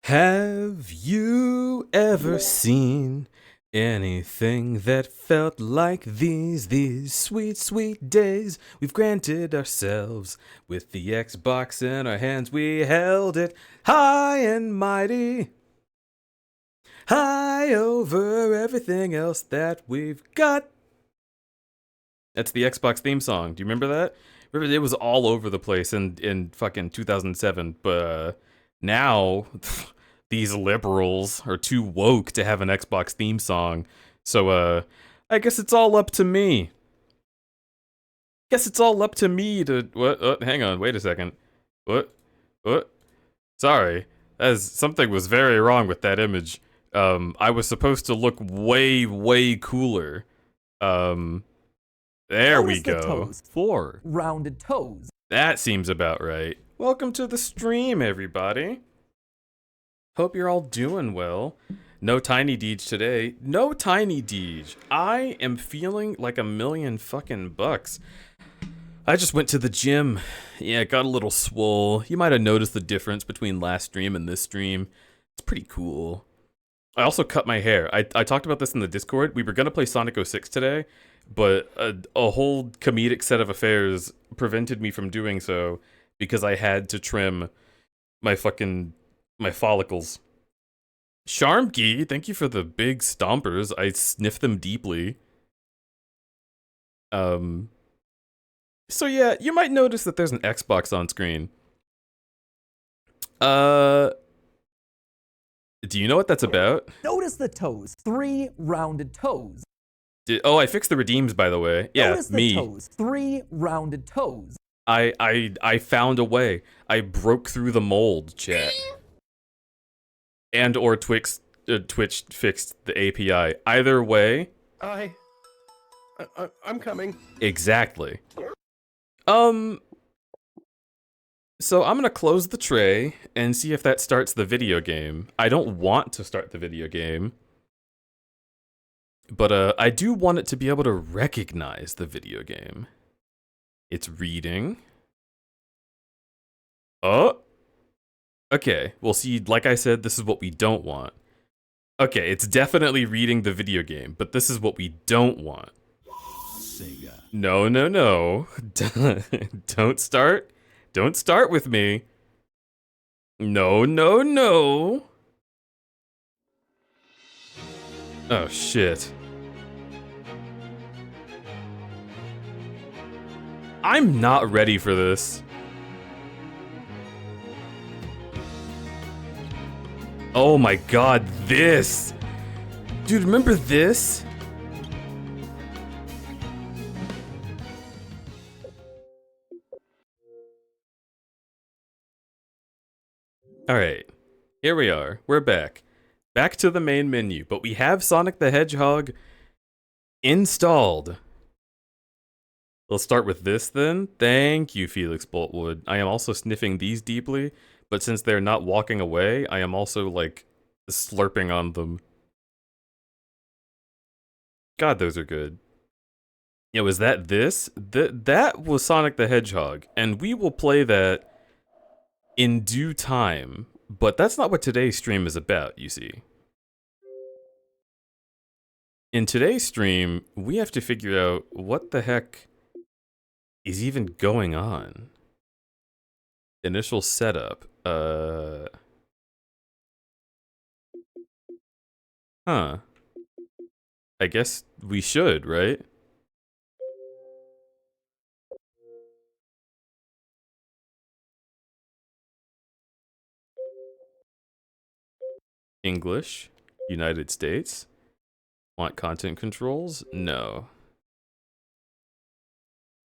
Have you ever seen anything that felt like these sweet, sweet days we've granted ourselves? With the Xbox in our hands, we held it high and mighty, high over everything else that we've got. That's the Xbox theme song. Do you remember that? Remember, it was all over the place in fucking 2007, but now these liberals are too woke to have an Xbox theme song. So I guess it's all up to me. Guess it's all up to me to what hang on, wait a second. What? What? Sorry. As something was very wrong with that image. I was supposed to look way cooler. Um there we Notice the go. toes. 4 rounded toes. That seems about right. Welcome to the stream, everybody. Hope you're all doing well. No Tiny Deej today. No Tiny Deej. I am feeling like $1,000,000 fucking. I just went to the gym. Yeah, got a little swole. You might have noticed the difference between last stream and this stream. It's pretty cool. I also cut my hair. I talked about this in the Discord. We were going to play Sonic 06 today, but a whole comedic set of affairs prevented me from doing so because I had to trim my follicles. Sharmkey, thank you for the big stompers. I sniff them deeply. So yeah, you might notice that there's an Xbox on screen. Do you know what that's about? Notice the toes. 3 rounded toes. Oh, I fixed the redeems, by the way. Yeah, Notice the me. toes. 3 rounded toes. I found a way. I broke through the mold, chat. And or Twitch fixed the API. Either way. I'm coming. Exactly. So I'm gonna close the tray and see if that starts the video game. I don't want to start the video game. But I do want it to be able to recognize the video game. It's reading. Oh. Okay, well see, like I said, this is what we don't want. Okay, it's definitely reading the video game, but this is what we don't want. Sega. No. Don't start. Don't start with me. No. Oh, shit. I'm not ready for this. Oh my god, this! Dude, remember this? Alright, here we are. We're back. Back to the main menu, but we have Sonic the Hedgehog installed. Let's start with this then. Thank you, Felix Boltwood. I am also sniffing these deeply, but since they're not walking away, I am also, like, slurping on them. God, those are good. Yeah, was that this? That was Sonic the Hedgehog, and we will play that in due time, but that's not what today's stream is about, you see. In today's stream, we have to figure out what the heck is even going on. Initial setup. Huh. I guess we should, right? English. United States. Want content controls? No.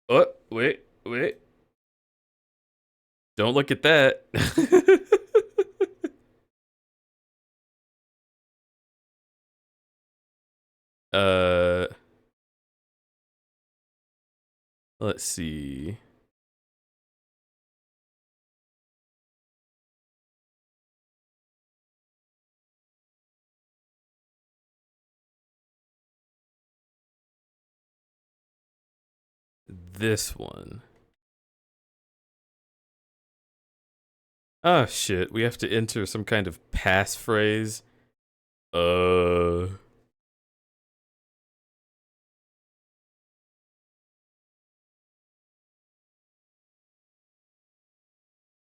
Oh, wait. Don't look at that. Let's see. This one. Oh shit, we have to enter some kind of passphrase. Uh.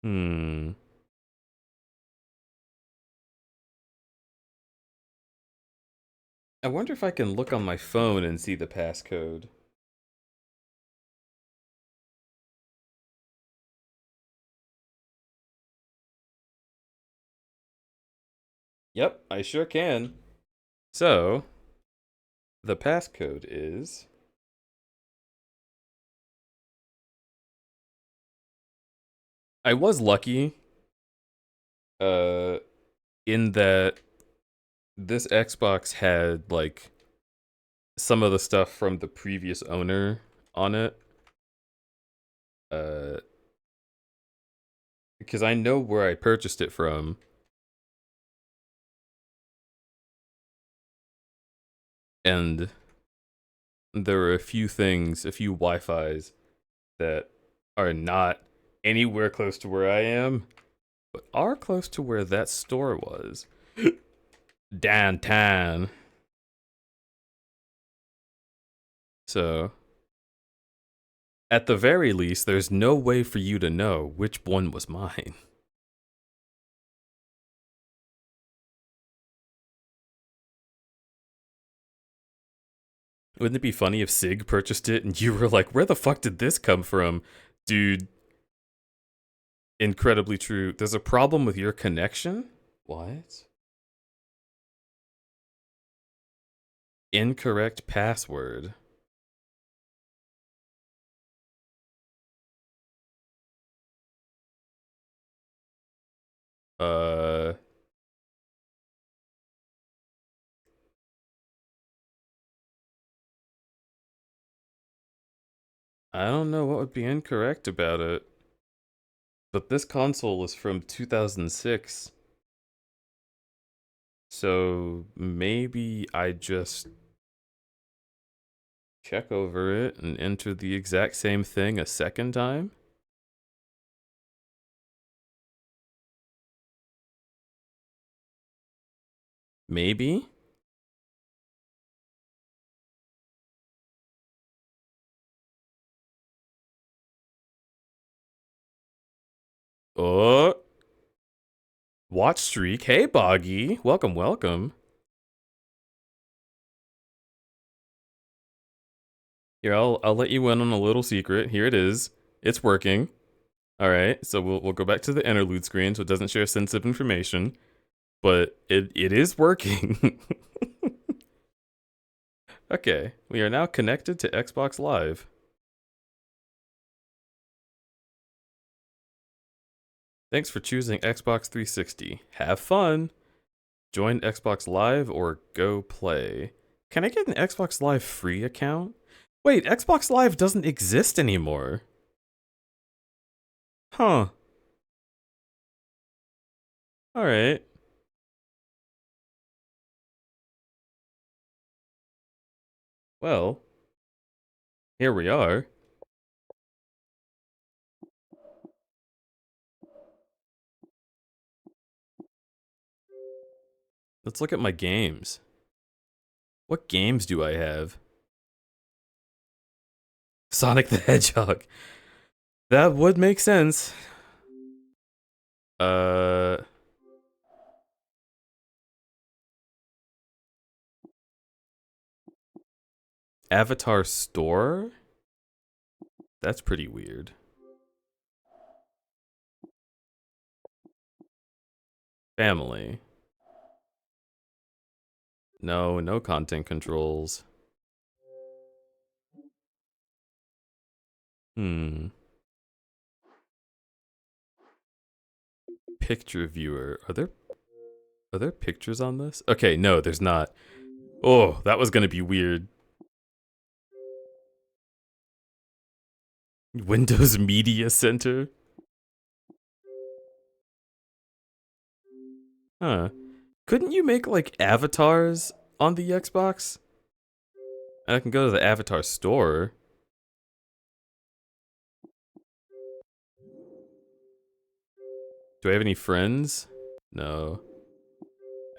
Hmm. I wonder if I can look on my phone and see the passcode. Yep, I sure can. So, the passcode is. I was lucky, uh, in that this Xbox had, like, some of the stuff from the previous owner on it. Uh, because I know where I purchased it from. And there are a few things, a few Wi-Fi's that are not anywhere close to where I am, but are close to where that store was. Downtown. So, at the very least, there's no way for you to know which one was mine. Wouldn't it be funny if Sig purchased it and you were like, where the fuck did this come from? Dude, incredibly true. There's a problem with your connection? What? Incorrect password. Uh, I don't know what would be incorrect about it. But this console is from 2006. So maybe I just check over it and enter the exact same thing a second time? Maybe? Oh, watch streak. Hey, Boggy. Welcome, welcome. Here, I'll let you in on a little secret. Here it is. It's working. All right, so we'll go back to the interlude screen so it doesn't share sensitive information, but it is working. Okay, we are now connected to Xbox Live. Thanks for choosing Xbox 360. Have fun. Join Xbox Live or go play. Can I get an Xbox Live free account? Wait, Xbox Live doesn't exist anymore. Huh. Alright. Well, here we are. Let's look at my games. What games do I have? Sonic the Hedgehog. That would make sense. Uh... Avatar Store? That's pretty weird. Family. No, no content controls. Hmm. Picture viewer. Are there pictures on this? Okay, no, there's not. Oh, that was gonna be weird. Windows Media Center? Huh. Couldn't you make like avatars on the Xbox? And I can go to the avatar store. Do I have any friends? No.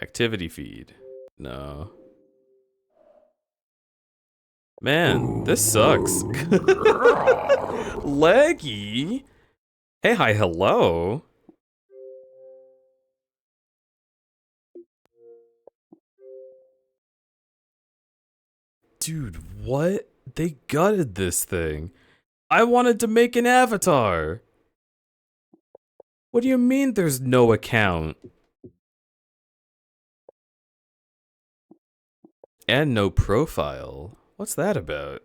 Activity feed? No. Man, this sucks. Leggy? Hey, hi, hello. Dude, what? They gutted this thing. I wanted to make an avatar. What do you mean there's no account? And no profile? What's that about?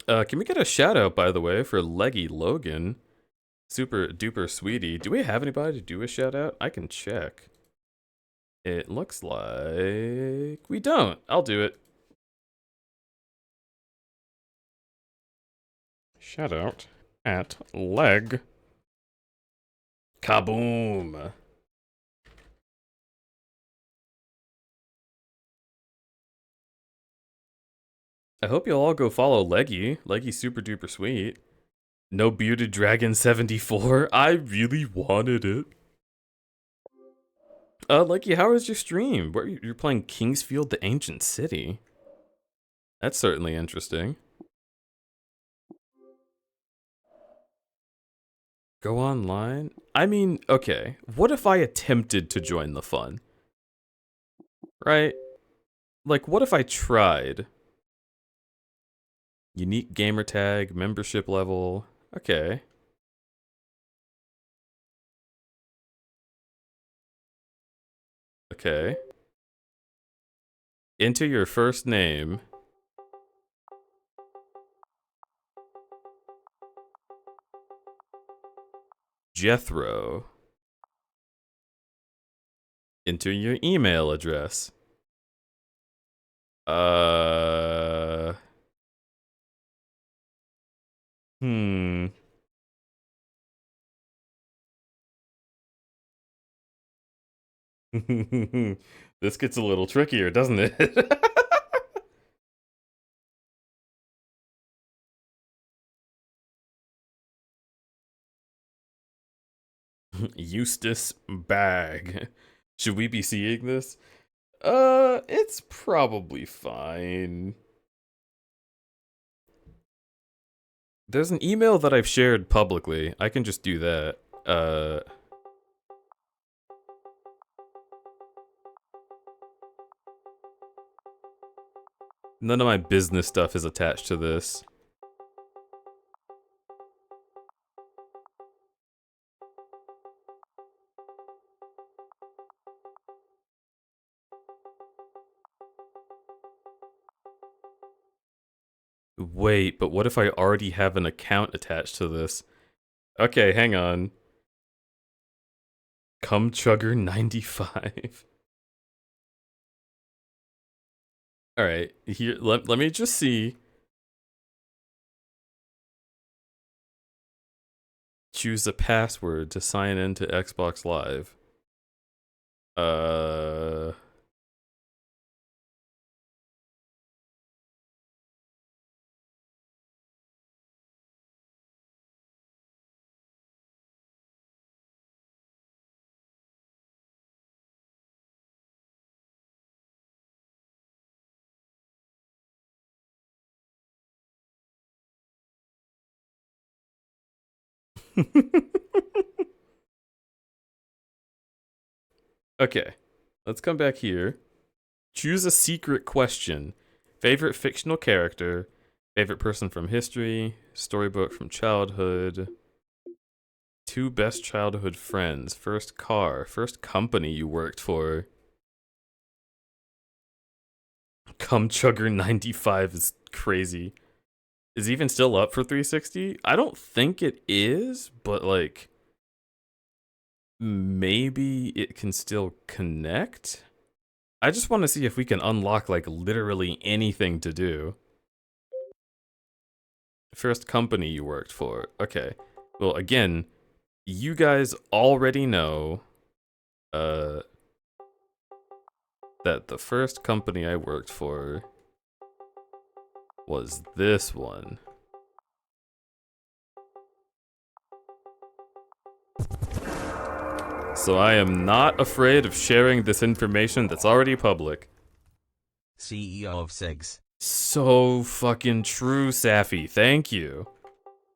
Can we get a shout out, by the way, for Leggy Logan? Super duper sweetie. Do we have anybody to do a shout out? I can check. It looks like we don't. I'll do it. Shout out at Leg. Kaboom. I hope you'll all go follow Leggy. Leggy's super duper sweet. No bearded dragon 74. I really wanted it. Leggy, how was your stream? Where you're playing Kingsfield, the Ancient City. That's certainly interesting. Go online? I mean, okay. What if I attempted to join the fun? Right? Like, what if I tried? Unique gamer tag, membership level. Okay. Okay. Enter your first name. Jethro. Enter your email address. Hmm. This gets a little trickier, doesn't it? Eustace Bag. Should we be seeing this? It's probably fine. There's an email that I've shared publicly. I can just do that. None of my business stuff is attached to this. Wait, but what if I already have an account attached to this? Okay, hang on. Cumchugger95. Alright, here, let me just see. Choose a password to sign into Xbox Live. Okay, let's come back here. Choose a secret question. Favorite fictional character, favorite person from history, storybook from childhood, two best childhood friends, first car, first company you worked for. Cumchugger95 is crazy. Is he even still up for 360? I don't think it is, but like, maybe it can still connect? I just want to see if we can unlock like literally anything to do. First company you worked for. Okay. Well, again, you guys already know that the first company I worked for was this one. So I am not afraid of sharing this information that's already public. CEO of SIGs. So fucking true, Safi. Thank you.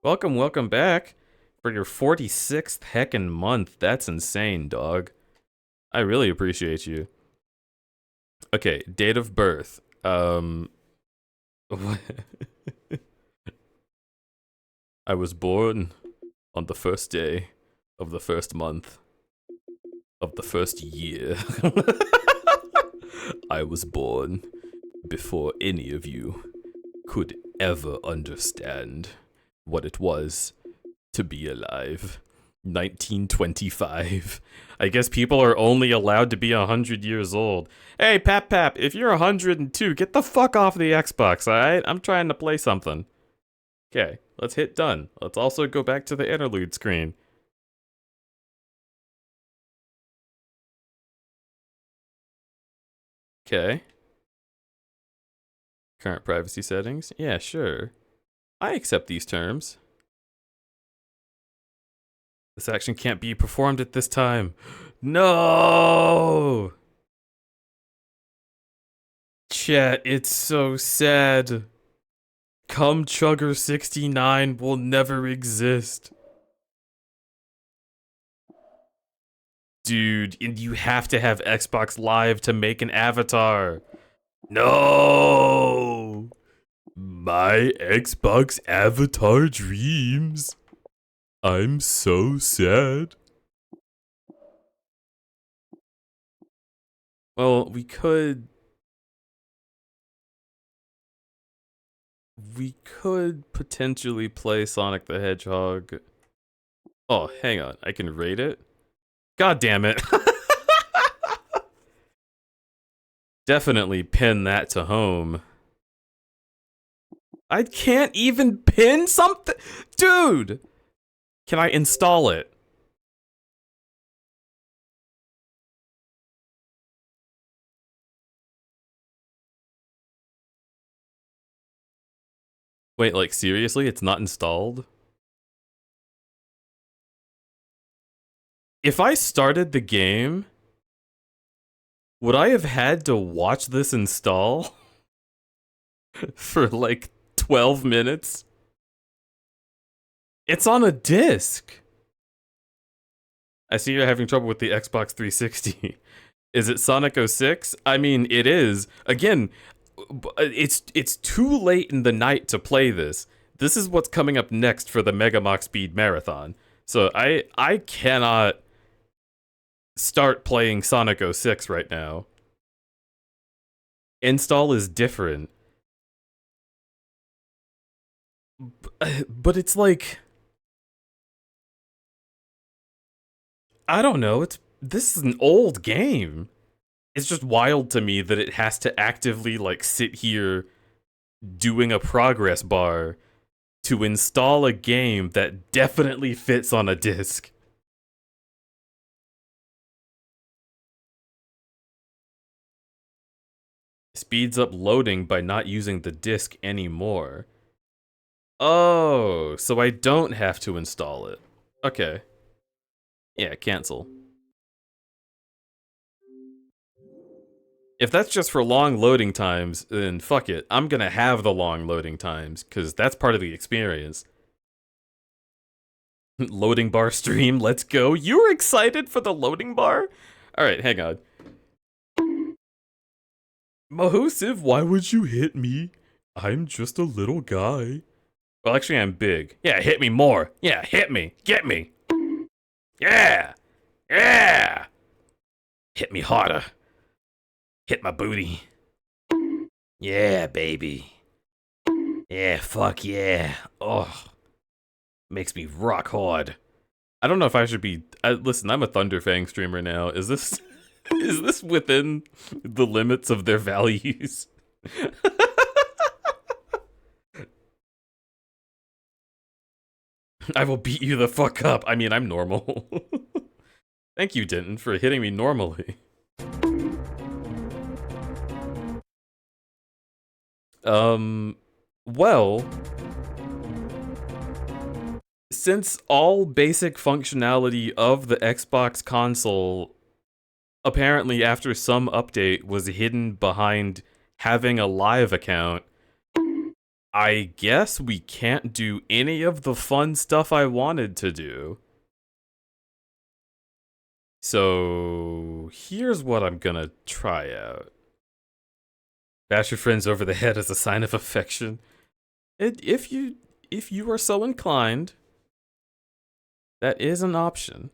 Welcome back for your 46th heckin' month. That's insane, dog. I really appreciate you. Okay, date of birth. I was born on the first day of the first month of the first year. I was born before any of you could ever understand what it was to be alive. 1925. I guess people are only allowed to be 100 years old. Hey, Pap, if you're 102, get the fuck off the Xbox, alright? I'm trying to play something. Okay, let's hit done. Let's also go back to the interlude screen. Okay. Current privacy settings. Yeah, sure. I accept these terms. This action can't be performed at this time. No! Chat, it's so sad. Cum Chugger 69 will never exist. Dude, and you have to have Xbox Live to make an avatar. No! My Xbox avatar dreams. I'm so sad. Well, we could potentially play Sonic the Hedgehog. Oh, hang on. I can rate it? God damn it. Definitely pin that to home. I can't even pin something? Dude! Can I install it? Wait, like seriously? It's not installed? If I started the game, would I have had to watch this install for like 12 minutes? It's on a disc. I see you're having trouble with the Xbox 360. Is it Sonic 06? I mean, it is. Again, it's too late in the night to play this. This is what's coming up next for the Mega Mach Speed Marathon. So I cannot start playing Sonic 06 right now. Install is different. But it's like, I don't know, this is an old game. It's just wild to me that it has to actively like sit here doing a progress bar to install a game that definitely fits on a disc. Speeds up loading by not using the disc anymore. Oh, so I don't have to install it. Okay. Yeah, cancel. If that's just for long loading times, then fuck it. I'm gonna have the long loading times, because that's part of the experience. Loading bar stream, let's go. You were excited for the loading bar? Alright, hang on. Mahosiv, why would you hit me? I'm just a little guy. Well, actually, I'm big. Yeah, hit me more. Yeah, hit me. Get me. Yeah! Yeah! Hit me harder. Hit my booty. Yeah, baby. Yeah, fuck yeah. Oh. Makes me rock hard. I don't know if I should be... listen, I'm a Thunderfang streamer now. Is this... is this within the limits of their values? I will beat you the fuck up. I mean, I'm normal. Thank you, Denton, for hitting me normally. Well... since all basic functionality of the Xbox console apparently after some update was hidden behind having a live account, I guess we can't do any of the fun stuff I wanted to do. So here's what I'm gonna try out. Bash your friends over the head as a sign of affection. If you are so inclined, that is an option.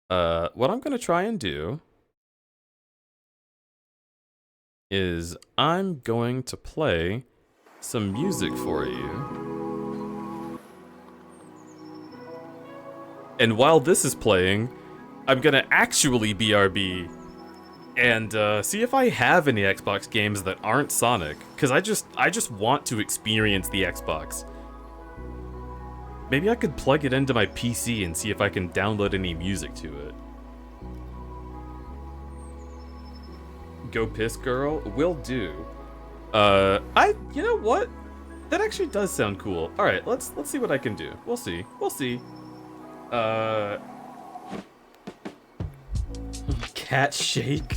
What I'm gonna try and do is I'm going to play some music for you. And while this is playing, I'm gonna actually BRB and see if I have any Xbox games that aren't Sonic, because I just want to experience the Xbox. Maybe I could plug it into my PC and see if I can download any music to it. Go piss girl? Will do. You know what? That actually does sound cool. Alright, let's see what I can do. We'll see. We'll see. Cat shake.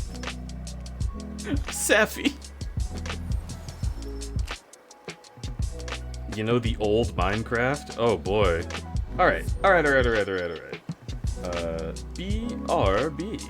Sappy. You know the old Minecraft? Oh boy. Alright. BRB.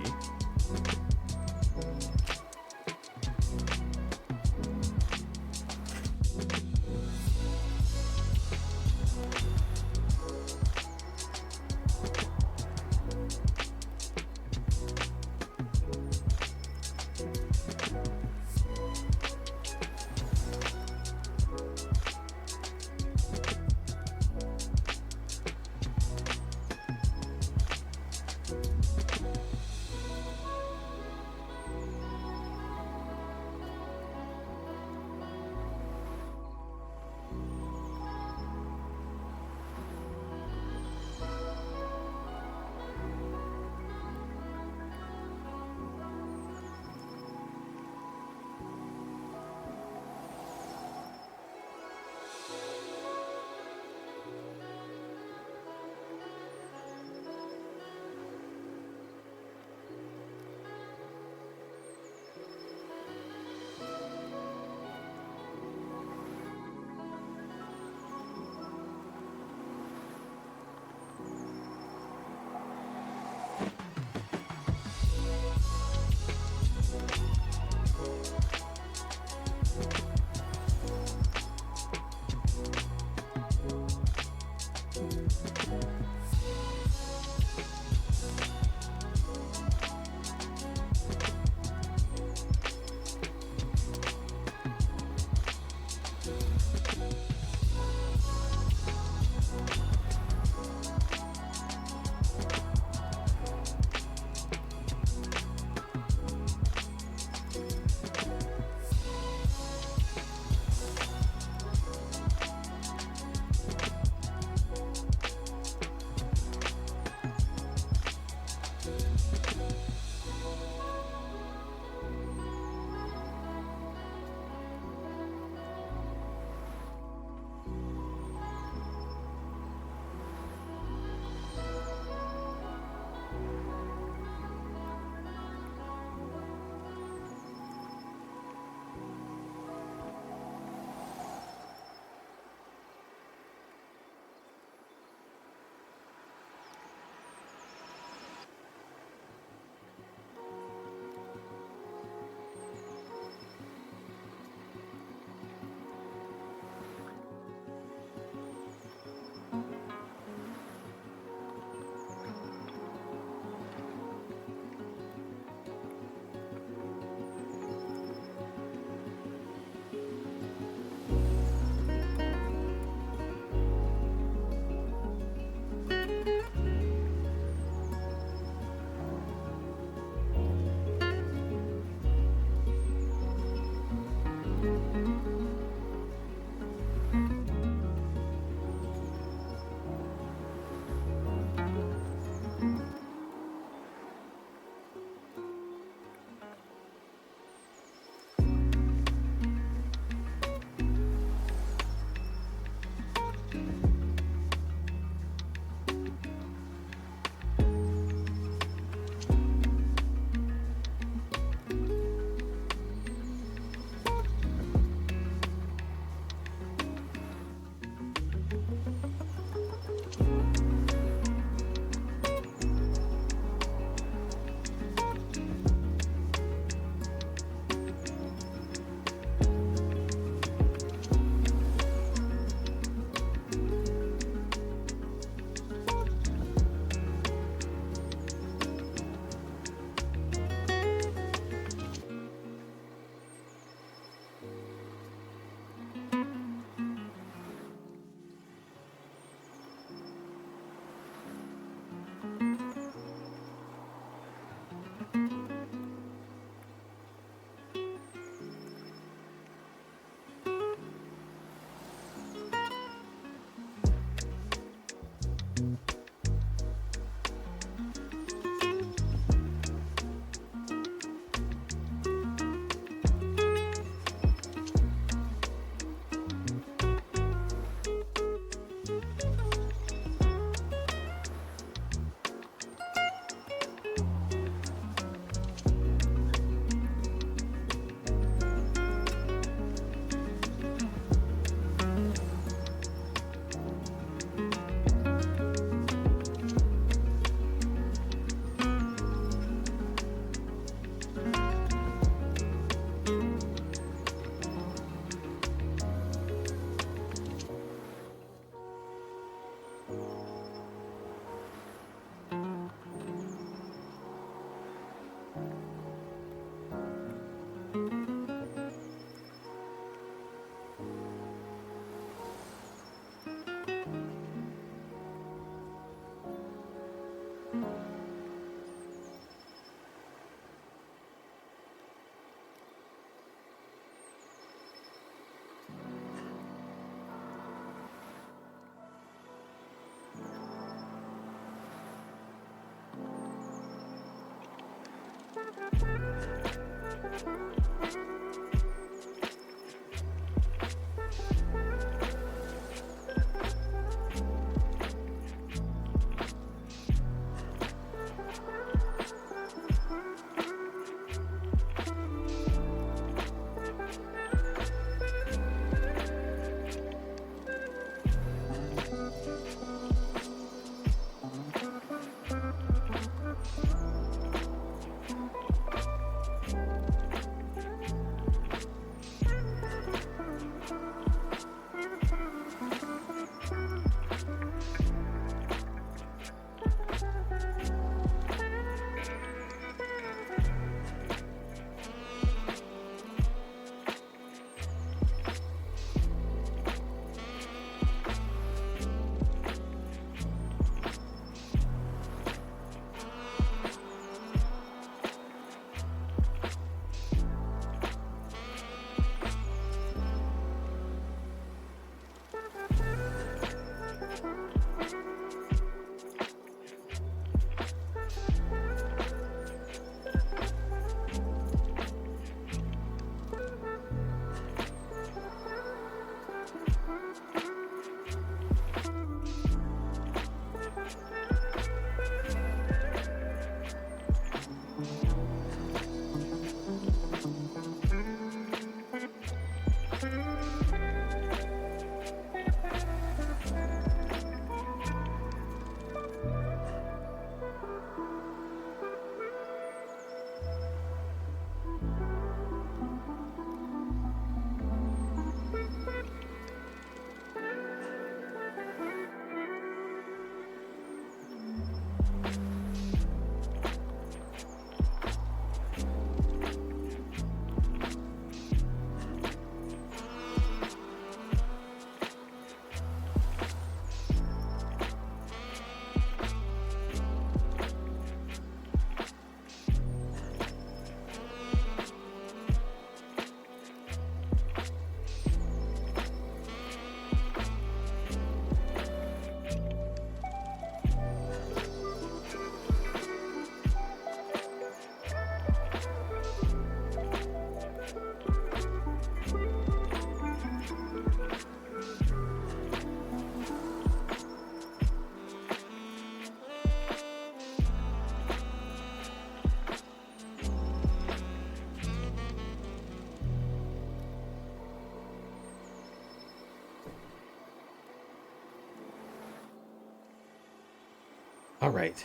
All right.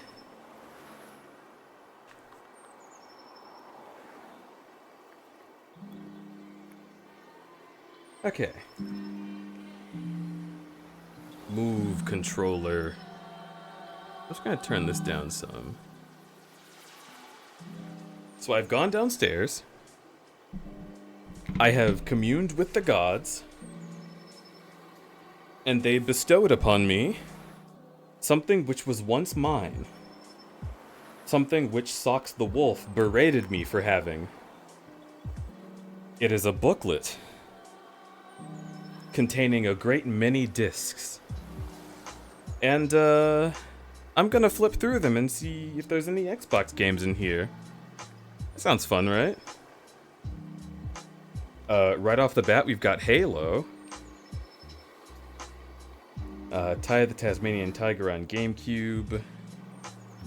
Okay. Move controller. I'm just gonna turn this down some. So I've gone downstairs. I have communed with the gods. And they bestowed upon me something which was once mine. Something which Socks the Wolf berated me for having. It is a booklet containing a great many discs. And, I'm gonna flip through them and see if there's any Xbox games in here. That sounds fun, right? Right off the bat, we've got Halo. Ty the Tasmanian Tiger on GameCube.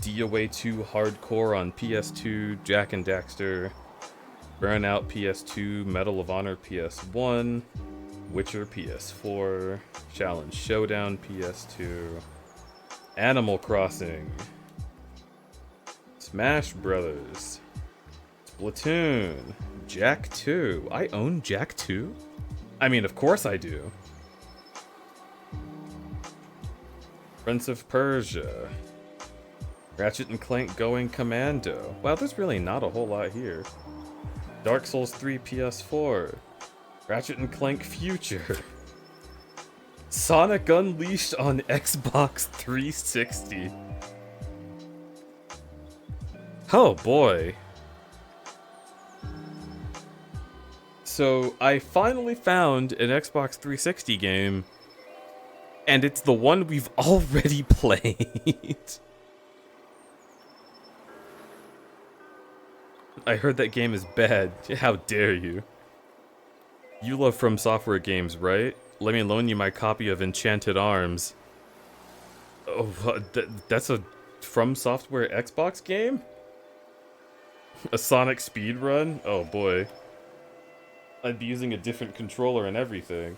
DOA 2 Hardcore on PS2, Jak and Daxter. Burnout PS2, Medal of Honor PS1. Witcher PS4. Challenge Showdown PS2. Animal Crossing. Smash Brothers. Splatoon. Jak 2. I own Jak 2? I mean, of course I do. Prince of Persia. Ratchet and Clank Going Commando. Wow, there's really not a whole lot here. Dark Souls 3 PS4. Ratchet and Clank Future. Sonic Unleashed on Xbox 360. Oh boy. So I finally found an Xbox 360 game, and it's the one we've already played. I heard that game is bad. How dare you? You love From Software games, right? Let me loan you my copy of Enchanted Arms. Oh, that's a From Software Xbox game? A Sonic speedrun? Oh boy. I'd be using a different controller and everything.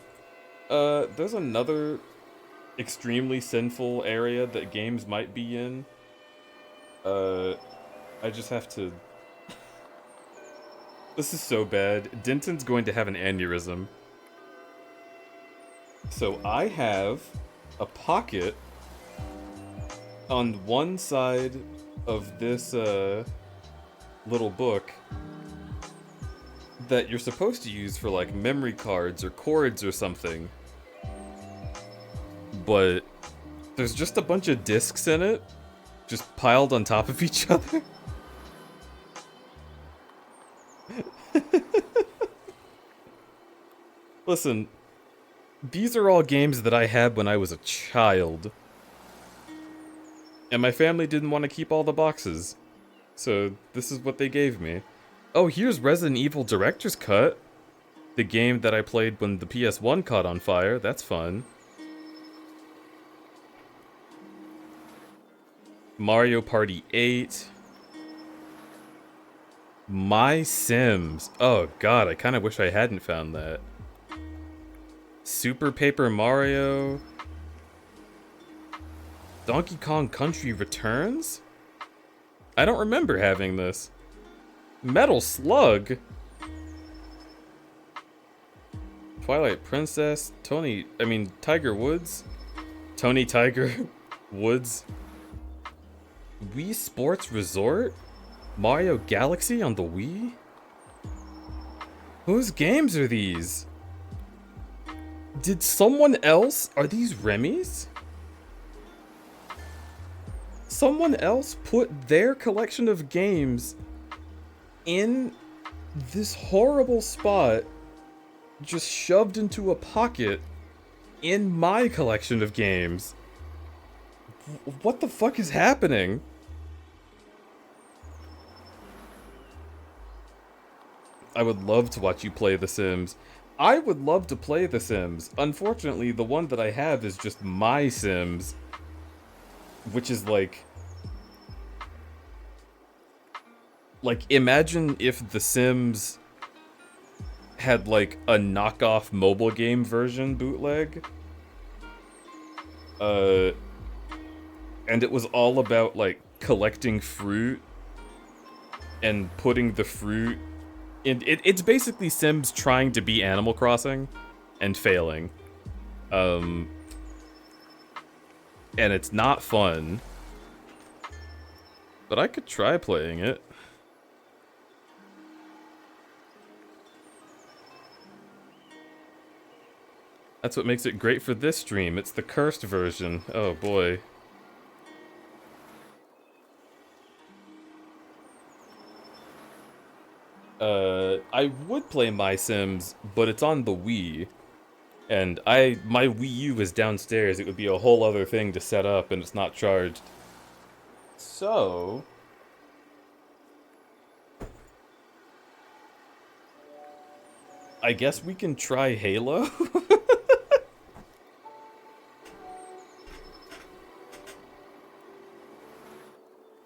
There's another extremely sinful area that games might be in. I just have to... This is so bad. Denton's going to have an aneurysm. So I have a pocket on one side of this, little book that you're supposed to use for, like, memory cards or cords or something. But there's just a bunch of discs in it, just piled on top of each other. Listen, these are all games that I had when I was a child. And my family didn't want to keep all the boxes. So this is what they gave me. Oh, here's Resident Evil Director's Cut. The game that I played when the PS1 caught on fire. That's fun. Mario Party 8. My Sims. Oh god, I kind of wish I hadn't found that. Super Paper Mario. Donkey Kong Country Returns? I don't remember having this. Metal Slug? Twilight Princess? Tiger Woods? Tony Tiger Woods? Wii Sports Resort? Mario Galaxy on the Wii? Whose games are these? Did someone else... Are these Remy's? Someone else put their collection of games in this horrible spot, just shoved into a pocket in my collection of games. What the fuck is happening? I would love to watch you play The Sims. I would love to play The Sims. Unfortunately, the one that I have is just My Sims, which is like, imagine if The Sims had, like, a knockoff mobile game version bootleg. And it was all about, like, collecting fruit and putting the fruit in... It's basically Sims trying to be Animal Crossing and failing. And it's not fun. But I could try playing it. That's what makes it great for this stream. It's the cursed version. Oh boy. I would play My Sims, but it's on the Wii. And my Wii U is downstairs. It would be a whole other thing to set up, and it's not charged. So... I guess we can try Halo?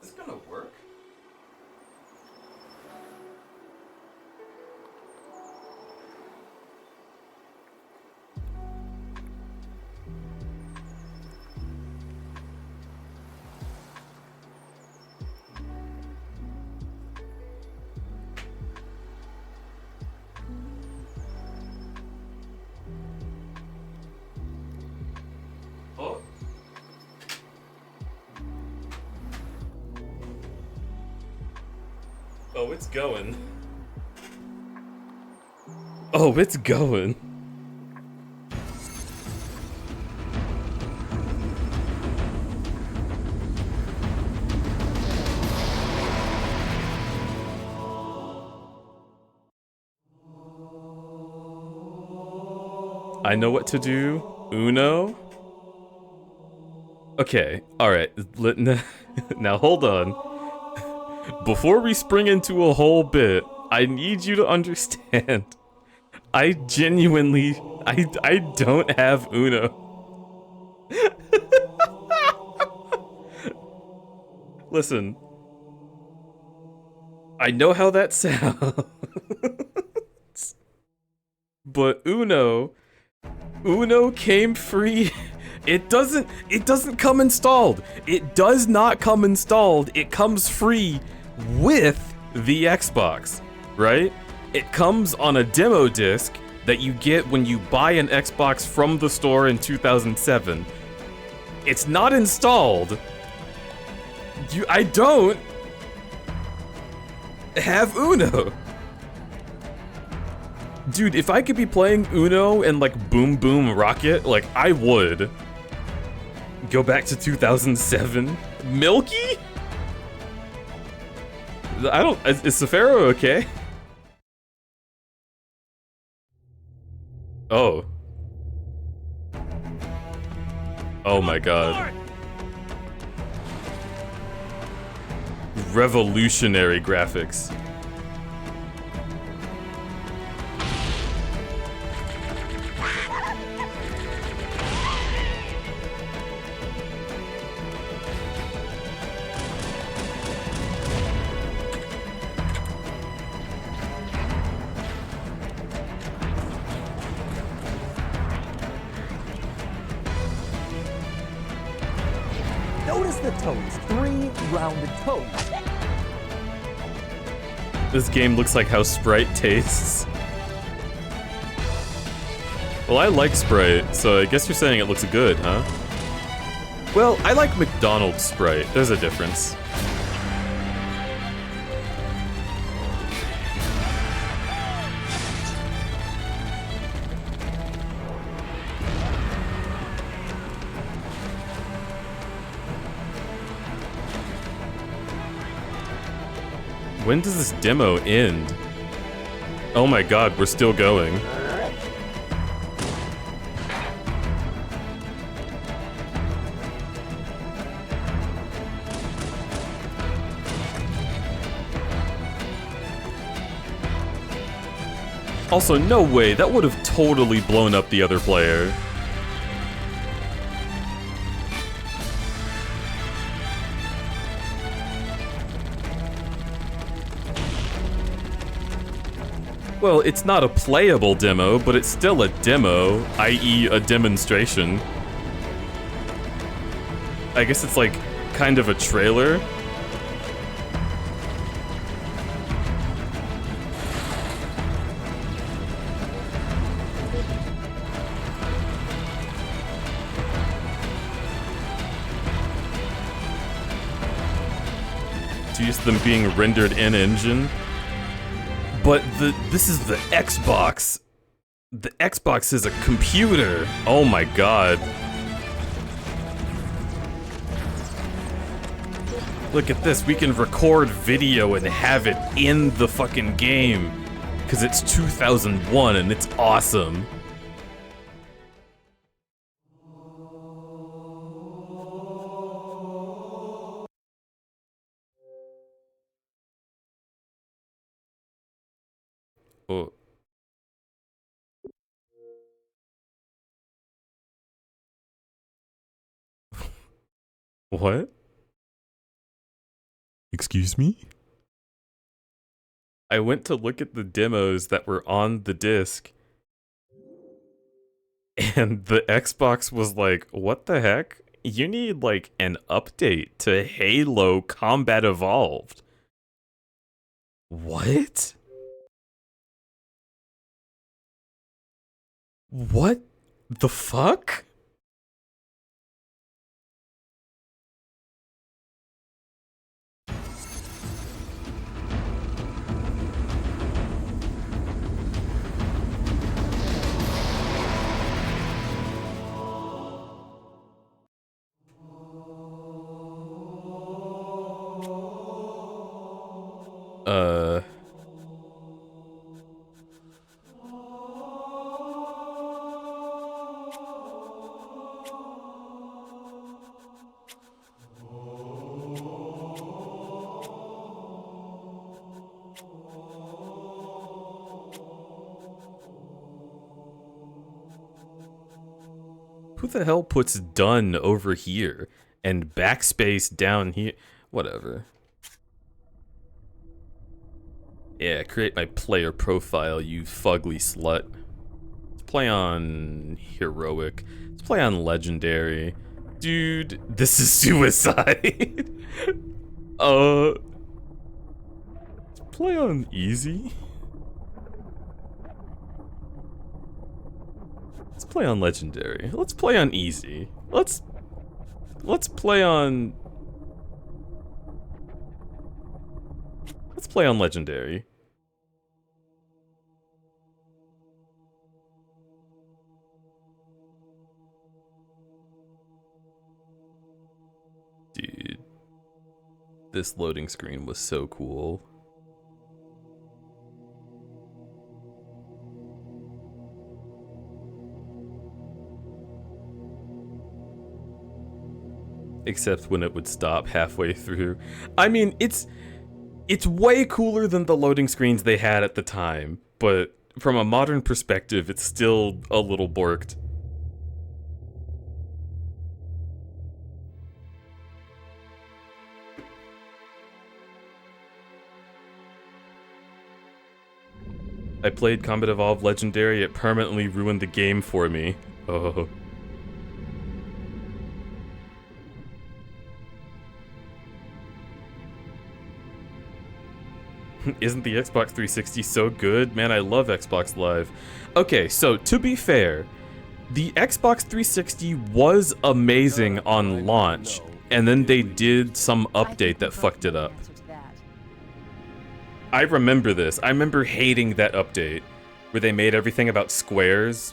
Is this gonna work? Oh. Oh, it's going. Oh, it's going. I know what to do. Uno. Okay, alright. Now hold on. Before we spring into a whole bit, I need you to understand. I genuinely, I don't have Uno. Listen, I know how that sounds, but Uno came free. It doesn't come installed. It does not come installed. It comes free with the Xbox, right? It comes on a demo disc that you get when you buy an Xbox from the store in 2007. It's not installed. I don't have Uno. Dude, if I could be playing Uno and like Boom Boom Rocket, like I would. Go back to 2007. Milky? I don't. Is Safaro okay? Oh. Oh my god. Revolutionary graphics. Notice the toes. 3 rounded toes. This game looks like how Sprite tastes. Well, I like Sprite, so I guess you're saying it looks good, huh? Well, I like McDonald's Sprite. There's a difference. When does this demo end? Oh my god, we're still going. Also, no way, that would have totally blown up the other player. Well, it's not a playable demo, but it's still a demo, i.e. a demonstration. I guess it's like kind of a trailer. To use them being rendered in-engine. But this is the Xbox. The Xbox is a computer. Oh my god. Look at this, we can record video and have it in the fucking game. Cause it's 2001 and it's awesome. Oh. What? Excuse me? I went to look at the demos that were on the disc, and the Xbox was like, what the heck? You need like an update to Halo Combat Evolved. What? What the fuck? Uh... Who the hell puts done over here and backspace down here? Whatever. Yeah, create my player profile, you fugly slut. Let's play on heroic. Let's play on legendary. Dude, this is suicide. Let's play on easy. Let's play on legendary. Let's play on easy. Let's play on legendary. Dude, this loading screen was so cool. Except when it would stop halfway through. I mean, it's way cooler than the loading screens they had at the time, but from a modern perspective, it's still a little borked. I played Combat Evolved Legendary, it permanently ruined the game for me. Oh. Isn't the Xbox 360 so good? Man, I love Xbox Live. Okay, so to be fair, the Xbox 360 was amazing on launch, and then they did some update that fucked it up. I remember this. I remember hating that update, where they made everything about squares.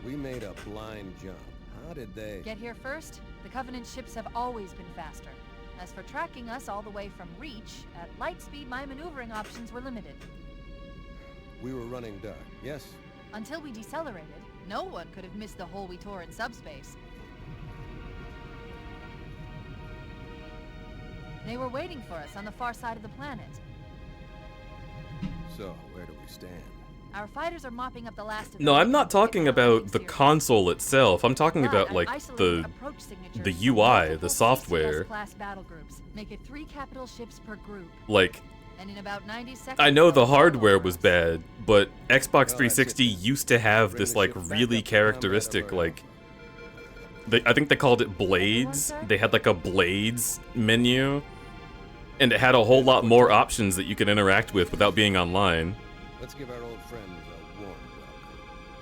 We made a blind jump. How did they get here first? The Covenant ships have always been faster. As for tracking us all the way from Reach, at light speed my maneuvering options were limited. We were running dark, yes? Until we decelerated, no one could have missed the hole we tore in subspace. They were waiting for us on the far side of the planet. So, where do we stand? Our fighters are mopping up the last of No, I'm not talking about the console itself. I'm talking about like the UI, the software. Make it 3 capital ships per group. Like, and in about 90 seconds, I know the hardware was bad, but Xbox 360 used to have this like really characteristic like I think they called it Blades. They had like a Blades menu, and it had a whole lot more options that you could interact with without being online. Let's give our old friends a warm welcome.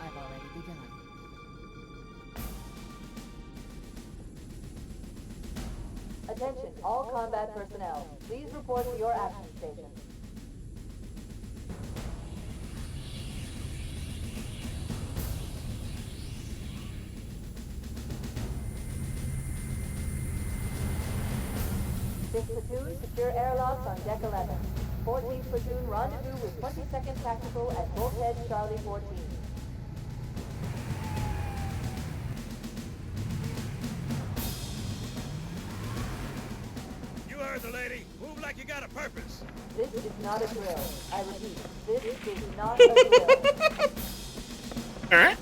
I've already begun. Attention, all combat personnel. Please report to your action station. Fifth platoon, secure airlocks on deck 11. 14th platoon, rendezvous with 22nd Tactical at Bulkhead Charlie 14. You heard the lady. Move like you got a purpose. This is not a drill. I repeat, this is not a drill. Man,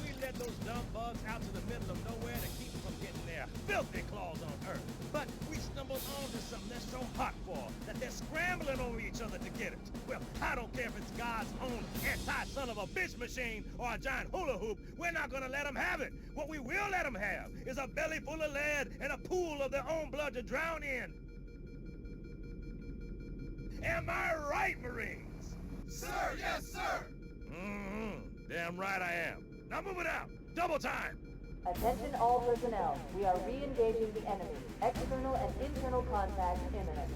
we let those dumb bugs out to the middle of nowhere to keep them from getting their filthy claws on Earth. But we stumbled onto something they're so hot for that they're scrambling over each other to get it. Well, I don't care if it's God's own anti-son of a bitch machine or a giant hula hoop. We're not gonna let them have it. What we will let them have is a belly full of lead and a pool of their own blood to drown in. Am I right, Marines? Sir, yes, sir. Damn right I am. Now move it out. Double time. Attention all personnel. We are re-engaging the enemy. External and internal contact imminent.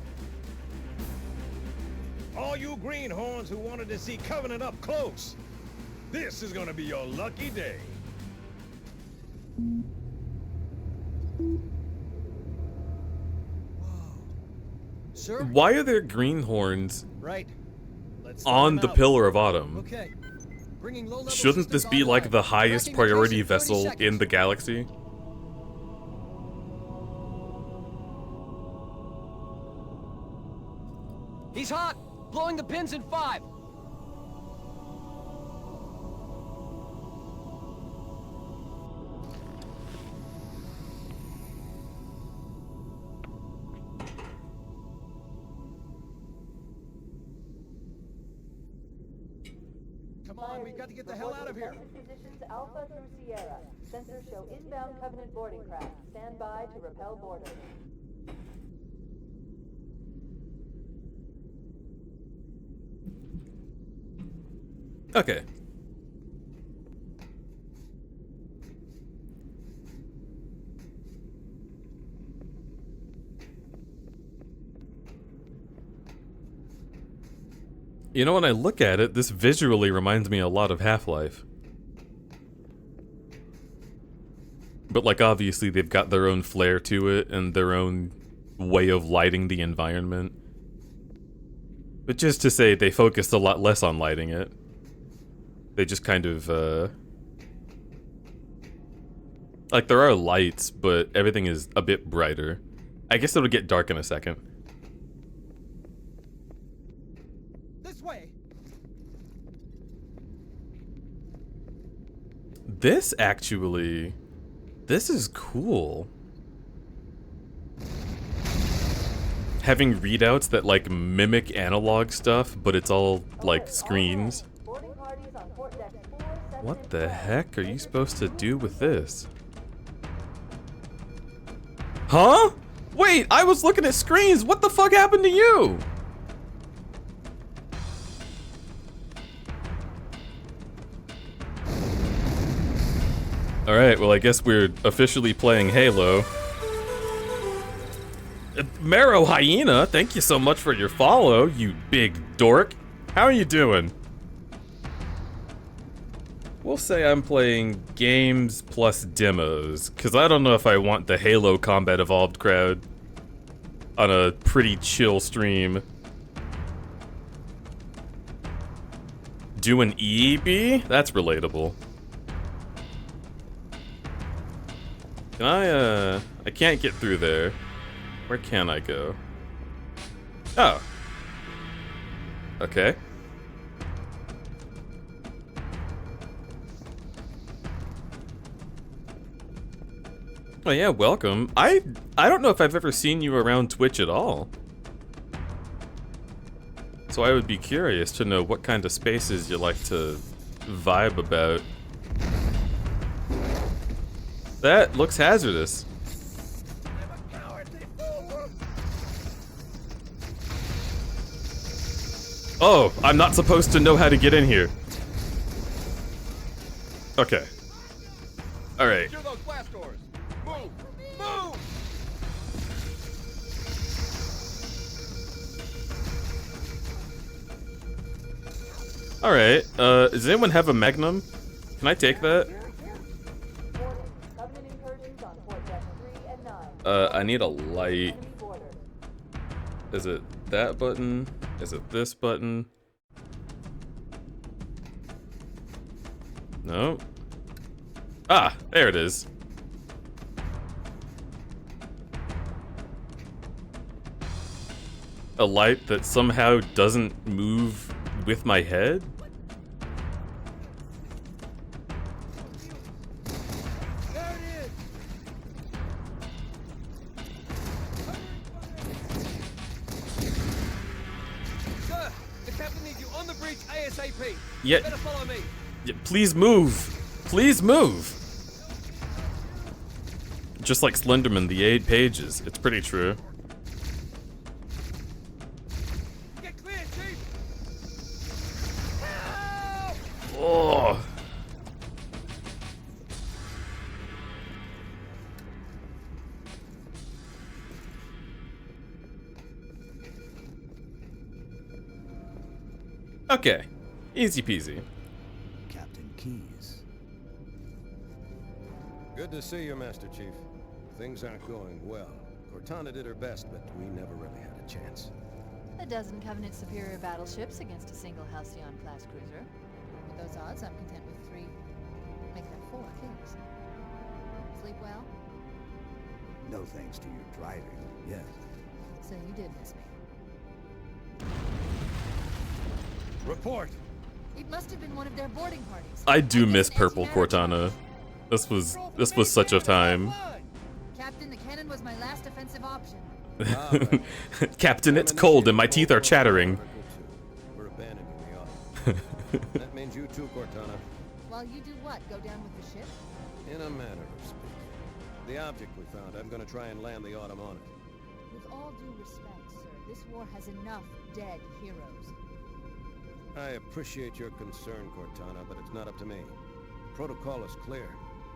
All you greenhorns who wanted to see Covenant up close, this is gonna be your lucky day. Sir? Why are there greenhorns Right. Let's on the Pillar of Autumn? Okay. Bringing low-level Shouldn't this systems be like online. the highest Tracking priority location 30 vessel in seconds. the galaxy? He's hot! Blowing the pins in 5! Come on, we got to get the hell out of here. Positions Alpha through Sierra. Sensors show inbound Covenant boarding craft. Stand by to repel boarders. Okay. You know, when I look at it, this visually reminds me a lot of Half-Life. But, like, obviously they've got their own flair to it and their own way of lighting the environment. But just to say, they focused a lot less on lighting it. They just kind of, like, there are lights, but everything is a bit brighter. I guess it'll get dark in a second. This way. This actually... This is cool. Having readouts that, like, mimic analog stuff, but it's all, like, screens. What the heck are you supposed to do with this? Huh? Wait, I was looking at screens! What the fuck happened to you? Alright, well I guess we're officially playing Halo. Marrow Hyena, thank you so much for your follow, you big dork. How are you doing? We'll say I'm playing games plus demos, because I don't know if I want the Halo Combat Evolved crowd on a pretty chill stream. Do an EEB? That's relatable. Can I can't get through there. Where can I go? Oh. Okay. Oh yeah, welcome. I don't know if I've ever seen you around Twitch at all. So I would be curious to know what kind of spaces you like to vibe about. That looks hazardous. Oh, I'm not supposed to know how to get in here. Okay. Alright. Secure those blast doors. Move! Move! Alright, does anyone have a Magnum? Can I take that? I need a light. Is it that button? Is it this button? No. Ah, there it is. A light that somehow doesn't move with my head? There it is. Sir, the captain needs you on the bridge ASAP. Yeah. Better follow me. Yeah, please move. Please move. Just like Slenderman, the 8 pages. It's pretty true. Get clear, Chief. Oh. Okay. Easy peasy. Captain Keyes. Good to see you, Master Chief. Things aren't going well. Cortana did her best, but we never really had a chance. A dozen Covenant superior battleships against a single Halcyon-class cruiser. With those odds, I'm content with 3, making that 4 kills. Sleep well? No thanks to your driving, yes. So you did miss me. Report. It must have been one of their boarding parties. I do miss Purple Cortana. This was such a time. Captain, the cannon was my last offensive option. Captain, it's cold and my teeth are chattering. We're abandoning the office. That means you to, Cortana? While you do what? Go down with the ship? In a manner of speaking. The object we found, I'm gonna try and land the Autumn on it. With all due respect, sir, this war has enough dead heroes. I appreciate your concern, Cortana, but it's not up to me. Protocol is clear.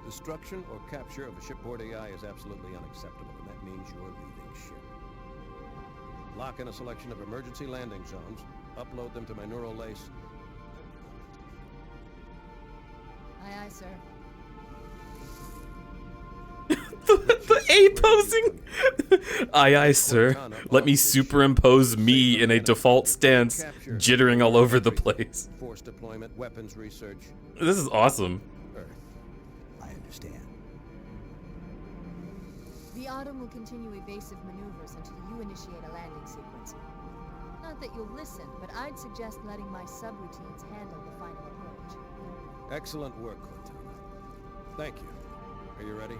Destruction or capture of a shipboard AI is absolutely unacceptable, and that means you're leaving ship. Lock in a selection of emergency landing zones, upload them to my neural lace. Aye, aye, sir. The A posing. Aye, aye, sir. Let me superimpose me in a default stance, jittering all over the place. Force deployment, weapons research. This is awesome. Earth. I understand. The Autumn will continue evasive maneuvers until you initiate a landing sequence. Not that you'll listen, but I'd suggest letting my subroutines handle the final approach. Excellent work, Cortana. Thank you. Are you ready?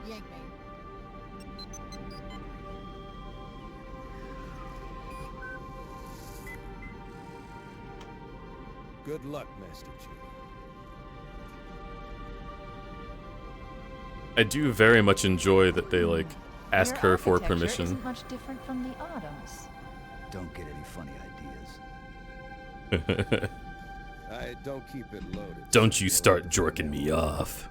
Yank me. Good luck, Master Chief. I do very much enjoy that they like ask her for Your architecture permission. isn't much different from the Autumn's. Don't get any funny ideas. I don't keep it loaded. Don't you start jerking me off.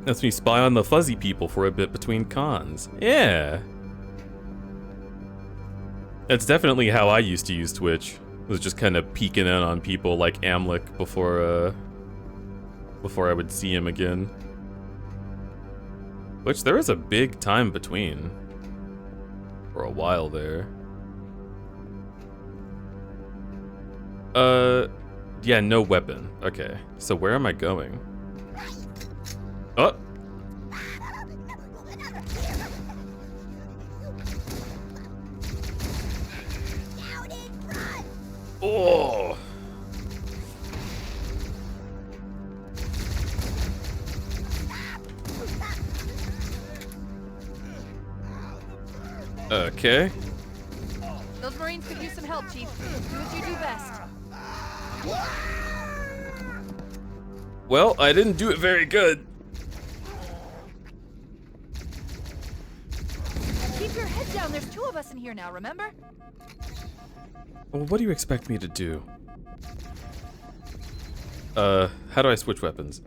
Lets me spy on the fuzzy people for a bit between cons. Yeah. That's definitely how I used to use Twitch. Was just kind of peeking in on people like Amlik before I would see him again. Which there was a big time between. For a while there. Yeah, no weapon. Okay, so where am I going? Oh! Oh! Okay. Those Marines could use some help, Chief. Do what you do best. Well, I didn't do it very good. Keep your head down. There's two of us in here now, remember? Well, what do you expect me to do? How do I switch weapons?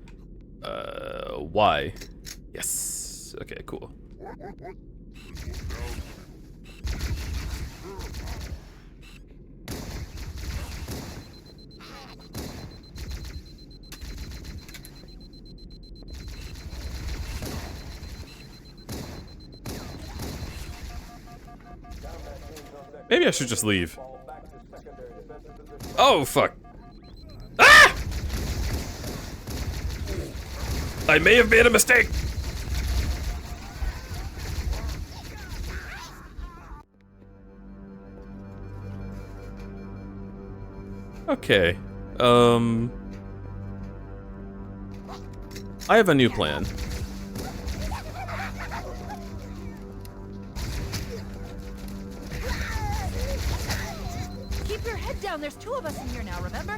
Y. Yes. Okay, cool. Maybe I should just leave. Oh, fuck. Ah! I may have made a mistake. Okay. I have a new plan. Keep your head down. There's two of us in here now, remember?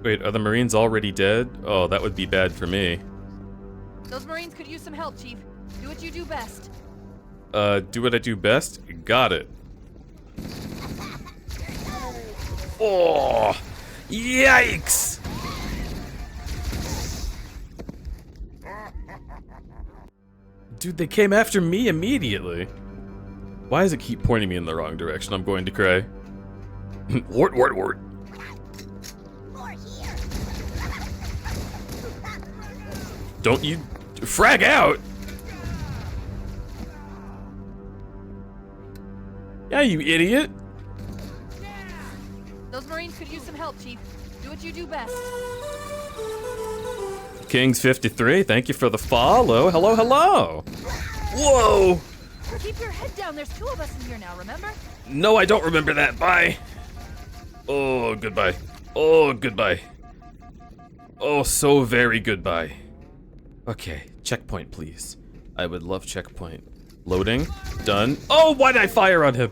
Wait, are the Marines already dead? Oh, that would be bad for me. Those Marines could use some help, Chief. Do what you do best. Do what I do best? Got it. Oh! Yikes! Dude, they came after me immediately. Why does it keep pointing me in the wrong direction? I'm going to cry. Wart, wart, wart. Don't you frag out! Yeah, you idiot! Those Marines could use some help, Chief. Do what you do best. Kings53, thank you for the follow. Hello, hello! Whoa! Keep your head down. There's two of us in here now, remember? No, I don't remember that. Bye. Oh, goodbye. Oh, goodbye. Oh, so very goodbye. Okay, checkpoint, please. I would love checkpoint. Loading. Done. Oh, why did I fire on him?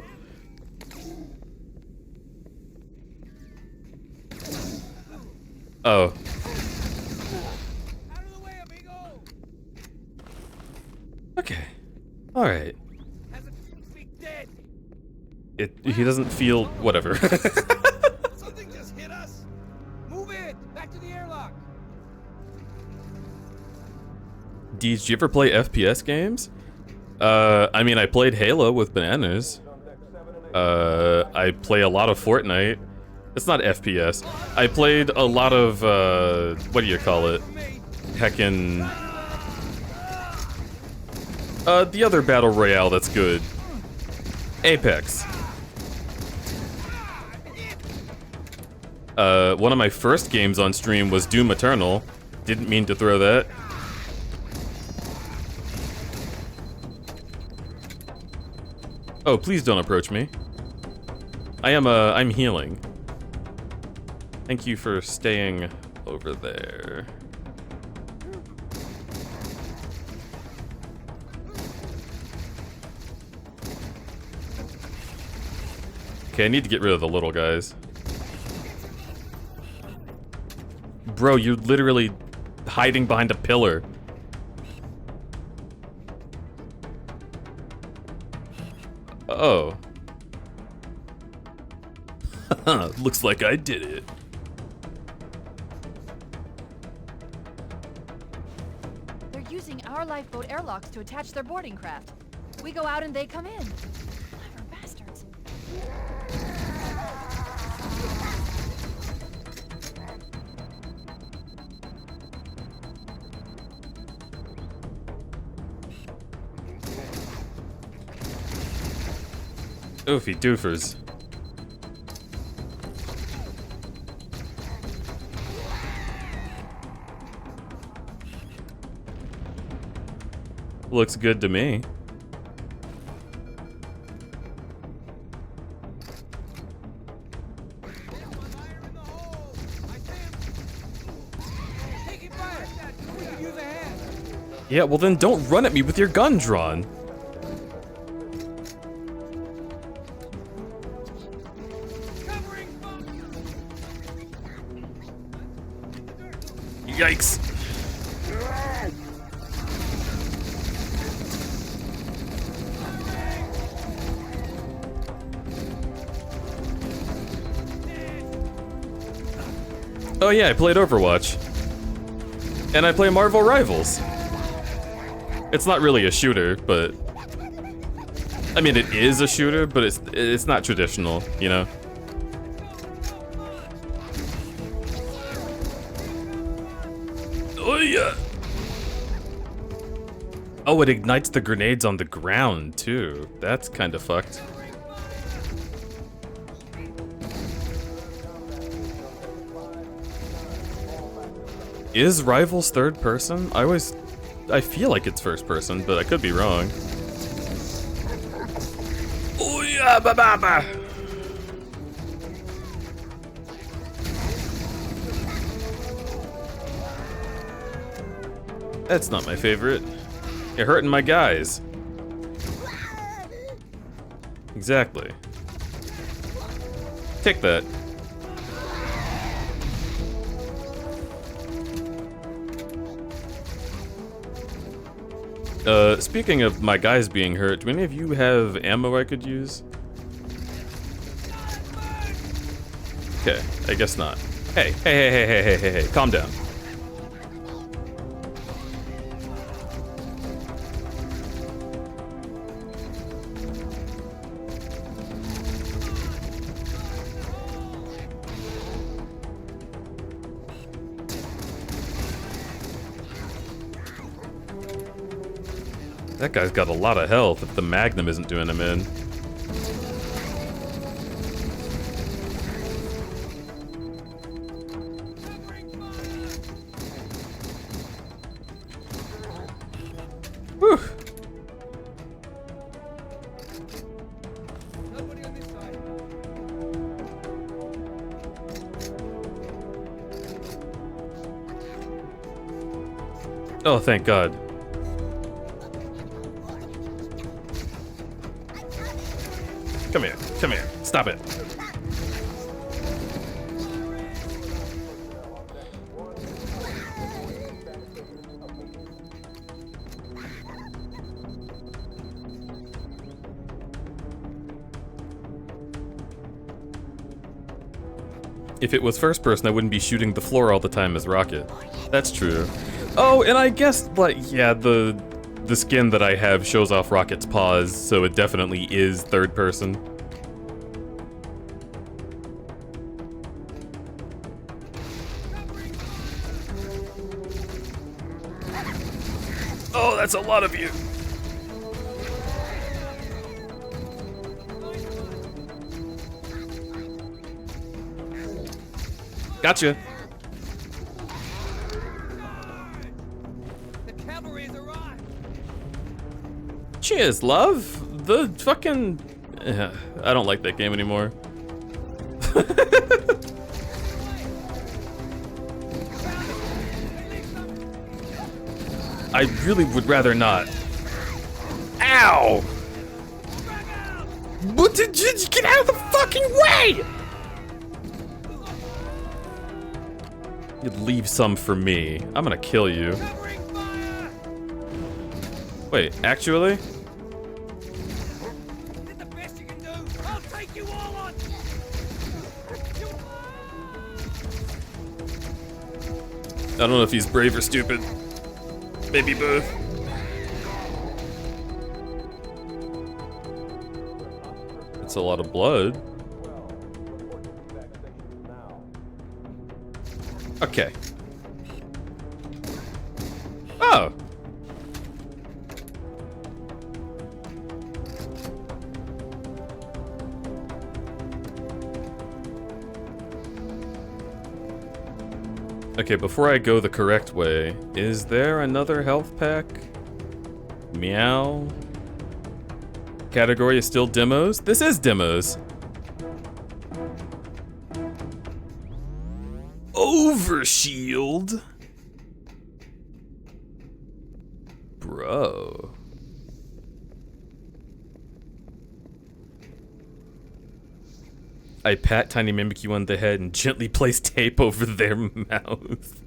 Oh. Okay. Alright. He doesn't feel whatever. Something just hit us. Move it. Back to the airlock. Deej, do you ever play FPS games? I mean, I played Halo with Bananas. I play a lot of Fortnite. It's not FPS. I played a lot of, what do you call it? Heckin'... the other Battle Royale that's good. Apex. One of my first games on stream was Doom Eternal. Didn't mean to throw that. Oh, please don't approach me. I'm healing. Thank you for staying over there. Okay, I need to get rid of the little guys. Bro, you're literally hiding behind a pillar. Oh. Looks like I did it. They're using our lifeboat airlocks to attach their boarding craft. We go out and they come in. Clever bastards. Oofy doofers. Looks good to me. Yeah, well then don't run at me with your gun drawn. Yikes. Oh yeah, I played Overwatch. And I play Marvel Rivals. It's not really a shooter, but... I mean, it is a shooter, but it's not traditional, you know? Oh yeah! Oh, it ignites the grenades on the ground, too. That's kind of fucked. Is Rivals third person? I feel like it's first person, but I could be wrong. Oh yeah, ba ba ba! That's not my favorite. You're hurting my guys. Exactly. Take that. Speaking of my guys being hurt, do any of you have ammo I could use? Okay, I guess not. Hey, calm down. That guy's got a lot of health if the Magnum isn't doing him in. Whew. Oh, thank God. Come here. Come here. Stop it. If it was first person, I wouldn't be shooting the floor all the time as Rocket. That's true. Oh, and I guess, like, yeah, the skin that I have shows off Rocket's paws, so it definitely is third person. Oh, that's a lot of you. Gotcha. The cavalry's arrived. Cheers, love. The fucking... I don't like that game anymore. I really would rather not. Ow! What did you get out of the fucking way? You'd leave some for me. I'm gonna kill you. Wait, actually? Did the best you can do. I'll take you all on. I don't know if he's brave or stupid. Maybe both. It's a lot of blood. Okay. Oh. Okay, before I go the correct way, is there another health pack? Meow. Category is still demos? This is demos. Overshield? Bro. I pat Tiny Mimikyu on the head and gently place tape over their mouth.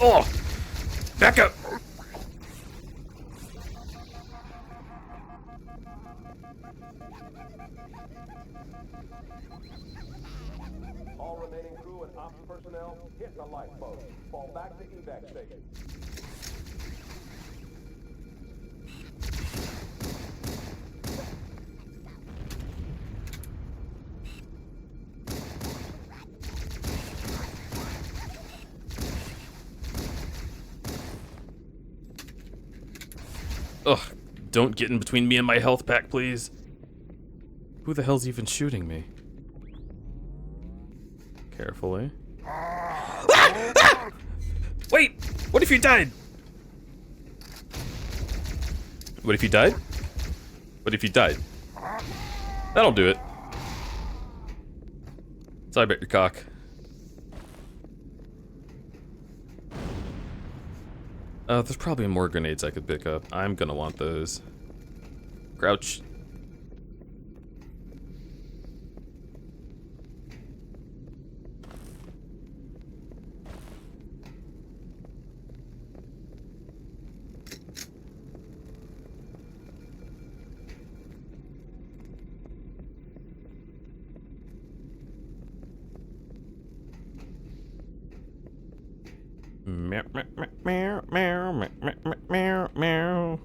Oh! Back up! All remaining crew and ops personnel, hit the lifeboat. Fall back to evac station. Ugh, don't get in between me and my health pack, please. Who the hell's even shooting me? Carefully. Wait! What if you died? What if you died? What if you died? That'll do it. Sorry about your cock. There's probably more grenades I could pick up. I'm gonna want those. Crouch. Meow, meow, meow, meow, meow, meow, meow, meow.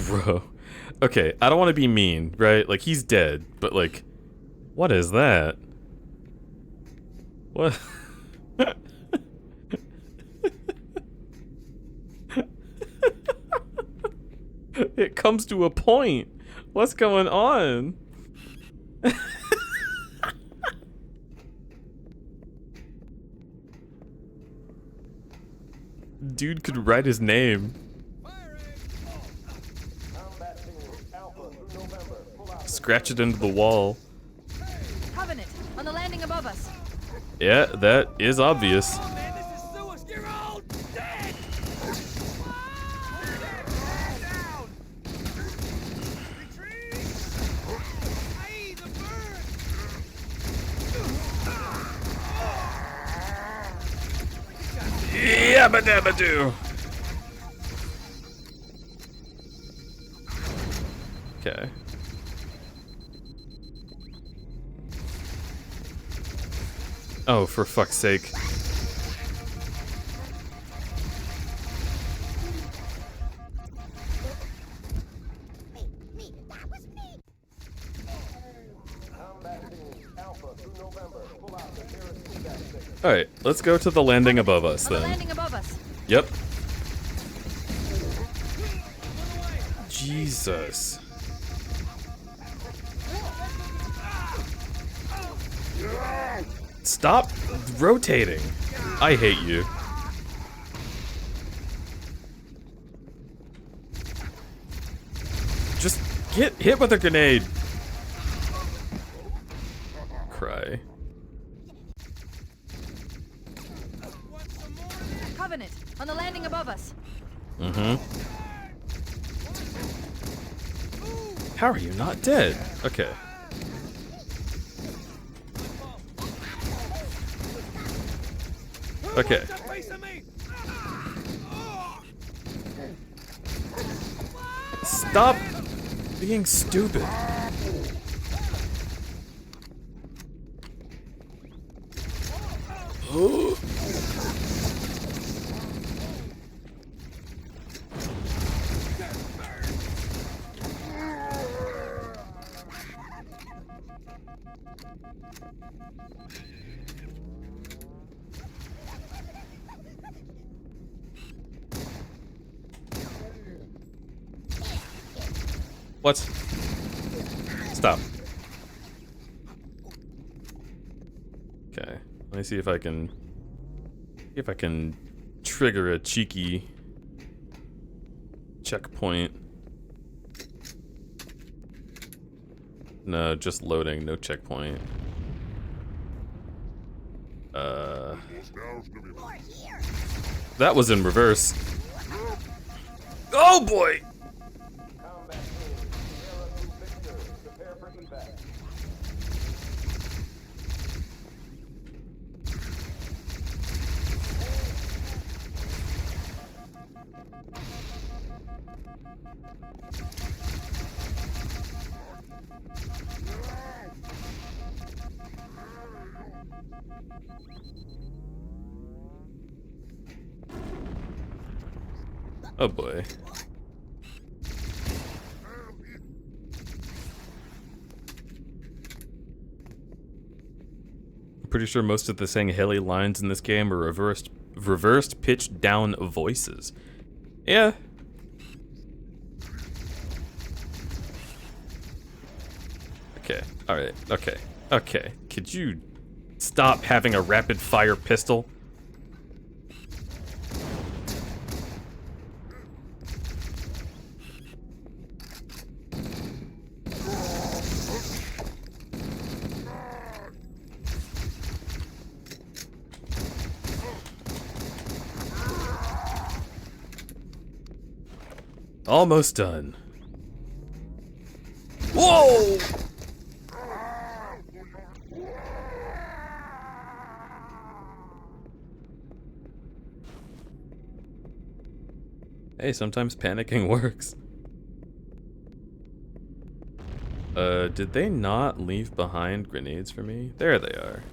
Bro. Okay, I don't want to be mean, right? Like, he's dead, but like, what is that? What? It comes to a point. What's going on? Dude could write his name. Scratch it into the wall. Covenant, on the landing above us. Yeah, that is obvious. Oh man, this is sewage. You're all dead. Down. Retreat. Hey, the bird. Yabba dabba doo. Okay. Oh, for fuck's sake. Alright, let's go to the landing above us then. Landing above us. Yep. Jesus. Stop rotating. I hate you. Just get hit with a grenade. Cry. Covenant, on the landing above us. Mm-hmm. How are you not dead? Okay. Okay. Stop being stupid. Oh. What? Stop. Okay. Let me see if I can trigger a cheeky checkpoint. No, just loading, no checkpoint. That was in reverse. Oh boy! Oh boy. I'm pretty sure most of the Sangheili lines in this game are reversed pitched down voices. Yeah. Okay, alright, okay, okay. Could you stop having a rapid fire pistol? Almost done. Whoa! Hey, sometimes panicking works. Did they not leave behind grenades for me? There they are.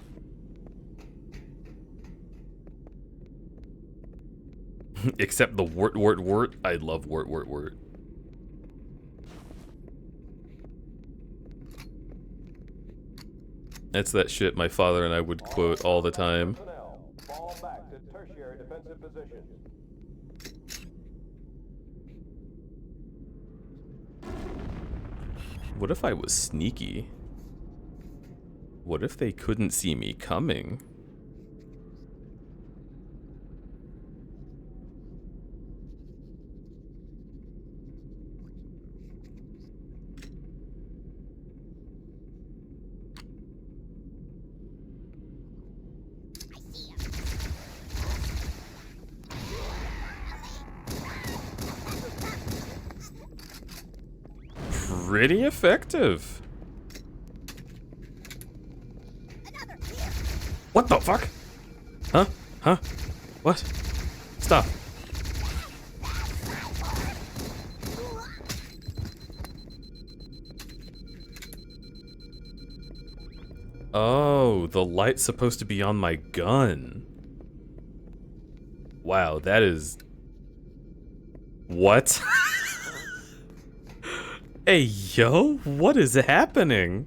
Except the wort wort wort. I love wort wort wort. That's that shit my father and I would quote all the time. Fall back to tertiary defensive position. What if I was sneaky? What if they couldn't see me coming? Pretty effective. What the fuck? Huh? Huh? What? Stop. Oh, the light's supposed to be on my gun. Wow, that is... What? Hey, yo, what is happening?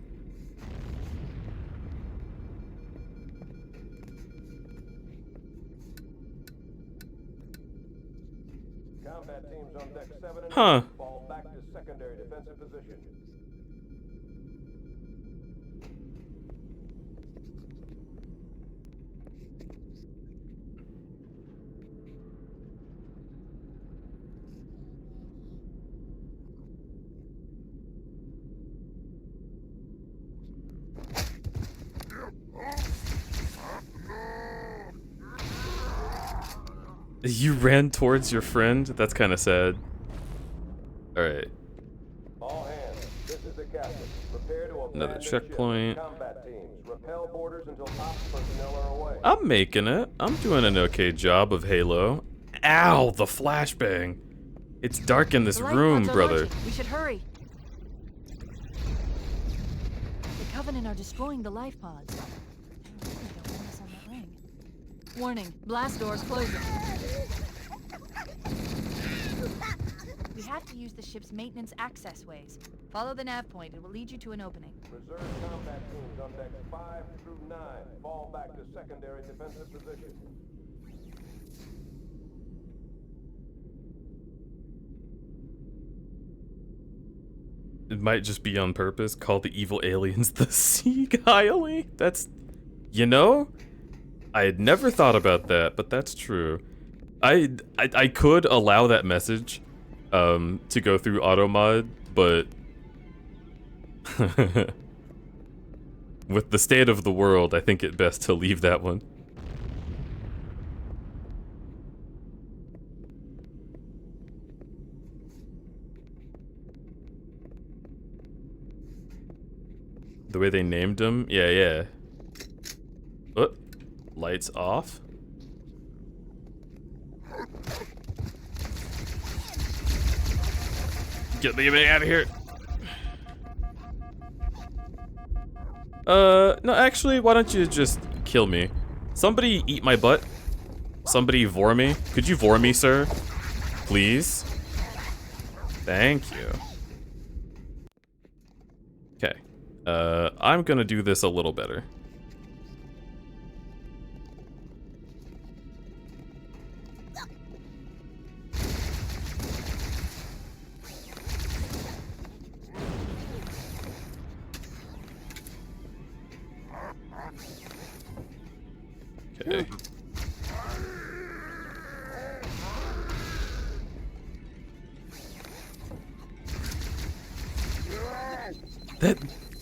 Combat teams on deck 7 and Huh. 8 fall back to secondary defensive position. You ran towards your friend? That's kind of sad. Alright. All hands, this is the captain. Prepare to Another abandon checkpoint. ship. Combat teams, repel boarders until ops personnel are away. I'm making it. I'm doing an okay job of Halo. Ow, the flashbang. It's dark in this The light room, pods are brother. launching. We should hurry. The Covenant are destroying the life pods. I really don't want us on that ring. Warning, blast doors closing. We have to use the ship's maintenance access ways. Follow the nav point. It will lead you to an opening. Reserve combat teams on decks 5 through 9 fall back to secondary defensive position. It might just be on purpose. Call the evil aliens the Sea Guile. That's... You know? I had never thought about that, but that's true. I could allow that message to go through automod, but with the state of the world, I think it best to leave that one. The way they named him, yeah. Oh, lights off. Get me out of here. No, actually, why don't you just kill me? Somebody eat my butt. Somebody vor me. Could you vor me, sir? Please? Thank you. Okay. I'm gonna do this a little better. Okay.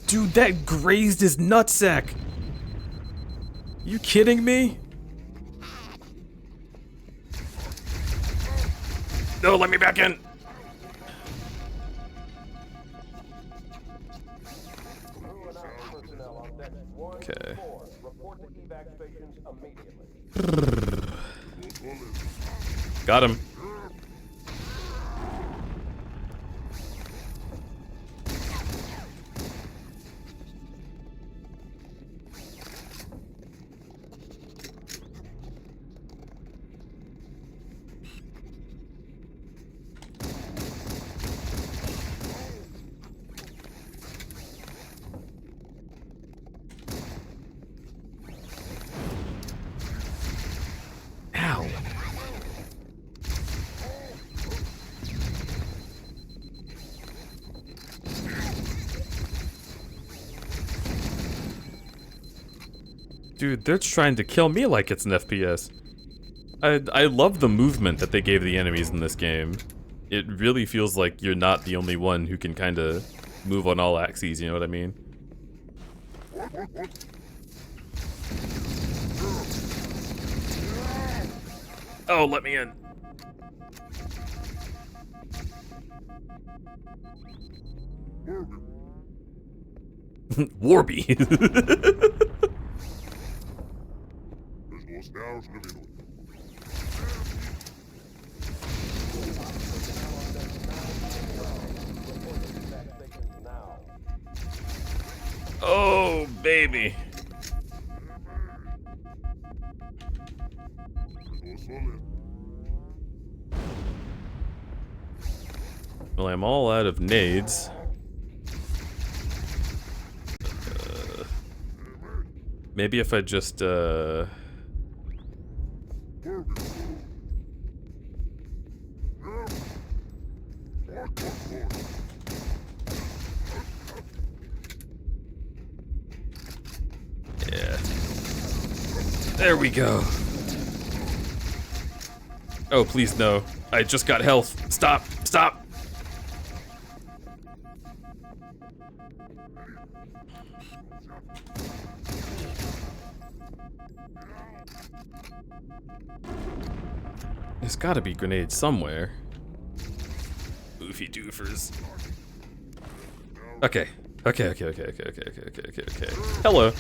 Dude, that grazed his nutsack. You kidding me? No, let me back in. Okay. Got him. Ow. Dude, they're trying to kill me like it's an FPS. I love the movement that they gave the enemies in this game. It really feels like you're not the only one who can kind of move on all axes, you know what I mean? Oh, let me in. Warby. Oh, baby. Well, I'm all out of nades. Maybe if I just, yeah. There we go. Oh, please no. I just got health. Stop. Stop. There's gotta be grenades somewhere. Oofy doofers. Okay. Okay. Hello.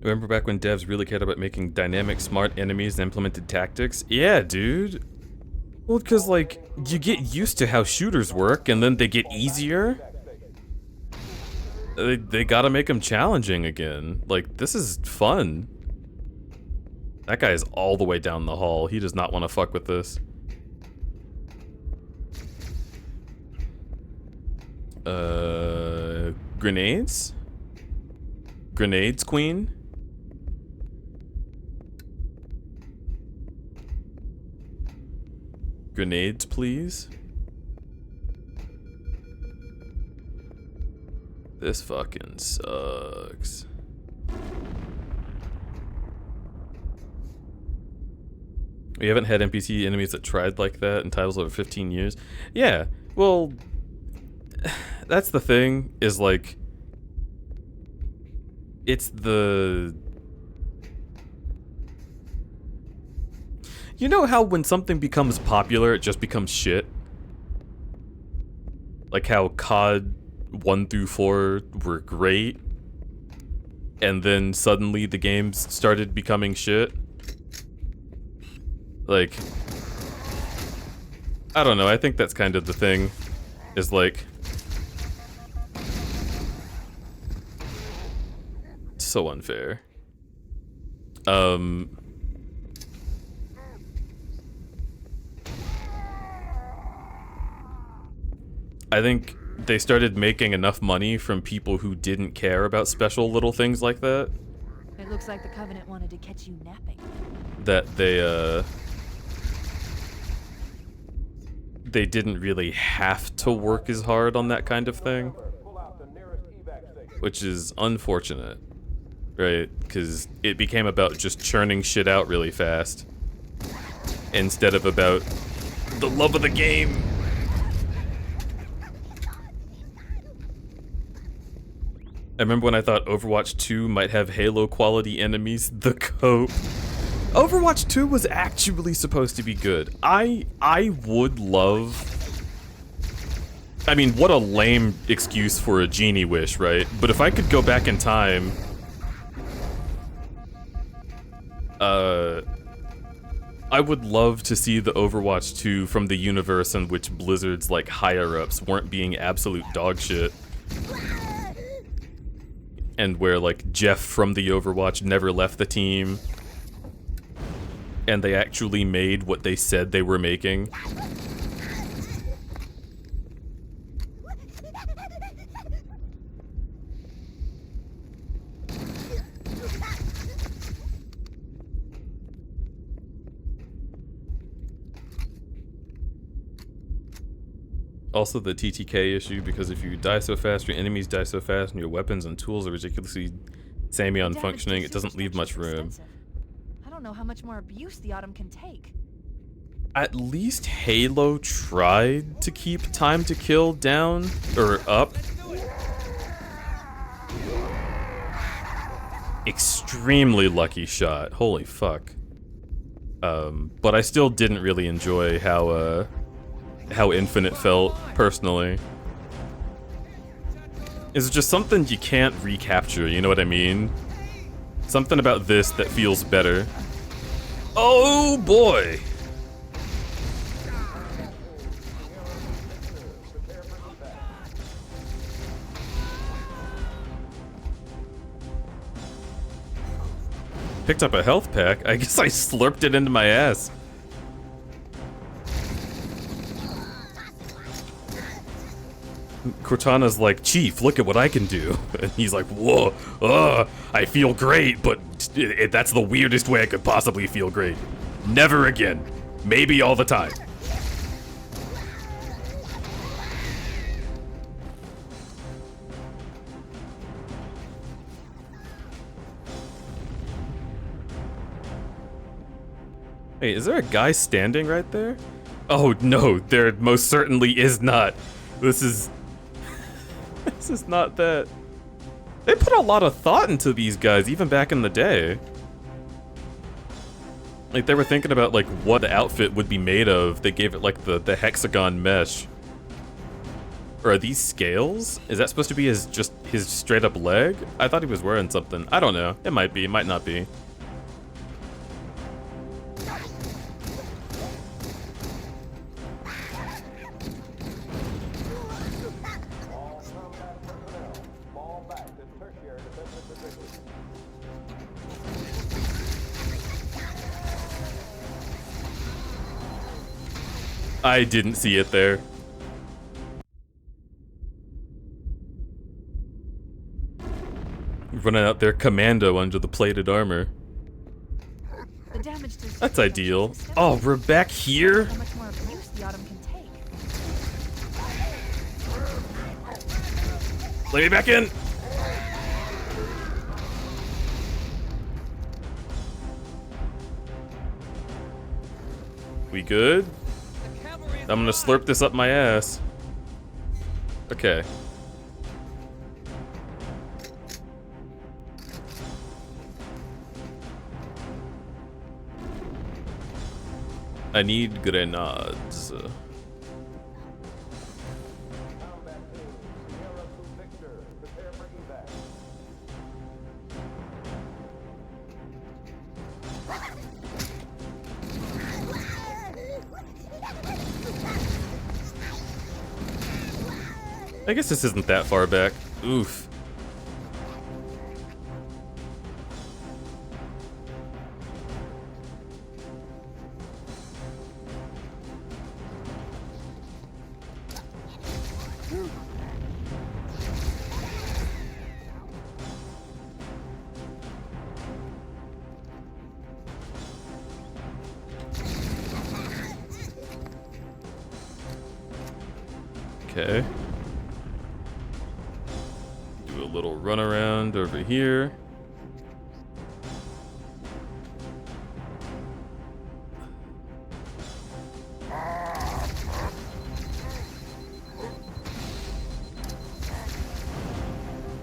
Remember back when devs really cared about making dynamic, smart enemies and implemented tactics? Yeah, dude. Well, because, like, you get used to how shooters work, and then they get easier. They gotta make them challenging again. Like, this is fun. That guy is all the way down the hall. He does not want to fuck with this. Grenades? Grenades, queen? Grenades, please? This fucking sucks. We haven't had NPC enemies that tried like that in titles over 15 years. Yeah, well, that's the thing, is like, it's the... You know how when something becomes popular, it just becomes shit? Like how COD 1 through 4 were great, and then suddenly the games started becoming shit? Like, I don't know, I think that's kind of the thing, is like... So unfair. I think they started making enough money from people who didn't care about special little things like that. It looks like the Covenant wanted to catch you napping. That they didn't really have to work as hard on that kind of thing. Which is unfortunate, right? Because it became about just churning shit out really fast. Instead of about the love of the game. I remember when I thought Overwatch 2 might have Halo quality enemies, the cope. Overwatch 2 was actually supposed to be good. I would love... I mean, what a lame excuse for a genie wish, right? But if I could go back in time... I would love to see the Overwatch 2 from the universe in which Blizzard's, like, higher-ups weren't being absolute dog shit. And where, like, Jeff from the Overwatch never left the team. And they actually made what they said they were making. Also the TTK issue, because if you die so fast, your enemies die so fast, and your weapons and tools are ridiculously samey on functioning, it doesn't leave much room. I don't know how much more abuse the Autumn can take. At least Halo tried to keep time to kill down, or up. Extremely lucky shot, holy fuck. But I still didn't really enjoy how Infinite felt, personally. It's just something you can't recapture, you know what I mean? Something about this that feels better. Oh boy! Picked up a health pack. I guess I slurped it into my ass. Cortana's like, Chief, look at what I can do. And he's like, whoa, I feel great, but that's the weirdest way I could possibly feel great. Never again. Maybe all the time. Hey, is there a guy standing right there? Oh no, there most certainly is not. This is... this is not that. They put a lot of thought into these guys, even back in the day. Like, they were thinking about, like, what the outfit would be made of. They gave it, like, the hexagon mesh. Or are these scales? Is that supposed to be just his straight-up leg? I thought he was wearing something. I don't know. It might be, it might not be. I didn't see it there. Running out there commando under the plated armor. The damage to That's ideal. Oh, we're back here? How much more abuse the Autumn can take. Let me back in! We good? I'm gonna slurp this up my ass. Okay. I need grenades. I guess this isn't that far back. Oof. Okay. Do a little run around over here.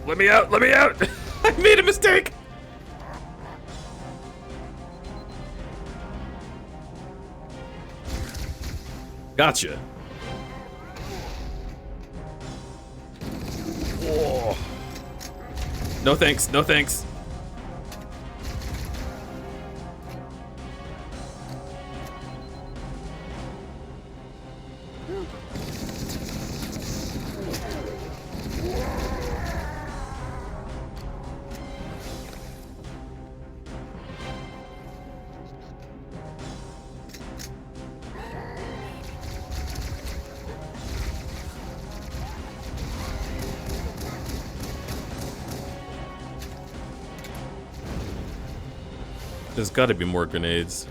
Let me out! Let me out! I made a mistake! Gotcha. Whoa. No thanks, no thanks. There's gotta be more grenades.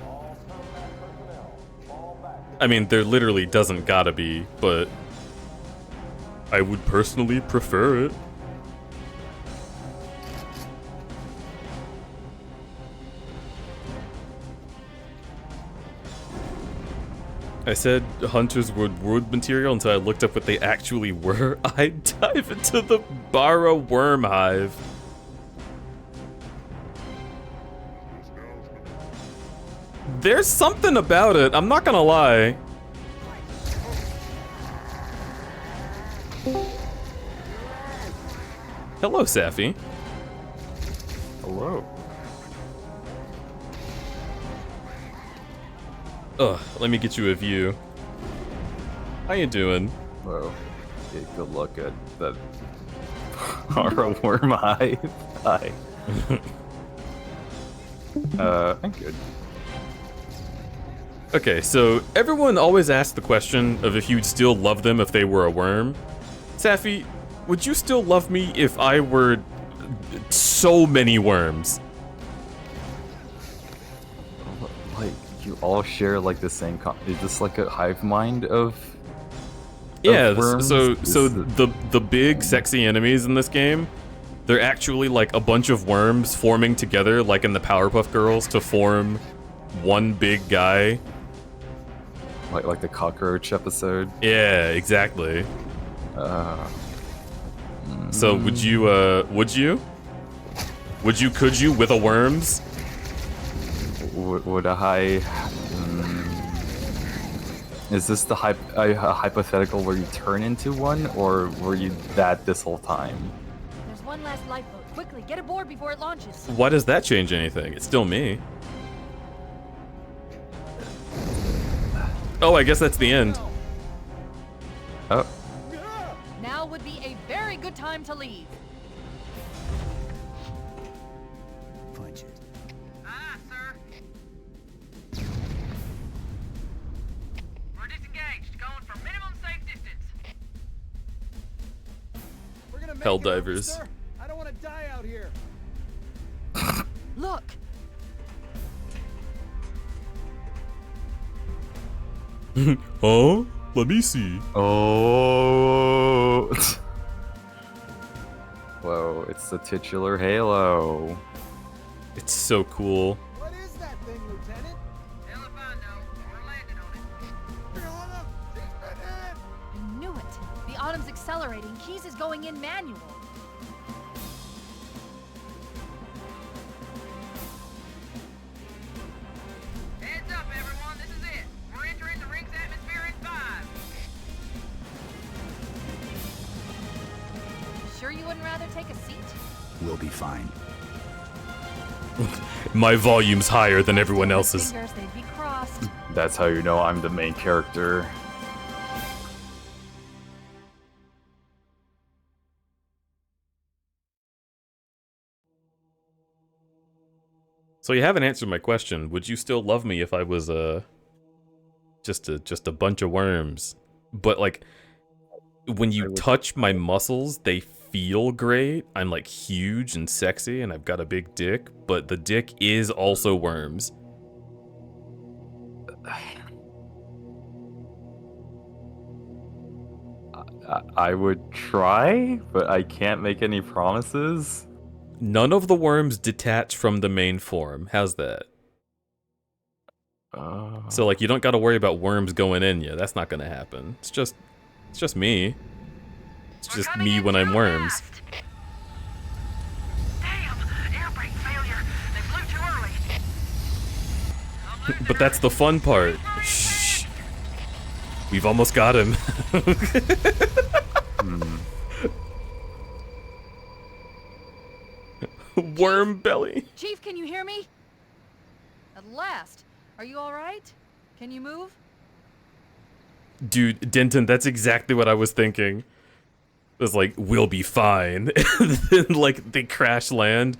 I mean, there literally doesn't gotta be, but I would personally prefer it. I said hunters were wood material until I looked up what they actually were. I'd dive into the Bara worm hive. There's something about it, I'm not gonna lie. Hello, Safi. Hello. Ugh, let me get you a view. How you doing? Whoa. Okay, good luck at that. Our worm hive. Hi. I'm good. Okay, so everyone always asks the question of if you'd still love them if they were a worm. Safi, would you still love me if I were so many worms? Like, you all share like the same is this like a hive mind of Yeah, worms? so the big sexy enemies in this game, they're actually like a bunch of worms forming together like in the Powerpuff Girls to form one big guy. Like the cockroach episode? Yeah, exactly. So could you with a worms? Would I? Is this the hypothetical where you turn into one, or were you that this whole time? There's one last lifeboat. Quickly, get aboard before it launches. Why does that change anything? It's still me. Oh, I guess that's the end. Oh. Now would be a very good time to leave. Punch it. Ah, sir. We're disengaged, going for minimum safe distance. We're gonna make Hell it, divers. officer. I don't want to die out here. Look. Huh? Let me see. Oh. Whoa! It's the titular Halo. It's so cool. What is that thing, Lieutenant? Hell if I know. We're landing on it. Fiona, she's been hit. I knew it. The Autumn's accelerating. Keys is going in manual. Heads up, everyone. This is it. We're entering the ring's atmosphere in 5. Sure you wouldn't rather take a seat? We'll be fine. My volume's higher than everyone else's. Fingers, they'd be crossed. That's how you know I'm the main character. So you haven't answered my question. Would you still love me if I was just a bunch of worms? But like when you touch my muscles, they feel great. I'm like huge and sexy and I've got a big dick, but the dick is also worms. I would try, but I can't make any promises. None of the worms detach from the main form. How's that? So like you don't got to worry about worms going in you. That's not gonna happen. It's just me. It's just me when I'm worms. Damn! Air brake failure. They flew too early. But that's the fun part. Shh. We've almost got him. Worm belly. Chief, can you hear me? At last. Are you all right? Can you move? Dude, Denton, that's exactly what I was thinking. It was like, we'll be fine. And then, like, they crash land,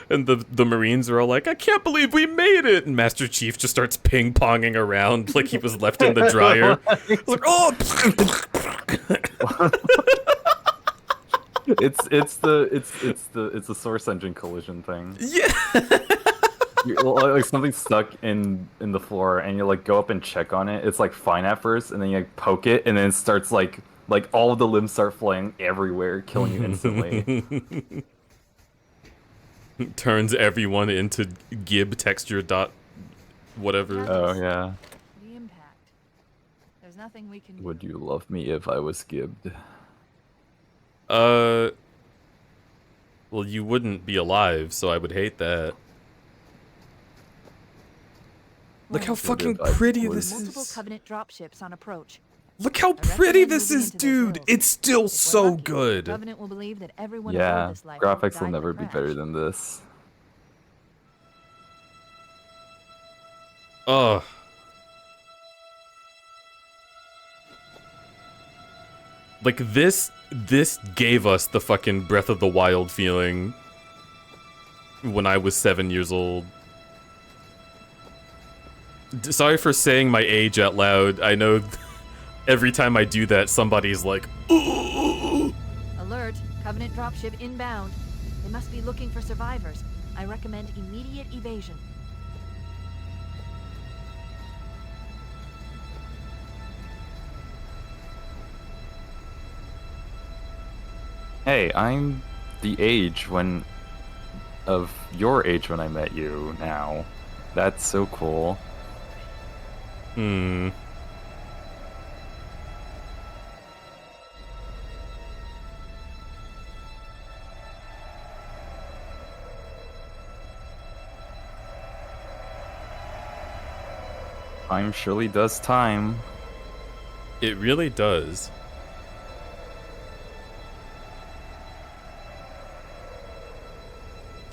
and the Marines are all like, I can't believe we made it! And Master Chief just starts ping-ponging around like he was left in the dryer. It's like, oh! It's the source engine collision thing. Yeah. Like something's stuck in the floor, and you like go up and check on it. It's like fine at first, and then you like poke it, and then it starts like Like, all of the limbs start flying everywhere, killing you instantly. Turns everyone into gib texture dot whatever. Oh, yeah. The impact. There's nothing we can Would do. you love me if I was gibbed? Well, you wouldn't be alive, so I would hate that. Look how fucking pretty this Multiple is. Covenant dropships on approach. Look how pretty this is, dude. It's still so good. Covenant will believe that everyone Yeah, aboard this life graphics will died in never the be crash. better than this. Ugh. Like this gave us the fucking Breath of the Wild feeling when I was 7 years old. Sorry for saying my age out loud. I know every time I do that, somebody's like, ooh. Alert, Covenant dropship inbound. They must be looking for survivors. I recommend immediate evasion. Hey, I'm the age of your age when I met you now. That's so cool. Hmm. Time surely does time. It really does.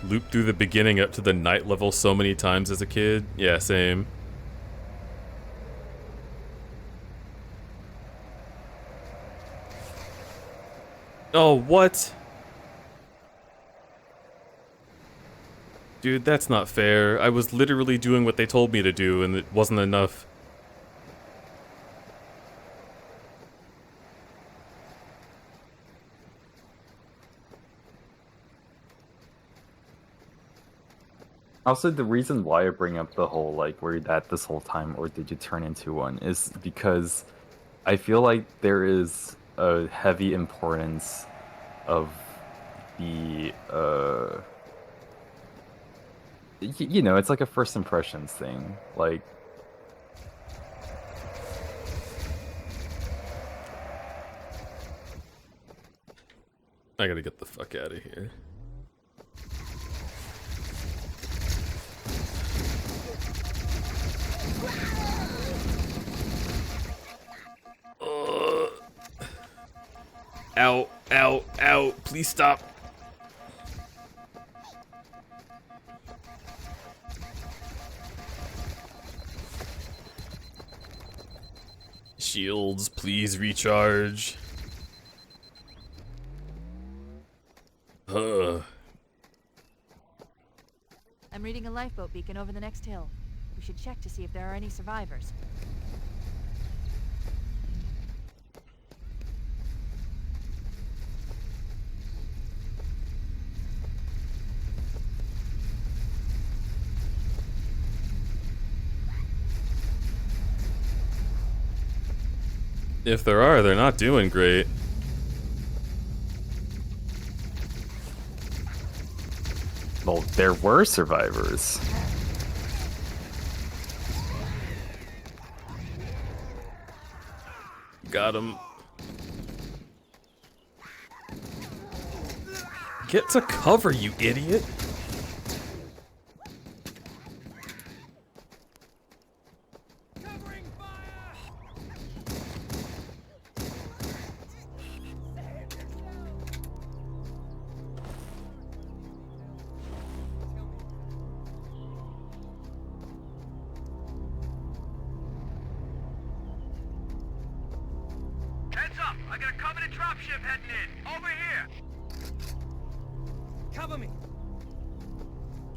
Loop through the beginning up to the night level so many times as a kid. Yeah, same. Oh, what? Dude, that's not fair. I was literally doing what they told me to do, and it wasn't enough. Also, the reason why I bring up the whole, like, were you that this whole time, or did you turn into one, is because I feel like there is a heavy importance of the, you know, it's like a first impressions thing. Like, I gotta get the fuck out of here. Ow, ow, ow, please stop. Shields, please recharge. I'm reading a lifeboat beacon over the next hill. We should check to see if there are any survivors. If there are, they're not doing great. well, there were survivors. Got him. Get to cover, you idiot. Heads up! I got a Covenant dropship heading in. Over here. Cover me.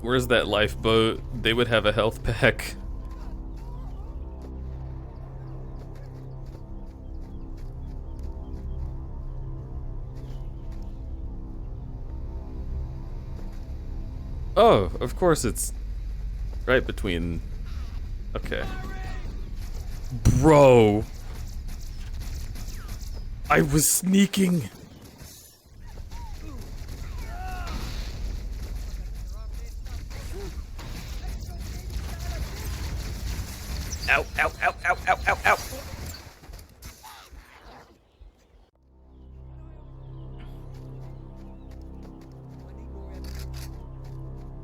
Where's that lifeboat? They would have a health pack. Oh, of course it's right between. Okay. Bro. I was sneaking. Ow, ow, ow, ow, ow, ow, ow.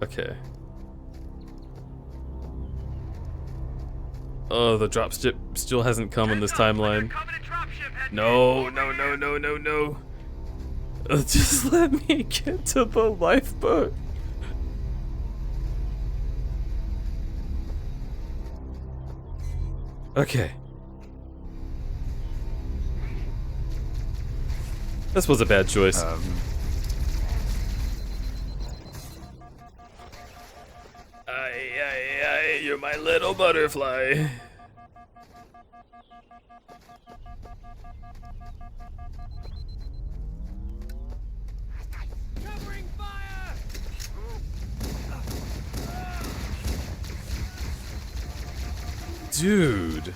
Okay. Oh, the dropship still hasn't come in this timeline. No, no, no, no, no, no. Just let me get to the lifeboat. Okay. This was a bad choice. You're my little butterfly. Covering fire! Dude.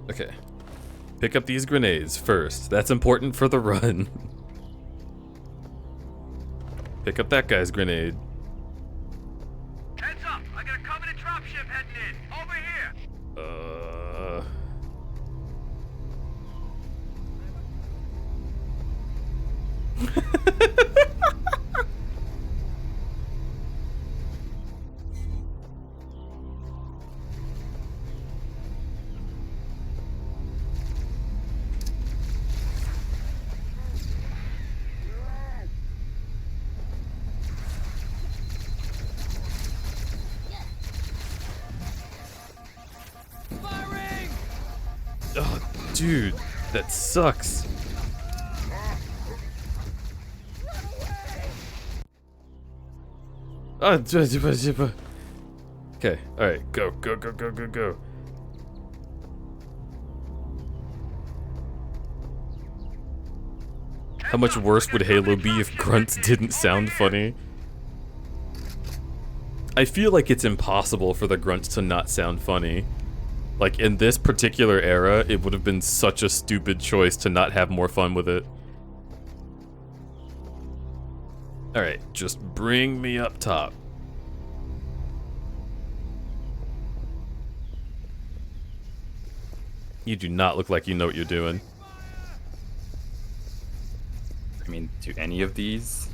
Okay. Pick up these grenades first. That's important for the run. Pick up that guy's grenade. Heads up! I got a Covenant dropship heading in. Over here! Firing! Oh, dude, that sucks. Okay, alright, go, go, go, go, go, go. How much worse would Halo be if grunts didn't sound funny? I feel like it's impossible for the grunts to not sound funny. Like, in this particular era, it would have been such a stupid choice to not have more fun with it. Alright, just bring me up top. You do not look like you know what you're doing. I mean, do any of these?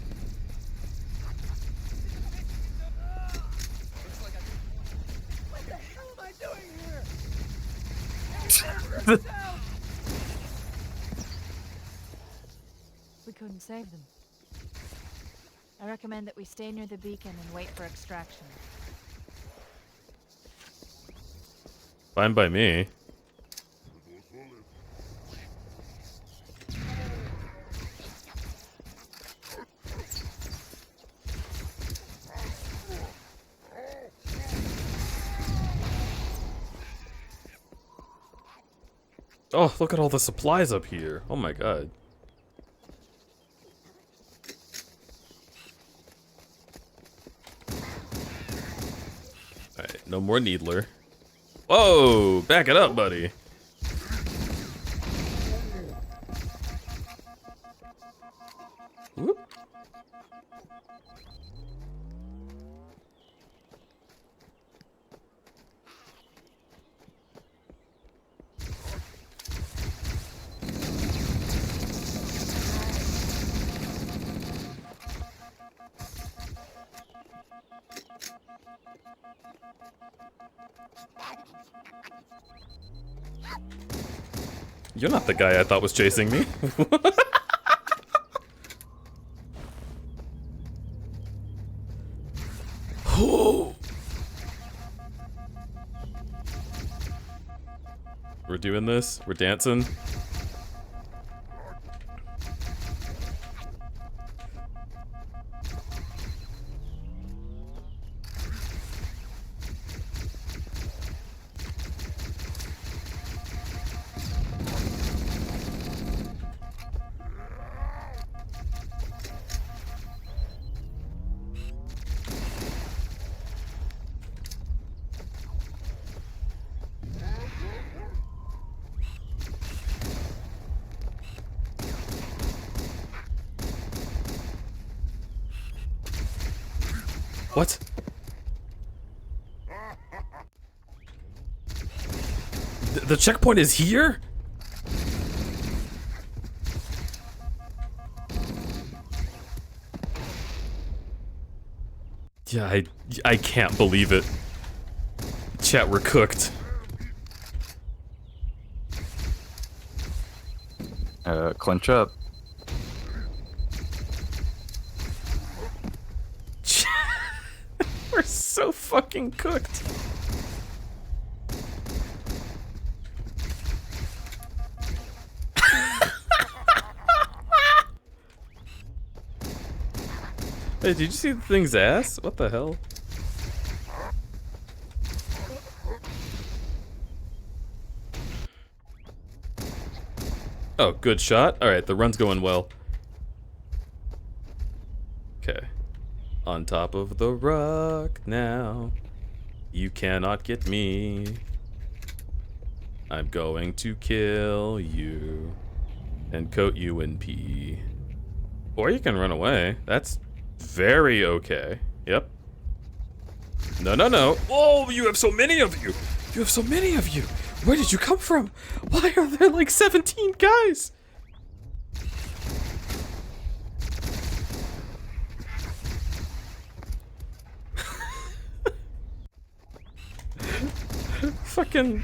What the hell am I doing here? We couldn't save them. I recommend that we stay near the beacon and wait for extraction. Fine by me. Oh, look at all the supplies up here. Oh my god. Alright, no more needler. Whoa! Back it up, buddy. Whoop. You're not the guy I thought was chasing me. We're doing this. We're dancing. What? The checkpoint is here? Yeah, I can't believe it. Chat, we're cooked. Clench up. We're so fucking cooked. Hey, did you see the thing's ass? What the hell? Oh, good shot. Alright, the run's going well. Okay. On top of the rock now. You cannot get me. I'm going to kill you and coat you in pee. Or you can run away. That's very okay. Yep. No, no, no. Oh, you have so many of you. You have so many of you. Where did you come from? Why are there like 17 guys? Fucking...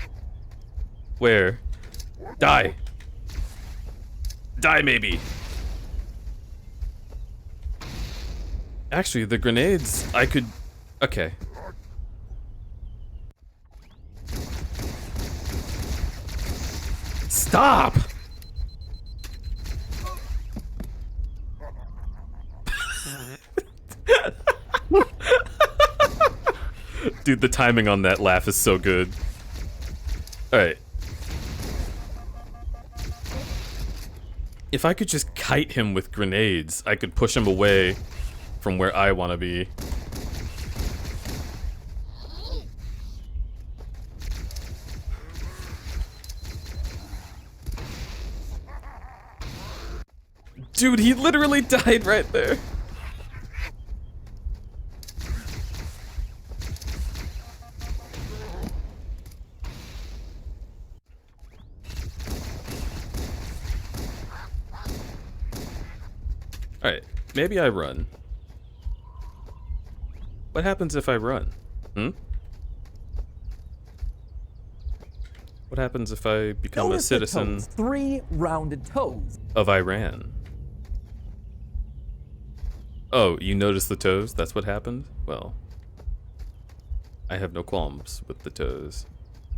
Where? Die. Die, maybe. Actually, the grenades, I could... Okay. Stop! Dude, the timing on that laugh is so good. Alright. If I could just kite him with grenades, I could push him away from where I want to be. Dude, he literally died right there. Alright, maybe I run. What happens if I run? What happens if I become a citizen toes. 3 rounded toes. of Iran? Oh, you notice the toes? That's what happened? Well, I have no qualms with the toes.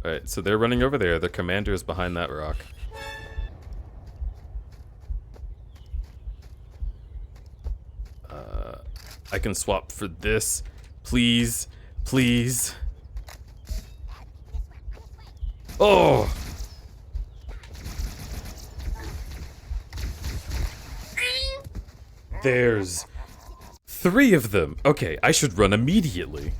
Alright, so they're running over there. Their commander is behind that rock. I can swap for this. Please. Please. Oh! There's 3 of them. Okay, I should run immediately.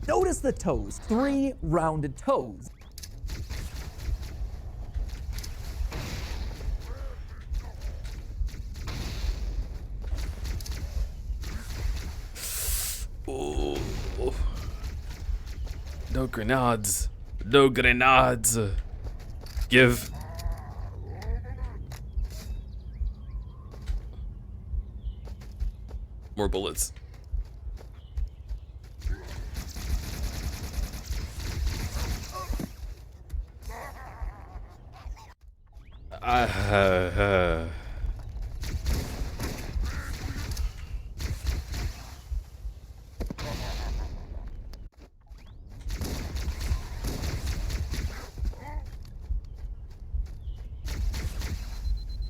Notice the toes. 3 rounded toes. Oh. No grenades. No grenades. Give. More bullets.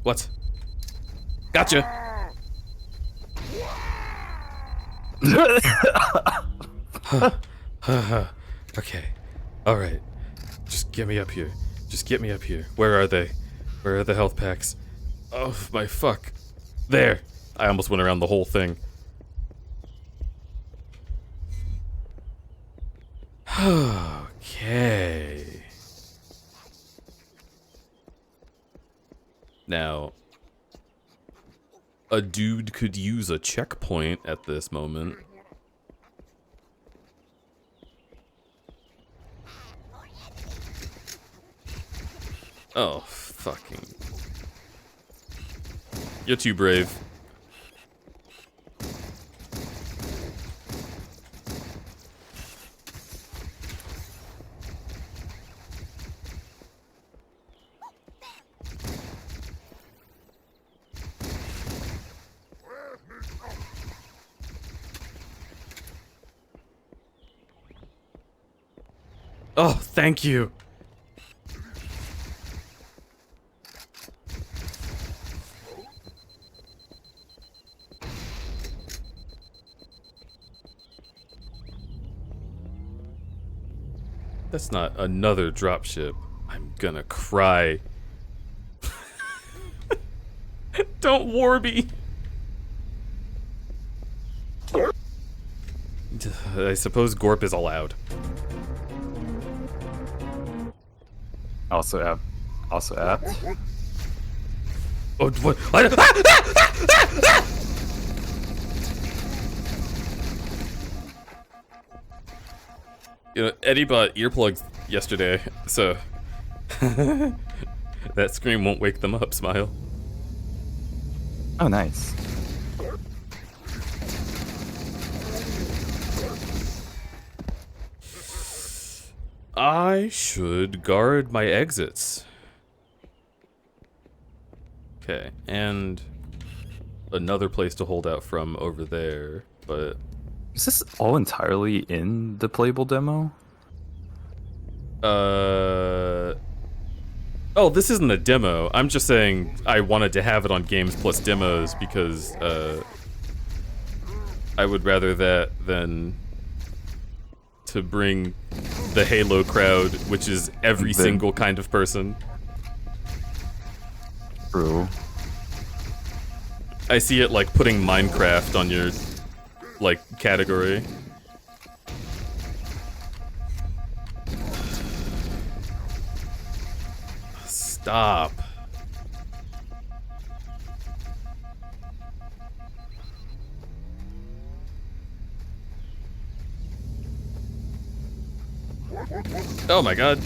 What? Gotcha. Okay. Alright. Just get me up here. Just get me up here. Where are they? Where are the health packs? Oh, my fuck. There. I almost went around the whole thing. Okay. Now, a dude could use a checkpoint at this moment. Oh, fucking. You're too brave. Oh, thank you. That's not another dropship. I'm gonna cry. Don't Warby. I suppose Gorp is allowed. Also apt. Also apt. Oh, what? You know, Eddie bought earplugs yesterday, so that scream won't wake them up, Smile. Oh, nice. I should guard my exits. Okay, and another place to hold out from over there, but... Is this all entirely in the playable demo? Oh, this isn't a demo. I'm just saying I wanted to have it on Games Plus Demos because, I would rather that than to bring the Halo crowd, which is every single kind of person. True. I see it like putting Minecraft on your, like, category. Stop. Oh my god.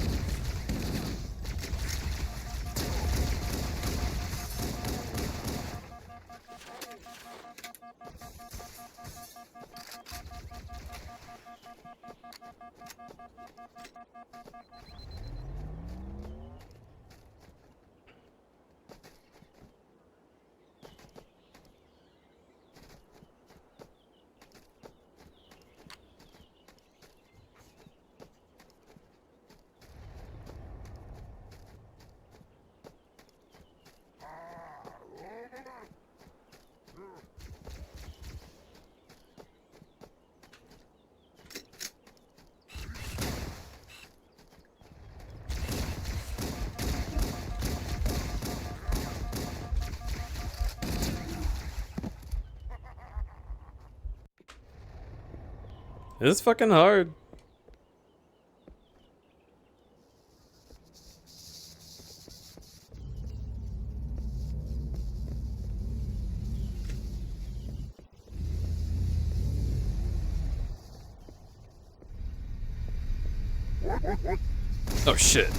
It's fucking hard. Oh shit.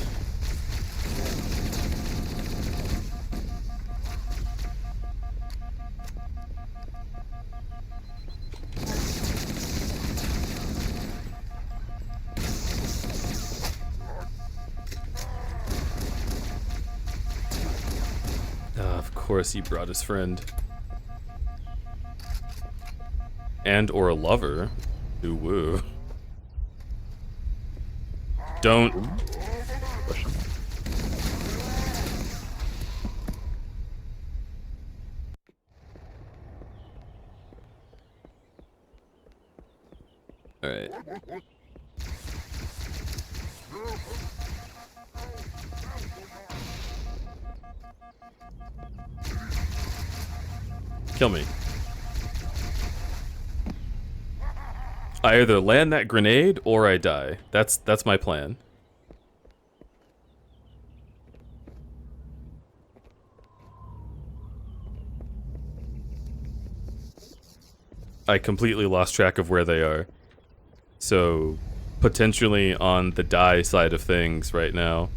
Of course he brought his friend. And or a lover. Ooh woo. Don't. Alright. Kill me. I either land that grenade or I die. That's my plan. I completely lost track of where they are. So, potentially on the die side of things right now.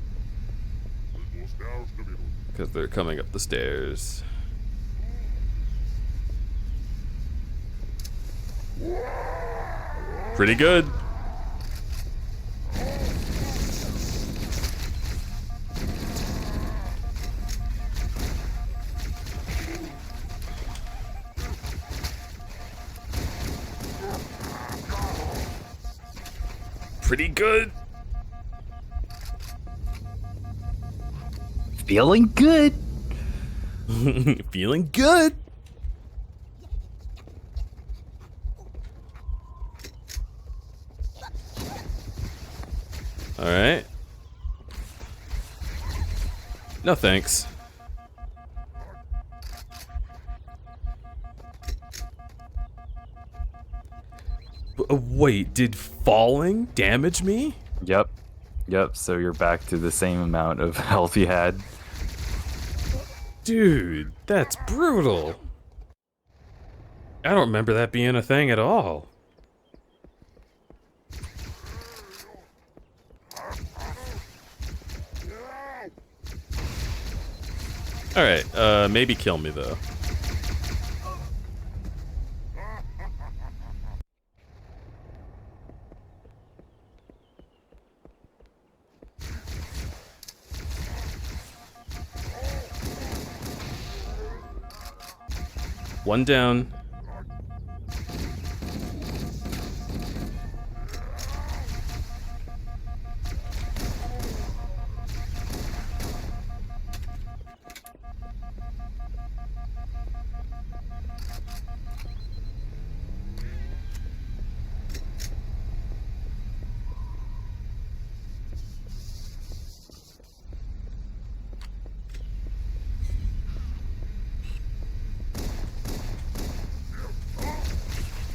Because they're coming up the stairs. Pretty good. Pretty good. Feeling good. Feeling good. All right. No thanks. Wait, did falling damage me? Yep. Yep, so you're back to the same amount of health you had. Dude, that's brutal. I don't remember that being a thing at all. Alright, maybe kill me though. One down.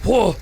Whoa!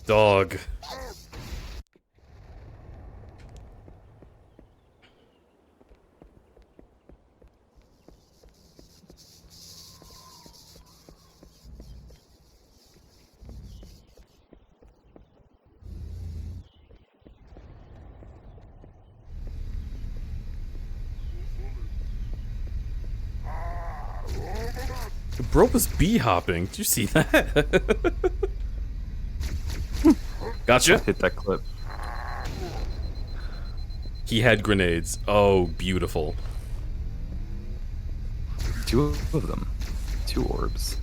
Dog. Bro was bee hopping. Did you see that? Gotcha. Hit that clip. He had grenades. Oh, beautiful. 2 of them. 2 orbs.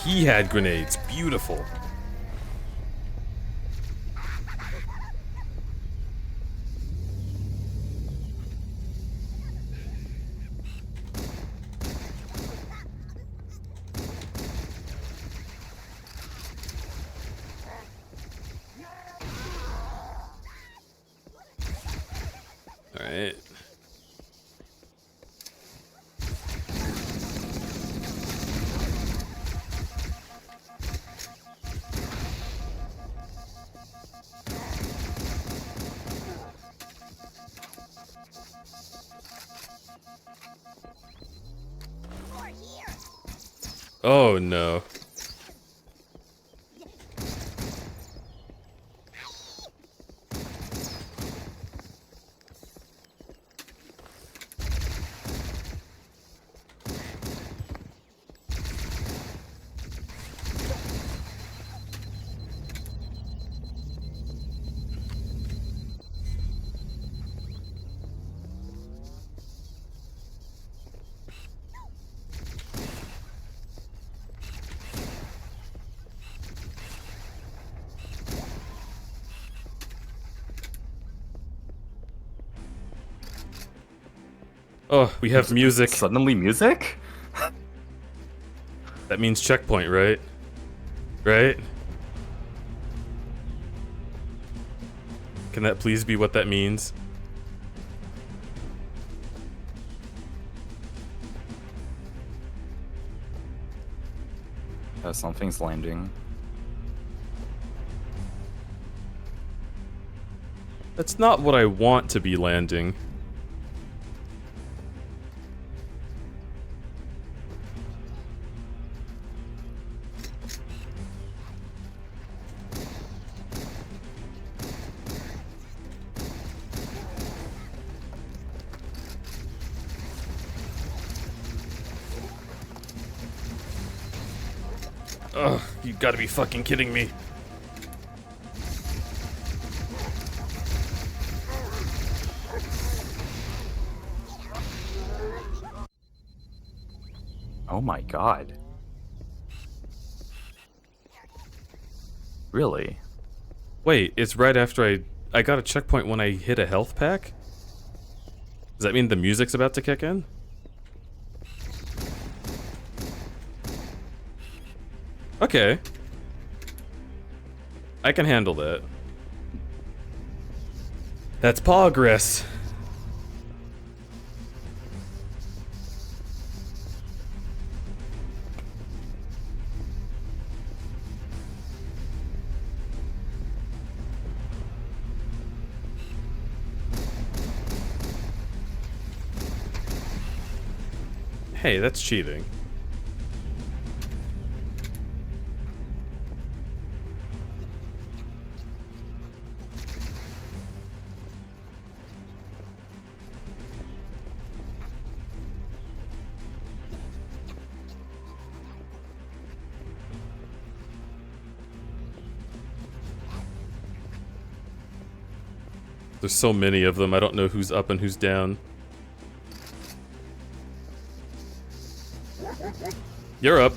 He had grenades. Beautiful. Alright. Oh no. Oh, we have music. Suddenly music? That means checkpoint, right? Right? Can that please be what that means? Something's landing. That's not what I want to be landing. Ugh, you gotta be fucking kidding me. Oh my god. Really? Wait, it's right after I got a checkpoint when I hit a health pack? Does that mean the music's about to kick in? Okay. I can handle that. That's progress. Hey, that's cheating. There's so many of them, I don't know who's up and who's down. You're up.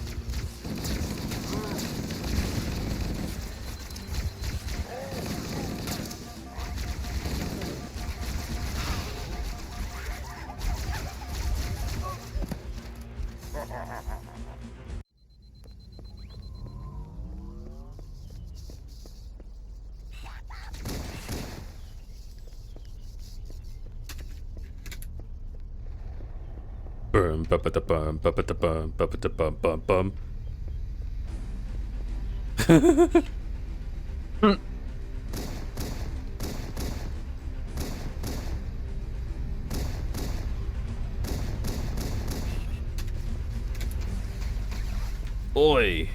Bum ba ba da bum ba ba da bum ba ba da bum bum bum. Oi.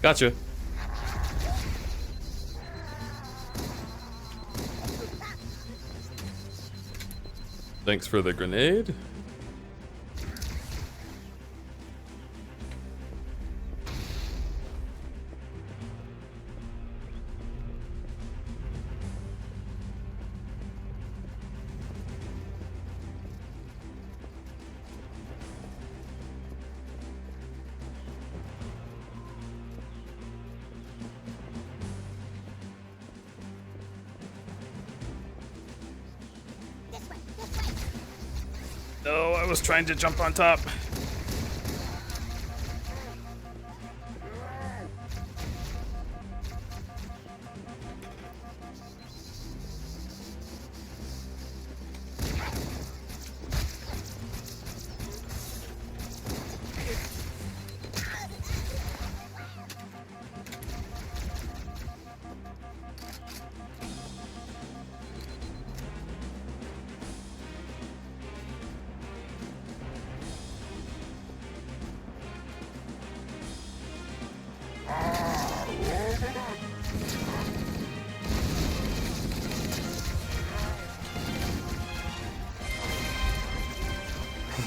Gotcha. Thanks for the grenade. No, I was trying to jump on top.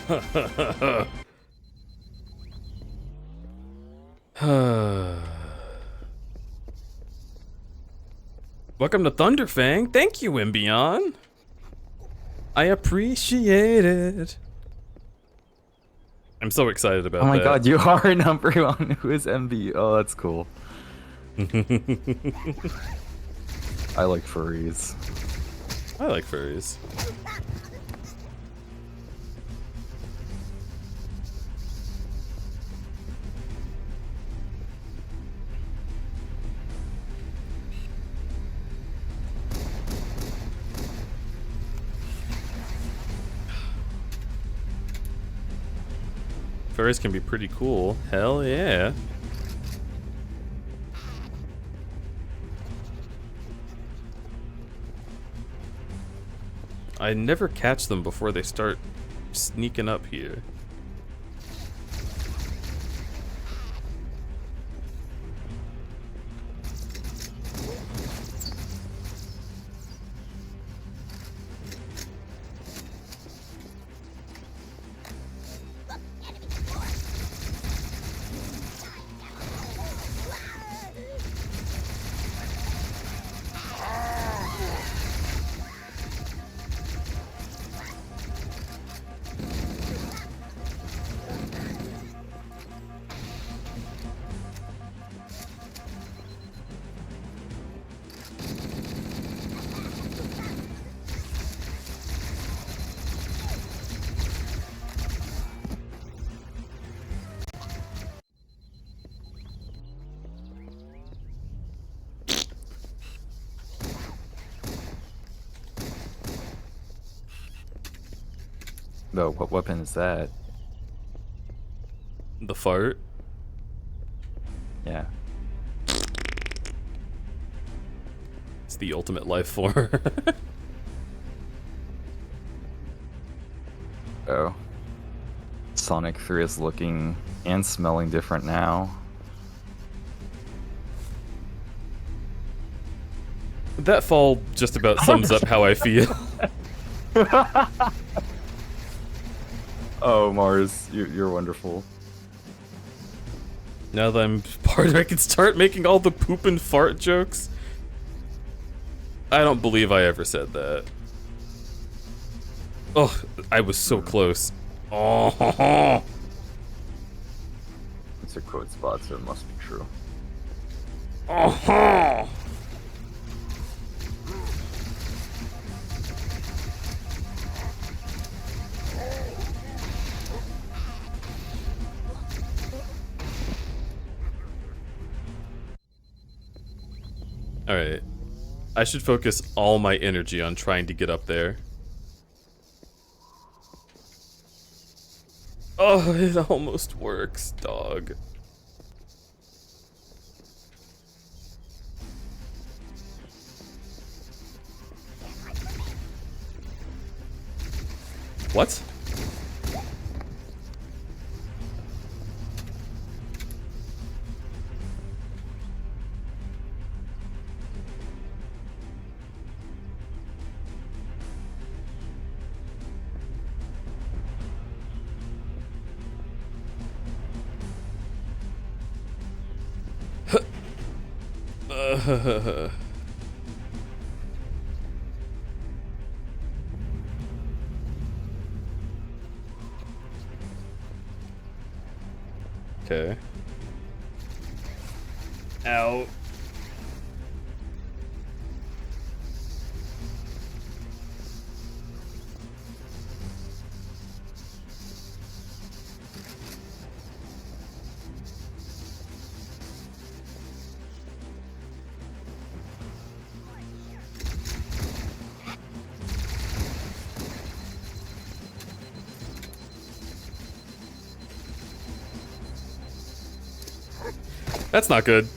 Welcome to Thunderfang. Thank you, Imbion. I appreciate it. I'm so excited about that. Oh my god, you are number one. Who is MB? Oh, that's cool. I like furries. I like furries. Furries can be pretty cool. Hell yeah. I never catch them before they start sneaking up here. No, what weapon is that? The fart. Yeah. It's the ultimate life form. Oh. Sonic 3 is looking and smelling different now. That fall just about sums up how I feel. Oh, Mars, you're wonderful. Now that I'm part, I can start making all the poop and fart jokes. I don't believe I ever said that. Oh, I was so close. Oh. It's a quote spot, so it must be true. Oh. Alright. I should focus all my energy on trying to get up there. Oh, it almost works, dog. What? Okay. Ow. That's not good.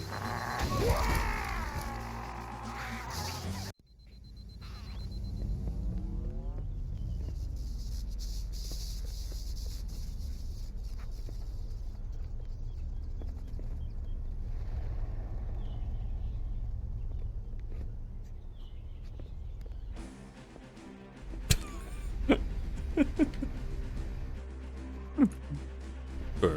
Oh,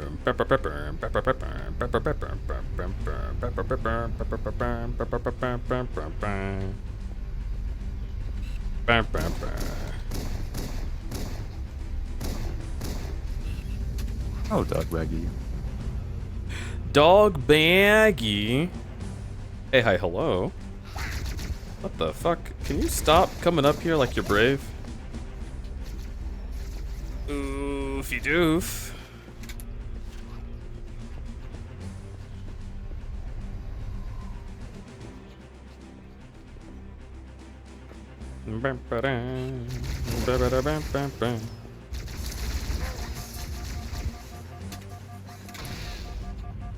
Doug Reggie. Dog baggy. Hey, hi, hello. What the fuck? Can you stop coming up here like you're brave? Oofy doof.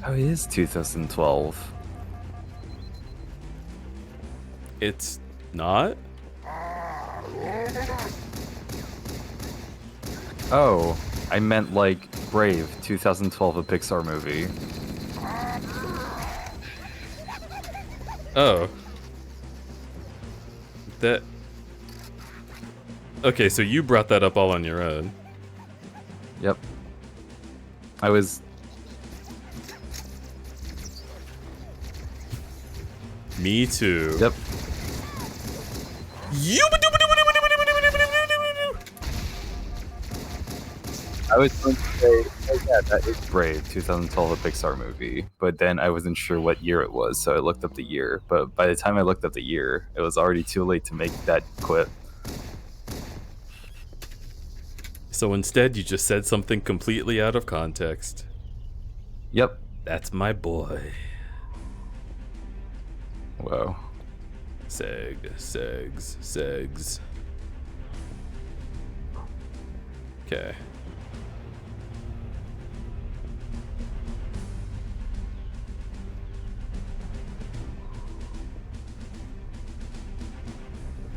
Oh, it is 2012. It's not? Oh, I meant like Brave, 2012, a Pixar movie. Oh. That... Okay, so you brought that up all on your own. Yep. I was... Me too. Yep. I was going to say, oh yeah, that is Brave, 2012, a Pixar movie. But then I wasn't sure what year it was, so I looked up the year. But by the time I looked up the year, it was already too late to make that quip. So instead, you just said something completely out of context. Yep. That's my boy. Whoa. Segs. Okay.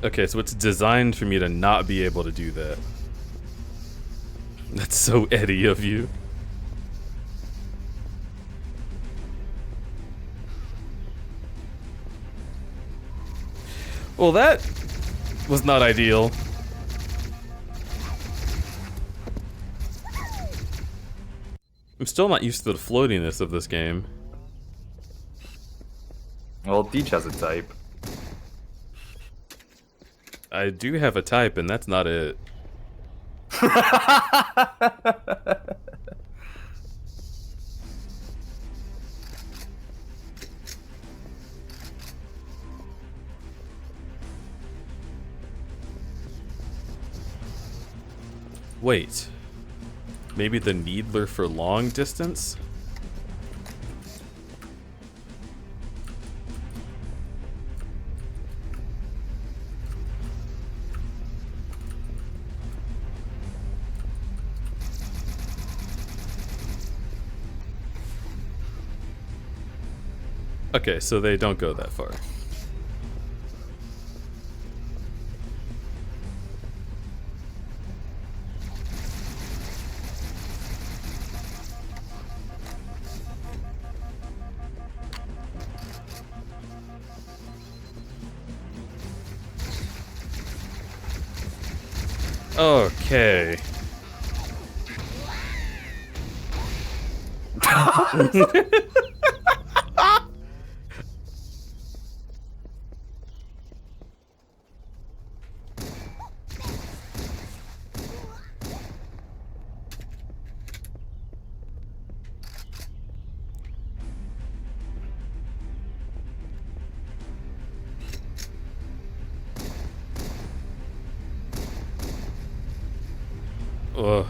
Okay, so it's designed for me to not be able to do that. That's so Eddie of you. Well, that was not ideal. I'm still not used to the floatiness of this game. Well, Deej has a type. I do have a type, and that's not it. Wait. Maybe the needler for long distance? Okay, so they don't go that far. Okay. Ugh.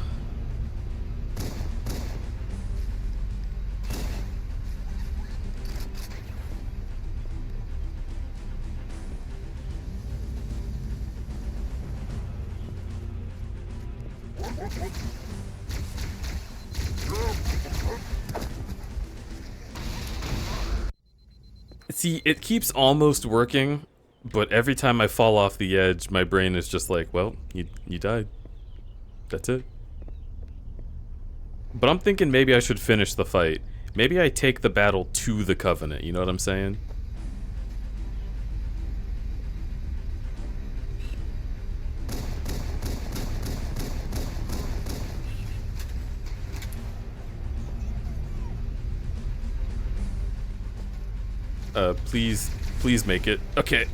See, it keeps almost working, but every time I fall off the edge, my brain is just like, well, you died. That's it. But I'm thinking maybe I should finish the fight. Maybe I take the battle to the Covenant, you know what I'm saying? Please make it. Okay.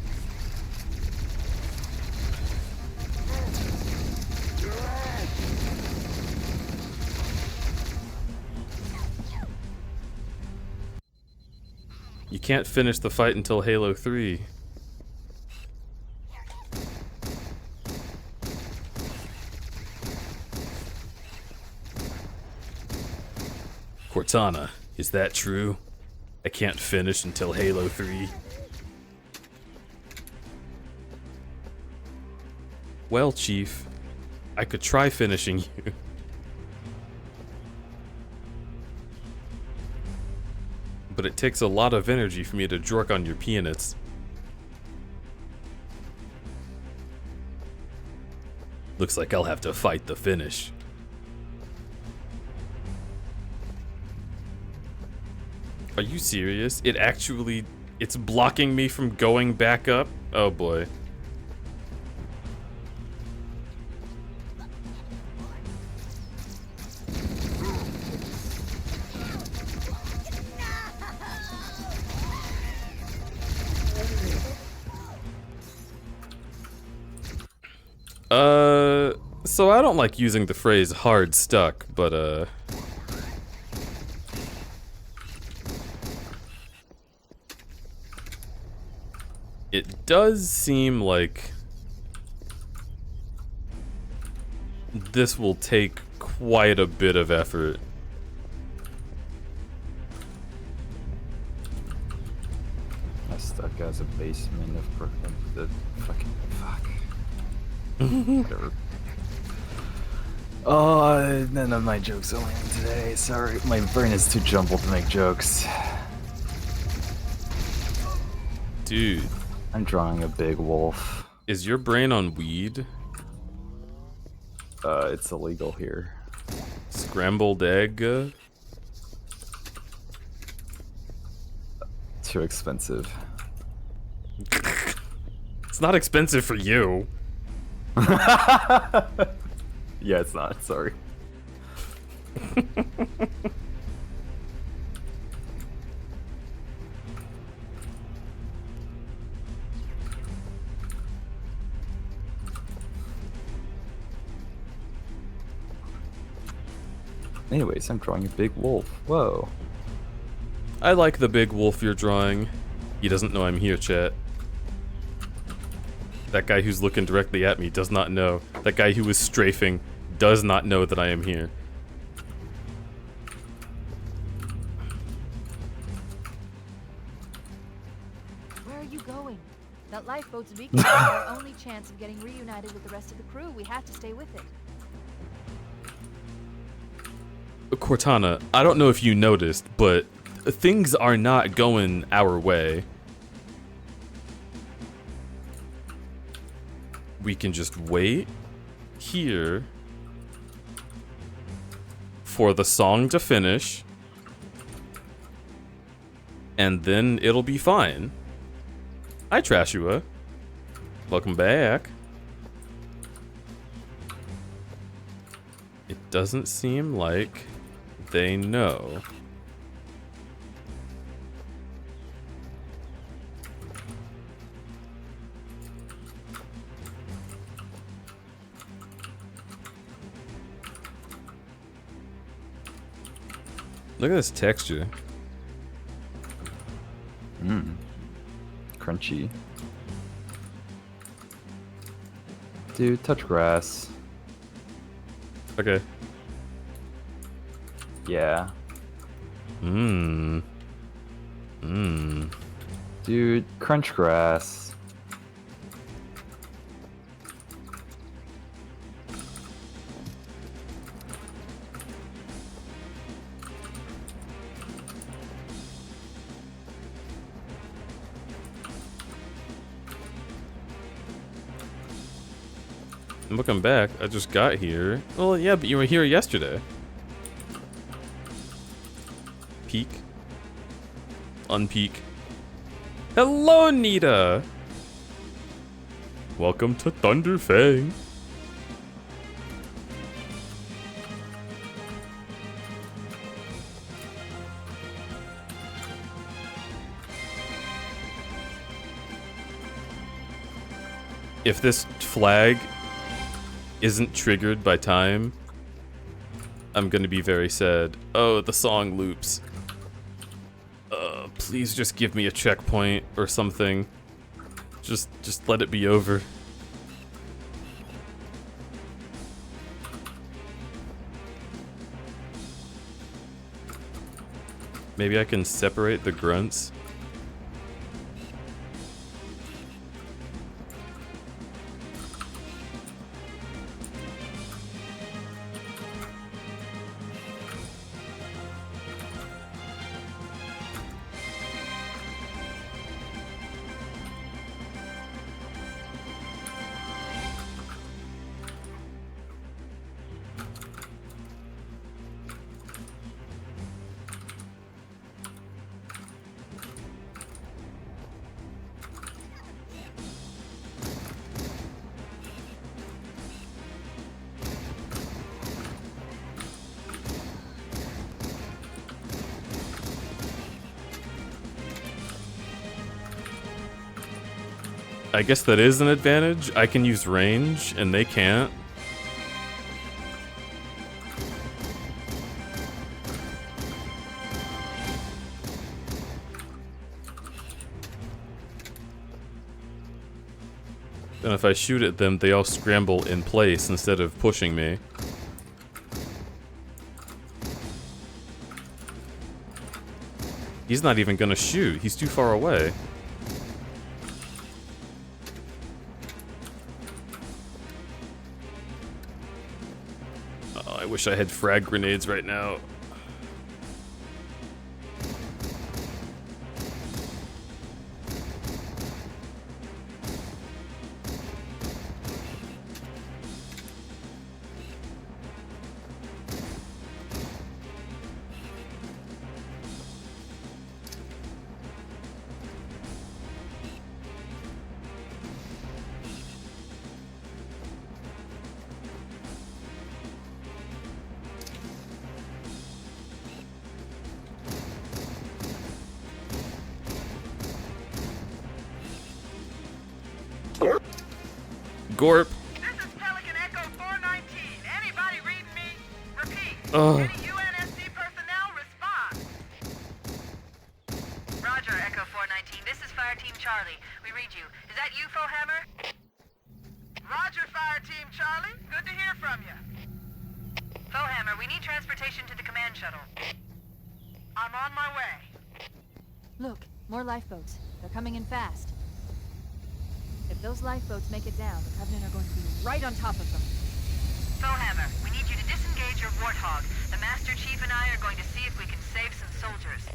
You can't finish the fight until Halo 3. Cortana, is that true? I can't finish until Halo 3. Well, Chief, I could try finishing you. But it takes a lot of energy for me to jerk on your peanuts. Looks like I'll have to fight the finish. Are you serious? It's blocking me from going back up? Oh boy. So I don't like using the phrase hard stuck, but it does seem like this will take quite a bit of effort. I stuck as a basement of the fucking fuck. Whatever. Oh, none of my jokes are landing today. Sorry, my brain is too jumbled to make jokes. Dude. I'm drawing a big wolf. Is your brain on weed? It's illegal here. Scrambled egg? Too expensive. It's not expensive for you. Yeah, it's not. Sorry. Anyways, I'm drawing a big wolf. Whoa. I like the big wolf you're drawing. He doesn't know I'm here, chat. That guy who's looking directly at me does not know. That guy who was strafing does not know that I am here. Where are you going? That lifeboat's beacon is our only chance of getting reunited with the rest of the crew. We have to stay with it. Cortana, I don't know if you noticed, but things are not going our way. We can just wait here for the song to finish, and then it'll be fine. Hi, Trashua. Welcome back. It doesn't seem like they know. Look at this texture. Crunchy. Dude, touch grass. Okay. Yeah. Dude, crunch grass. I'm looking back. I just got here. Well, yeah, but you were here yesterday. Peek. Unpeek. Hello, Nita! Welcome to Thunderfang. if this flag isn't triggered by time, I'm gonna be very sad. Oh, the song loops. Please just give me a checkpoint or something. Just let it be over. Maybe I can separate the grunts. I guess that is an advantage. I can use range, and they can't. And if I shoot at them, they all scramble in place instead of pushing me. He's not even gonna shoot. He's too far away. I wish I had frag grenades right now. Gorp. This is Pelican Echo 419. Anybody reading me? Repeat. Oh. Any UNSC personnel respond. Roger, Echo 419. This is Fire Team Charlie. We read you. Is that you, Fohammer? Roger, Fire Team Charlie. Good to hear from you. Fohammer, we need transportation to the command shuttle. I'm on my way. Look, more lifeboats. They're coming in fast. If those lifeboats make it down, the Covenant are going to be right on top of them. Fohammer, we need you to disengage your Warthog. The Master Chief and I are going to see if we can save some soldiers.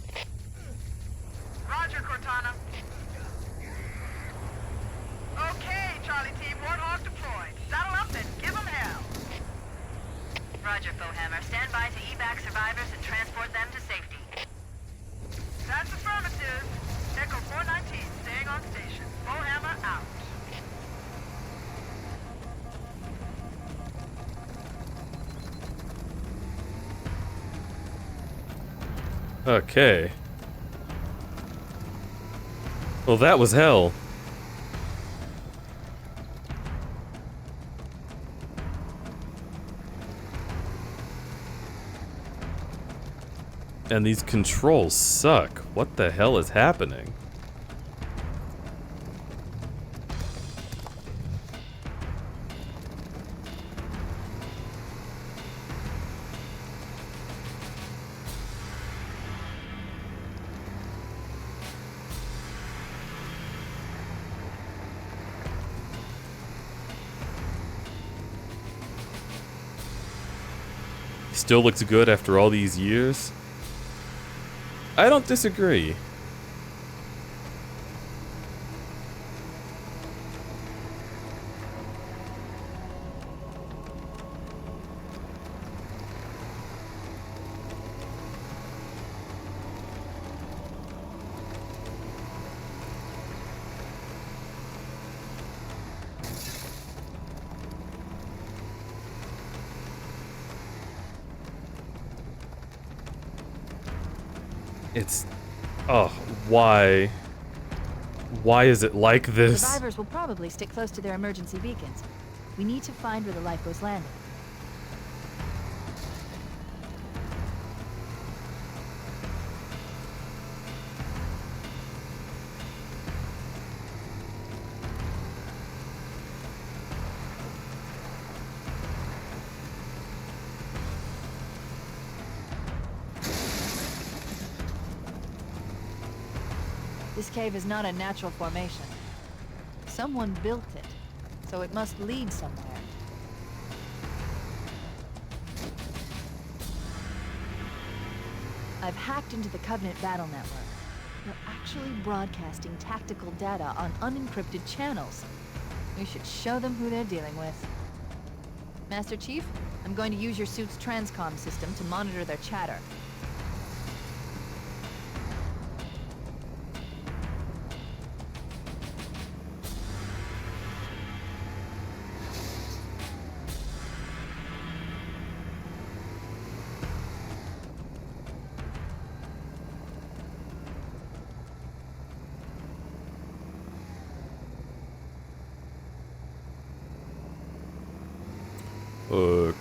Roger, Cortana. Okay, Charlie Team, Warthog deployed. Saddle up and give them hell. Roger, Fohammer. Stand by to evac survivors and transport them to safety. That's affirmative. Echo 419, staying on station. Fohammer out. Okay. Well, that was hell. And these controls suck. What the hell is happening? Still looks good after all these years. I don't disagree. It's... oh, why? Why is it like this? Survivors will probably stick close to their emergency beacons. We need to find where the lifeboats landed. This cave is not a natural formation. Someone built it, so it must lead somewhere. I've hacked into the Covenant battle network. They're actually broadcasting tactical data on unencrypted channels. We should show them who they're dealing with. Master Chief, I'm going to use your suit's transcom system to monitor their chatter.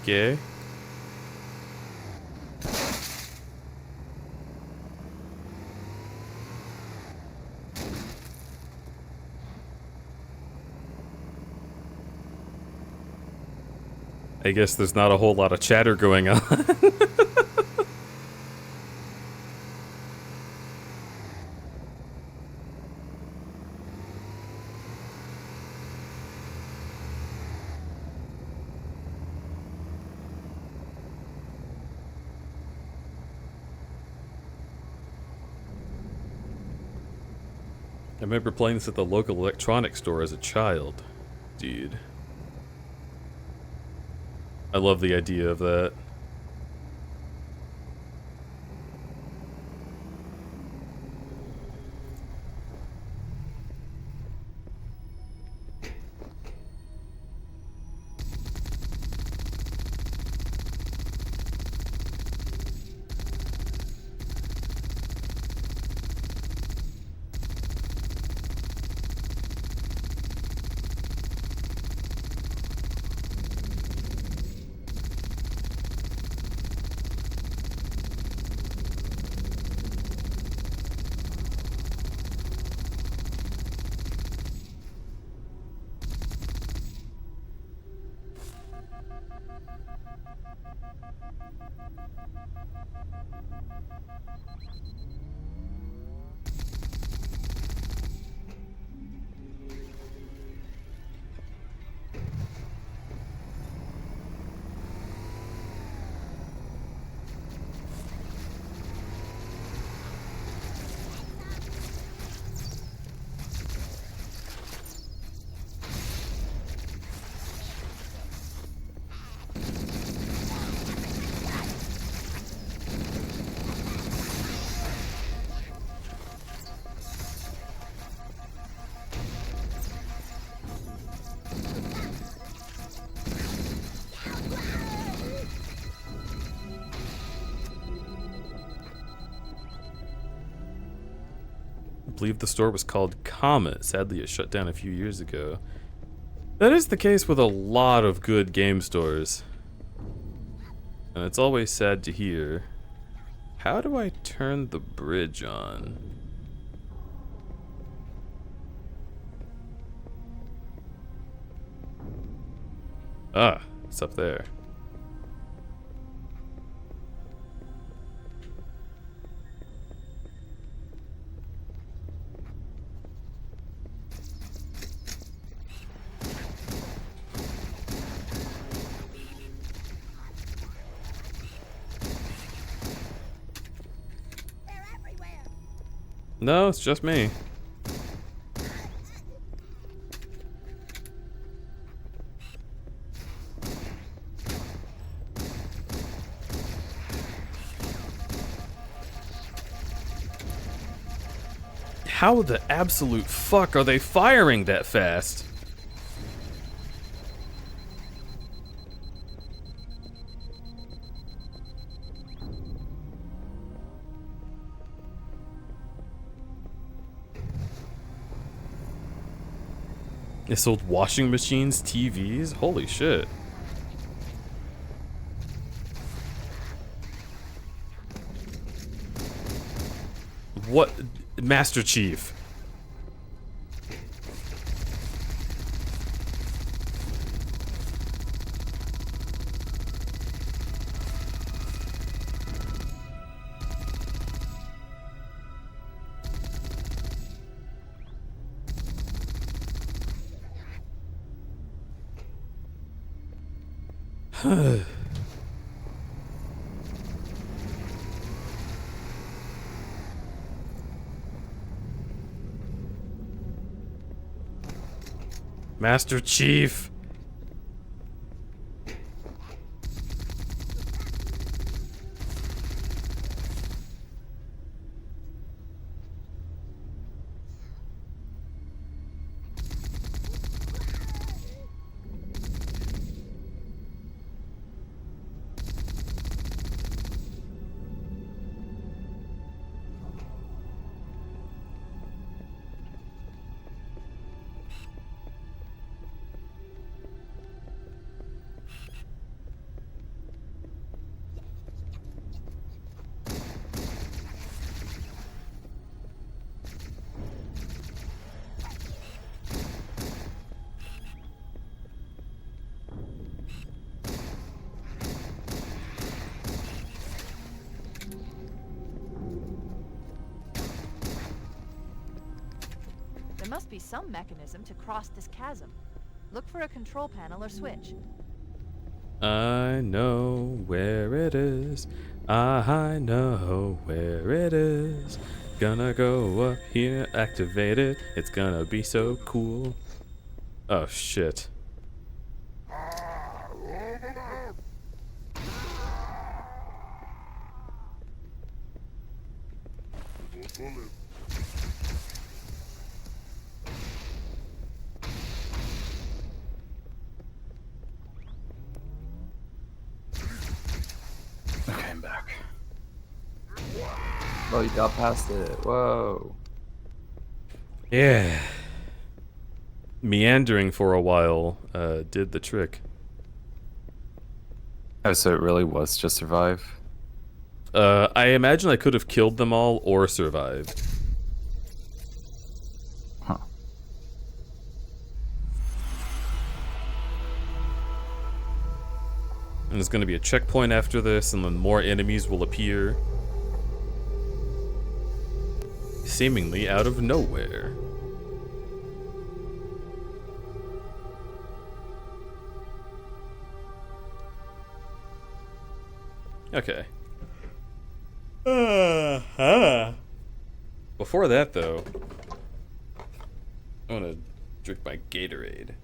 Okay. I guess there's not a whole lot of chatter going on. I remember playing this at the local electronics store as a child. Dude. I love the idea of that. I believe the store was called Comet. Sadly, it shut down a few years ago. That is the case with a lot of good game stores. And it's always sad to hear. How do I turn the bridge on? Ah, it's up there. No, it's just me. How the absolute fuck are they firing that fast? They sold washing machines, TVs. Holy shit. What? Master Chief. Master Chief. There must be some mechanism to cross this chasm. Look for a control panel or switch. I know where it is. I know where it is. Gonna go up here, activate it. It's gonna be so cool. Oh shit. Okay, I'm back. Oh, you got past it. Whoa. Yeah. Meandering for a while did the trick. Oh, so it really was just survive? I imagine I could have killed them all or survived. Huh. And there's going to be a checkpoint after this, and then more enemies will appear. Seemingly out of nowhere. Okay. Before that, though, I want to drink my Gatorade.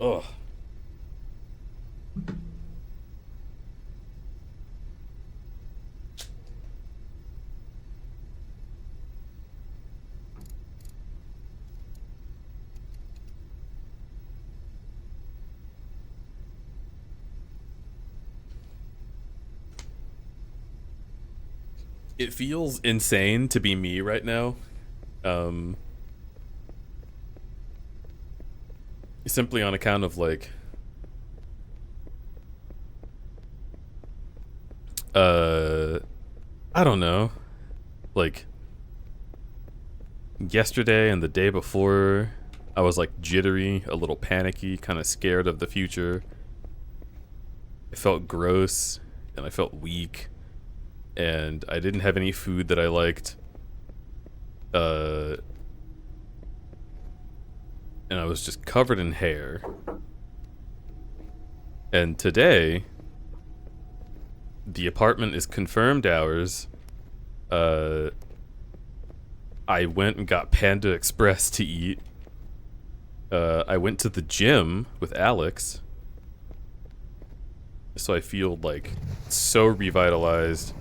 Ugh. It feels insane to be me right now. Simply on account of like I don't know. Like yesterday and the day before I was like jittery, a little panicky, kind of scared of the future. I felt gross and I felt weak. And I didn't have any food that I liked. And I was just covered in hair. And today, the apartment is confirmed ours. I went and got Panda Express to eat. I went to the gym with Alex. So I feel like so revitalized.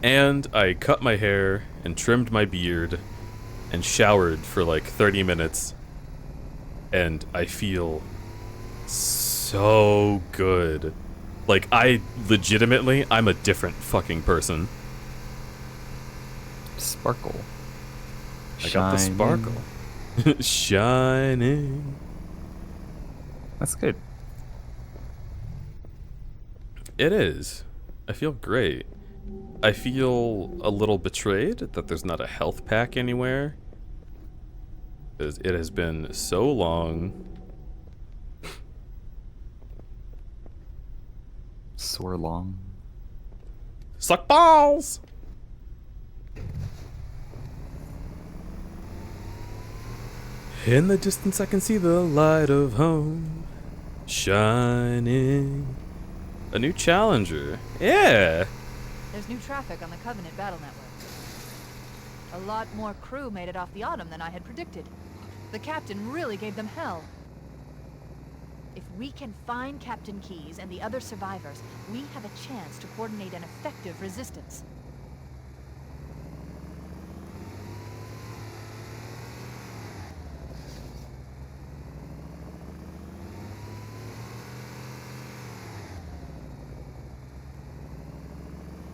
And I cut my hair and trimmed my beard and showered for like 30 minutes. And I feel so good. Like, I'm a different fucking person. Sparkle. I got the sparkle. Shining. That's good. It is. I feel great. I feel a little betrayed that there's not a health pack anywhere. Because it has been so long. So long. Suck balls! In the distance I can see the light of home shining. A new challenger. Yeah! There's new traffic on the Covenant battle network. A lot more crew made it off the Autumn than I had predicted. The captain really gave them hell. If we can find Captain Keyes and the other survivors, we have a chance to coordinate an effective resistance.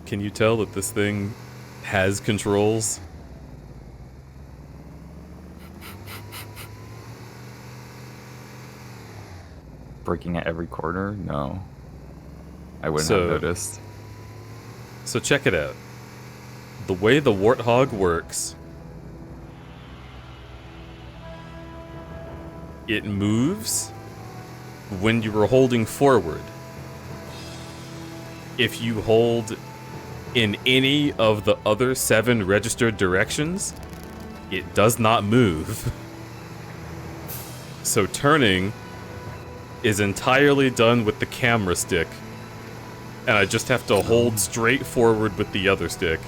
Can you tell that this thing has controls? Breaking at every corner? No. I wouldn't have noticed. So check it out. The way the Warthog works, it moves when you are holding forward. If you hold in any of the other 7 registered directions, it does not move. So turning is entirely done with the camera stick, and I just have to hold straight forward with the other stick.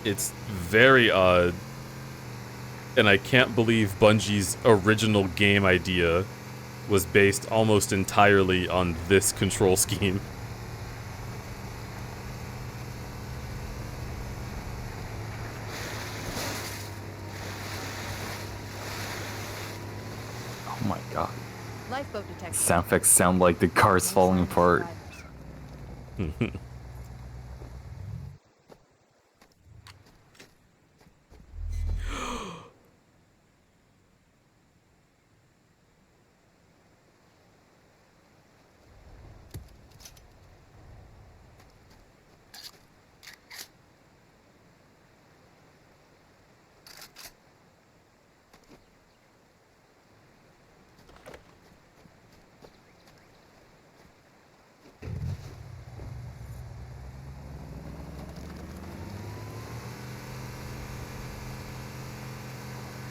It's very odd, and I can't believe Bungie's original game idea was based almost entirely on this control scheme. Oh my god. Lifeboat detected. Sound effects sound like the car's falling apart.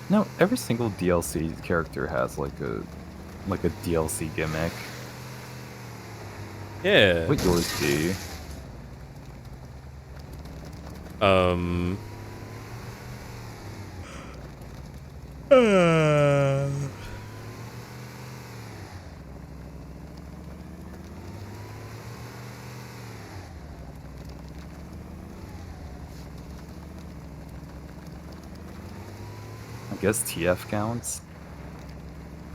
No, every single DLC character has like a DLC gimmick. Yeah. What yours be? I guess TF counts.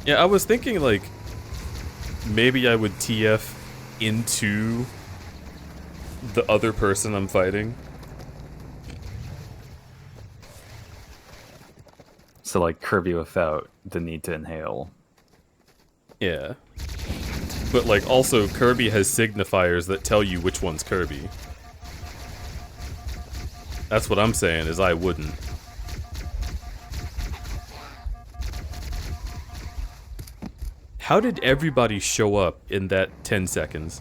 Yeah, I was thinking like maybe I would TF into the other person I'm fighting. So like Kirby without the need to inhale. Yeah. But like also Kirby has signifiers that tell you which one's Kirby. That's what I'm saying is I wouldn't. How did everybody show up in that 10 seconds?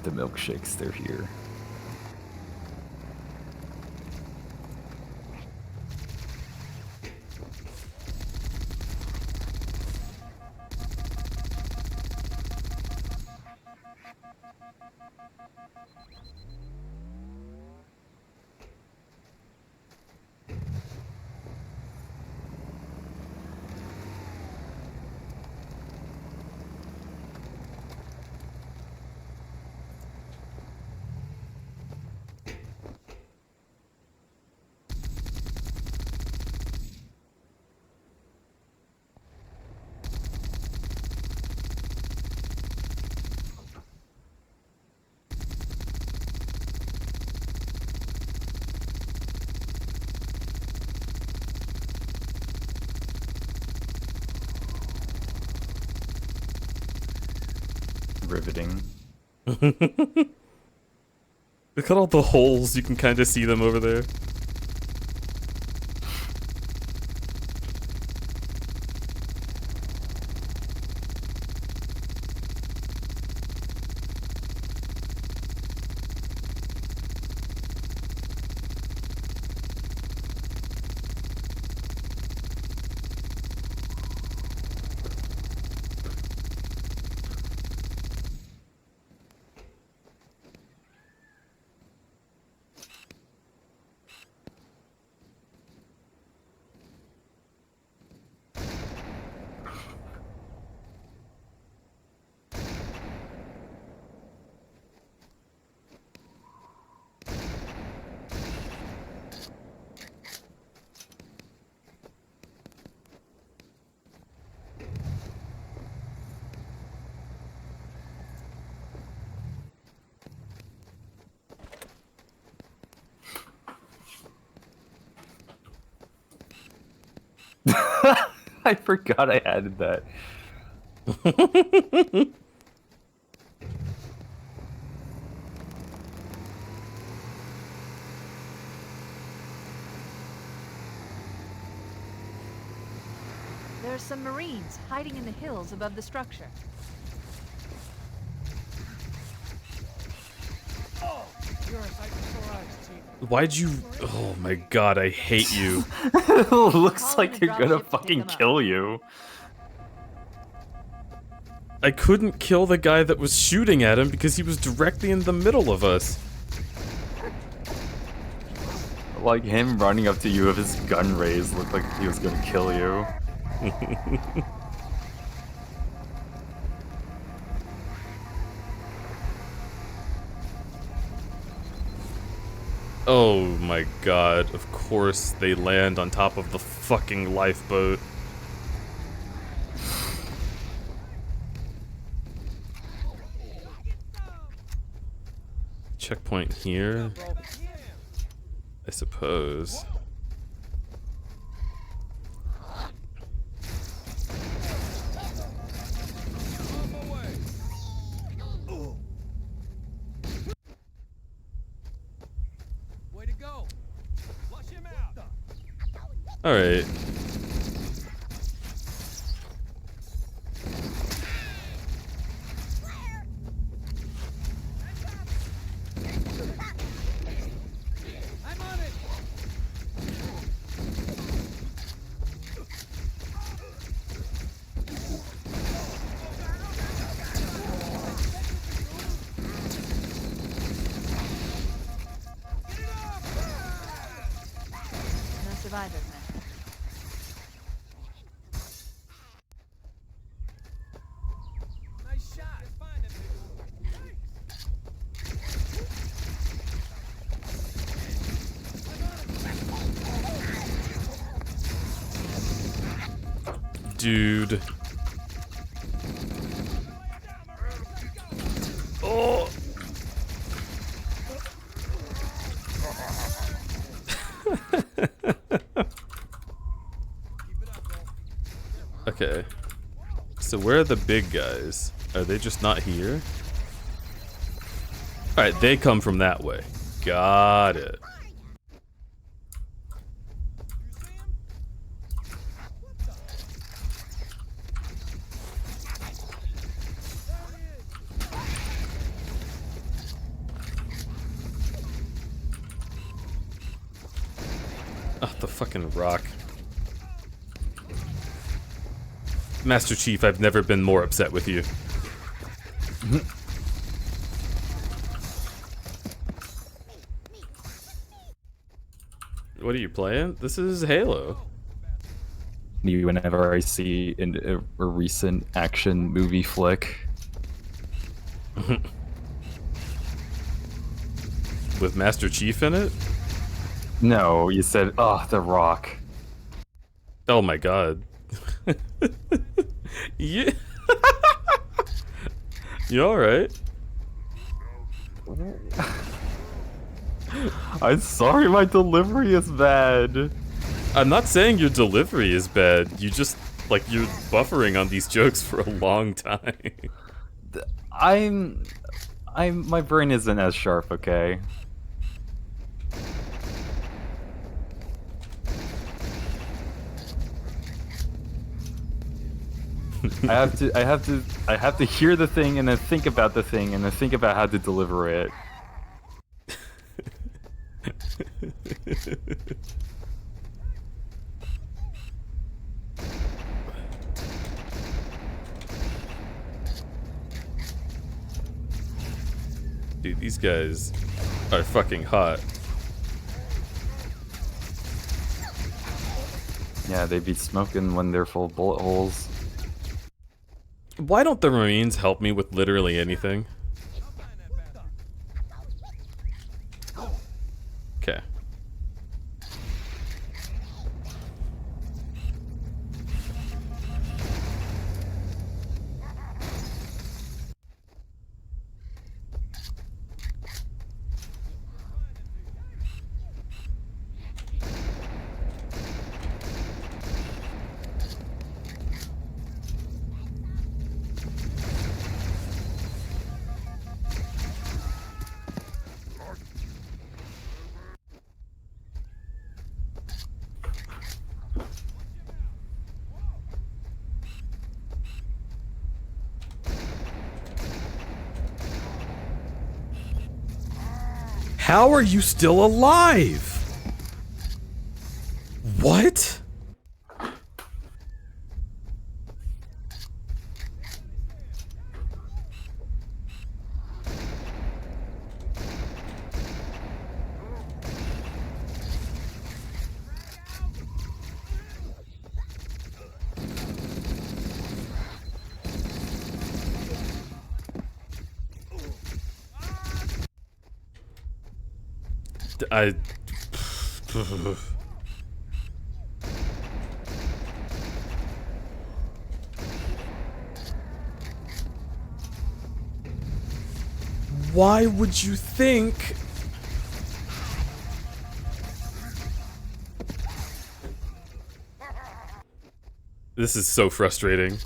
The milkshakes, they're here. riveting. Look at all the holes, you can kind of see them over there. I forgot I added that. There are some Marines hiding in the hills above the structure. Oh, you're a sight for sore eyes, Chief. Why'd you... Oh my god, I hate you. Looks like they're gonna fucking kill you. I couldn't kill the guy that was shooting at him because he was directly in the middle of us. Like, him running up to you with his gun raised looked like he was gonna kill you. Oh my god, of course they land on top of the fucking lifeboat. Checkpoint here, I suppose. Way to go. Flush him out. All right. I'm on it. No survivors now. Nice shot. Let's find him. Dude. Oh. Okay. So where are the big guys? Are they just not here? Alright, they come from that way. Got it. Oh, the fucking rock. Master Chief, I've never been more upset with you. What are you playing? This is Halo. Whenever I see a recent action movie flick. With Master Chief in it? No, you said, oh, The Rock. Oh my god. Yeah. You alright? I'm sorry, my delivery is bad. I'm not saying your delivery is bad. You just, like, you're buffering on these jokes for a long time. my brain isn't as sharp, okay? I have to hear the thing and then think about the thing and then think about how to deliver it. Dude, these guys are fucking hot. Yeah, they be smoking when they're full of bullet holes. Why don't the Marines help me with literally anything? Okay. How are you still alive? What? Why would you think? This is so frustrating.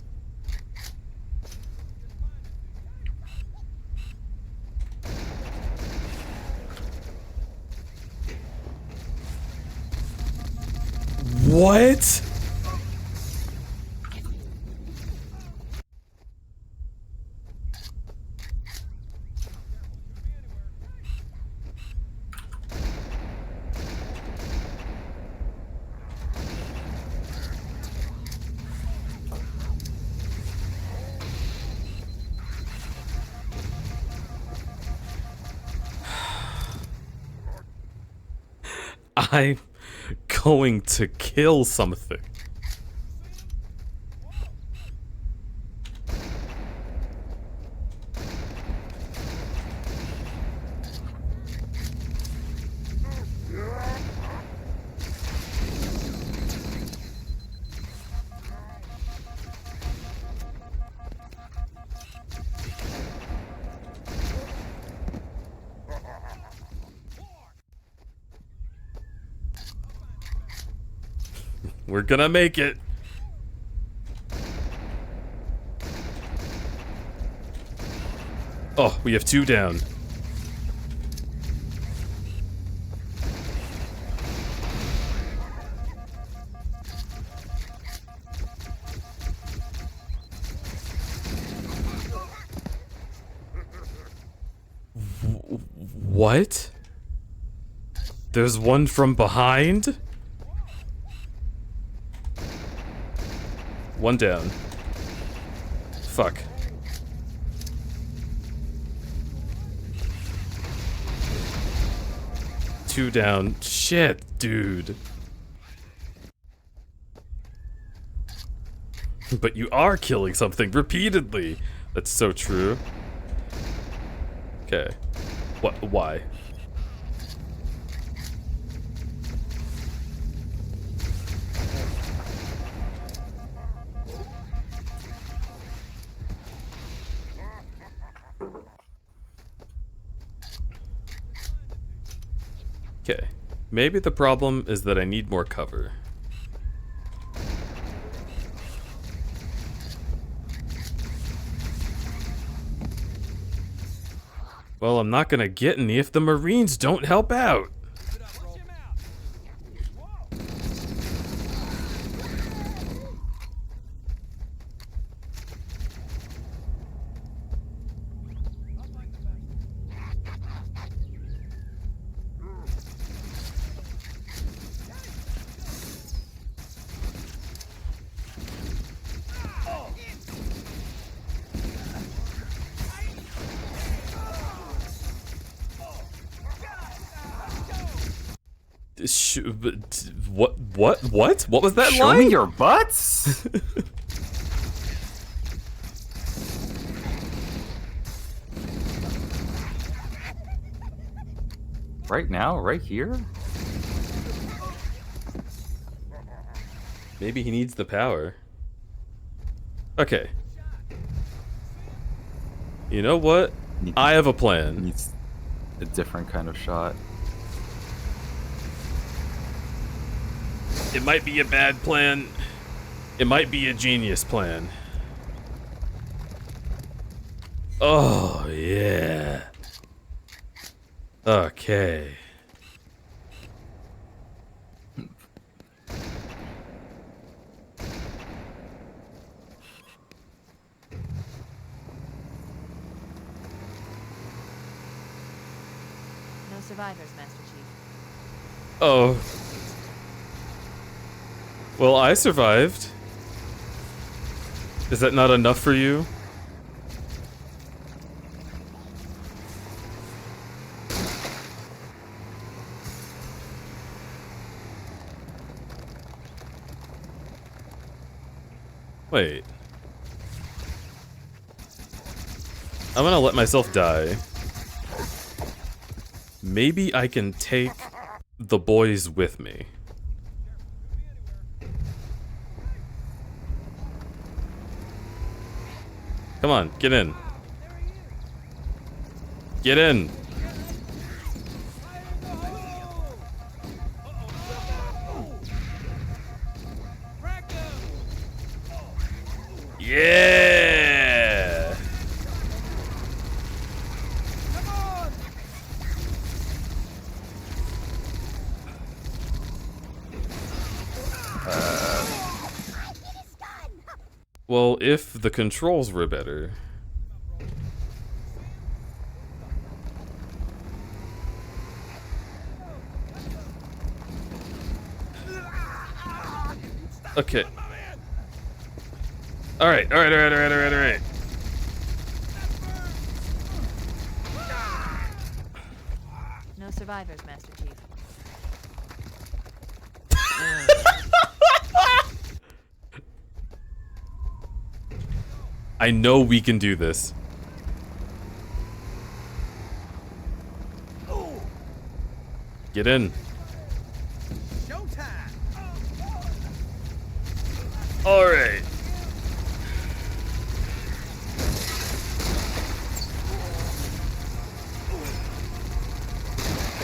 What? I'm going to kill something. We're gonna make it. Oh, we have 2 down. What? There's one from behind? 1 down. Fuck. Two down. Shit, dude. But you are killing something repeatedly. That's so true. Okay. What? Why? Okay, maybe the problem is that I need more cover. Well, I'm not gonna get any if the Marines don't help out. What was that Show line? me your butts? Right now? Right here? Maybe he needs the power. Okay. You know what? I have a plan. Needs a different kind of shot. It might be a bad plan. It might be a genius plan. Oh, yeah. Okay. No survivors, Master Chief. Oh. Well, I survived. Is that not enough for you? Wait. I'm gonna let myself die. Maybe I can take the boys with me. Come on, get in. Get in. Yeah. Well, if the controls were better. Okay. Alright. No survivors, Master Chief. I know we can do this. Get in. All right.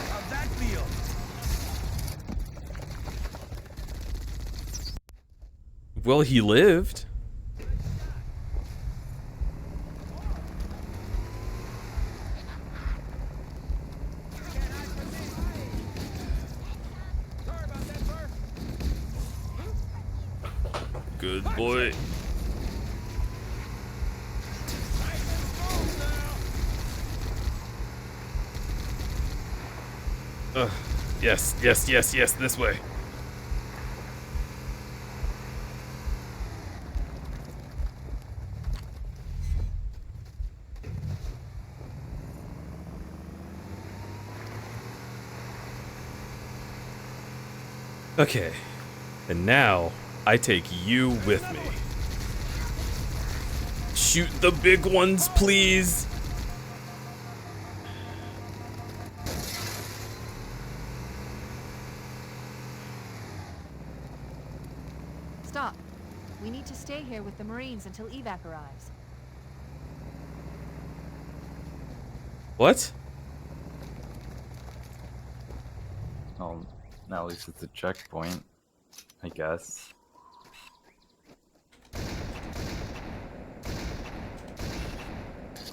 How'd that feel? Well, he lived. Good boy. Yes, this way. Okay, and now I take you with me. Shoot the big ones, please. Stop. We need to stay here with the Marines until evac arrives. What? Oh, now at least it's a checkpoint, I guess.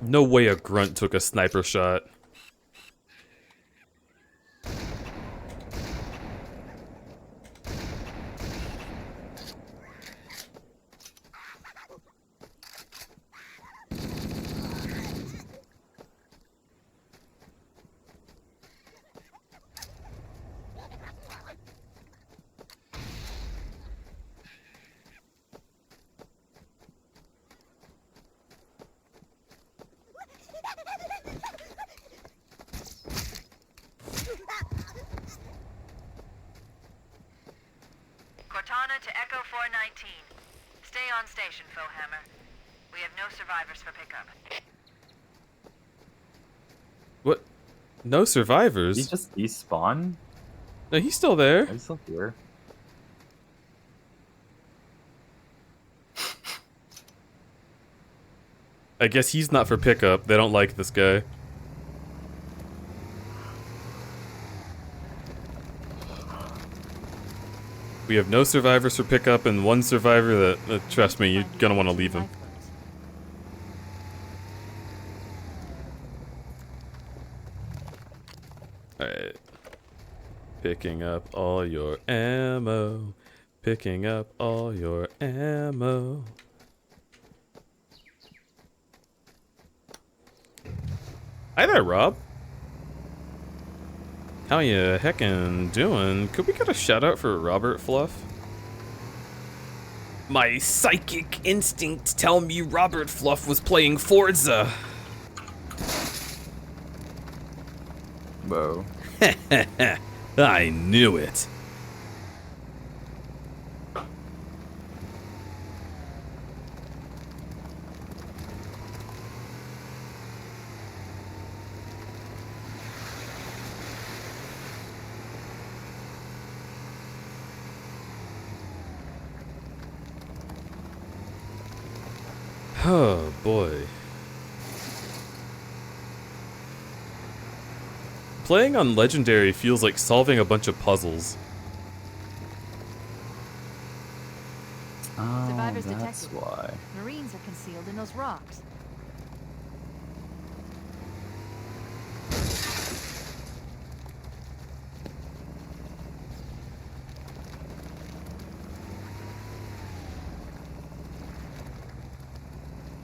No way a grunt took a sniper shot. Cortana to Echo 419. Stay on station, Fohammer. We have no survivors for pickup. What? No survivors? Did he just despawn? No, he's still there. He's still here. I guess he's not for pickup. They don't like this guy. We have no survivors for pickup and one survivor that, trust me, you're gonna want to leave him. Alright. Picking up all your ammo. Picking up all your ammo. Hi there, Rob. How you heckin' doing? Could we get a shout out for Robert Fluff? My psychic instincts tell me Robert Fluff was playing Forza. Whoa. I knew it. Oh boy. Playing on Legendary feels like solving a bunch of puzzles. Oh, Survivors that's detected. why. Marines are concealed in those rocks.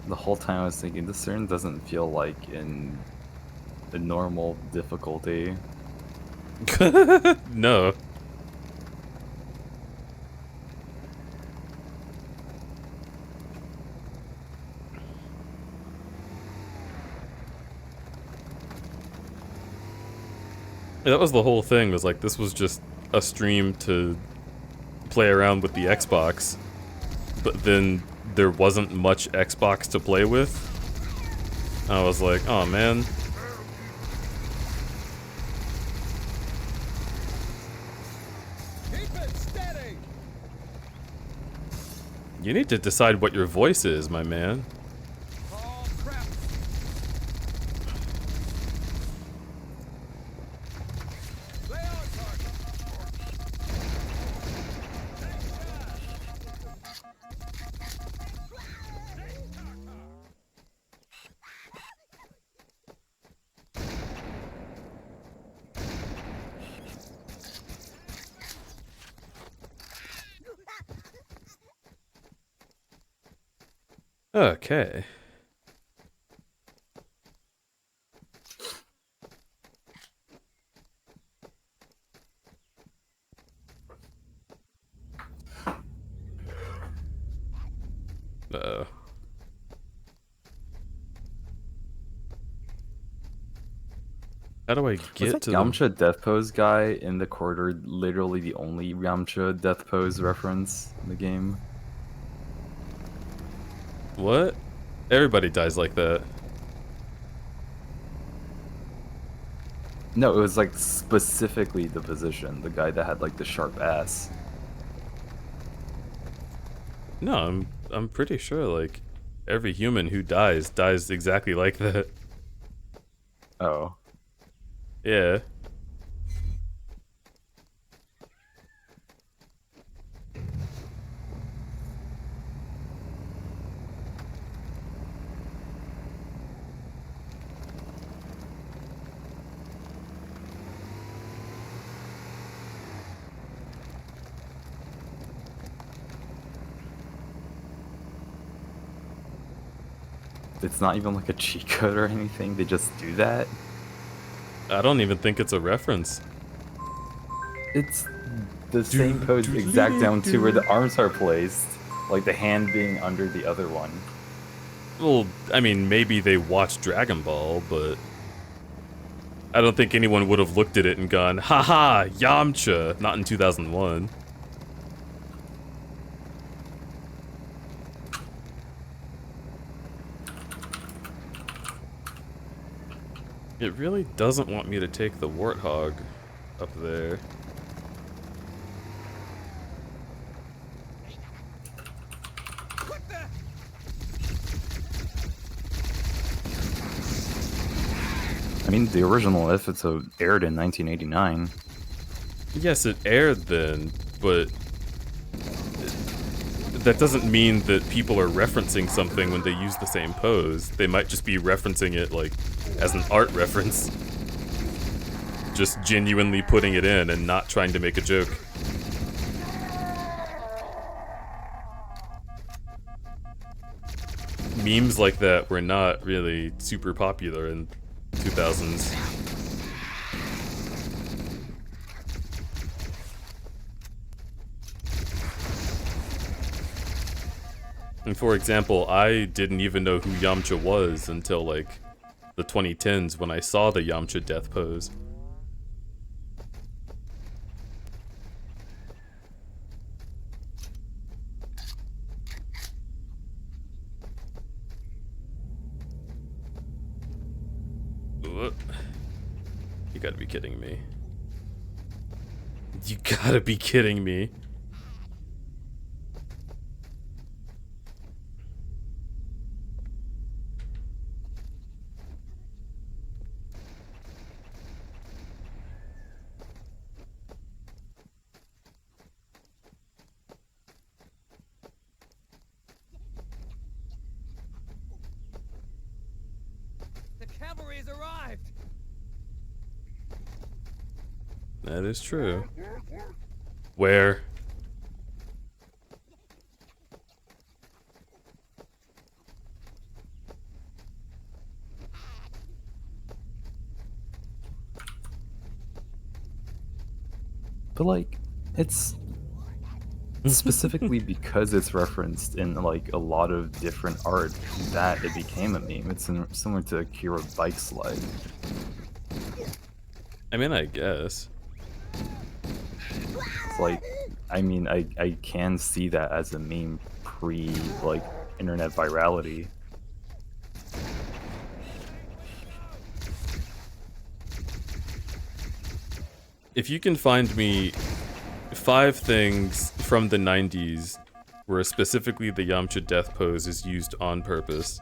The whole time I was thinking, this turn doesn't feel like in the normal difficulty. No. That was the whole thing, was like, this was just a stream to play around with the Xbox, but then there wasn't much Xbox to play with. I was like, oh man. Keep it steady. You need to decide what your voice is, my man. Oh, crap. Lay on, target. Okay. Uh-oh. How do I get Was to that the... Yamcha death pose guy in the corridor literally the only Yamcha death pose reference in the game? What? Everybody dies like that. No, it was like specifically the position, the guy that had like the sharp ass. No, I'm pretty sure like every human who dies exactly like that. Oh. Yeah. It's not even like a cheat code or anything, they just do that? I don't even think it's a reference. It's the same pose exact down to where the arms are placed, like the hand being under the other one. Well, I mean, maybe they watched Dragon Ball, but I don't think anyone would have looked at it and gone, haha, Yamcha, not in 2001. It really doesn't want me to take the warthog up there. I mean, the original episode aired in 1989. Yes, it aired then, but that doesn't mean that people are referencing something when they use the same pose. They might just be referencing it, like, as an art reference. Just genuinely putting it in and not trying to make a joke. Memes like that were not really super popular in 2000s. And for example, I didn't even know who Yamcha was until like the 2010s when I saw the Yamcha death pose. You gotta be kidding me. You gotta be kidding me. The cavalry has arrived. That is true. Where? But like, it's specifically because it's referenced in like a lot of different art that it became a meme. It's similar to Akira bike slide. I mean, I guess. It's like, I mean, I can see that as a meme pre like internet virality. If you can find me 5 things from the 90s where specifically the Yamcha death pose is used on purpose.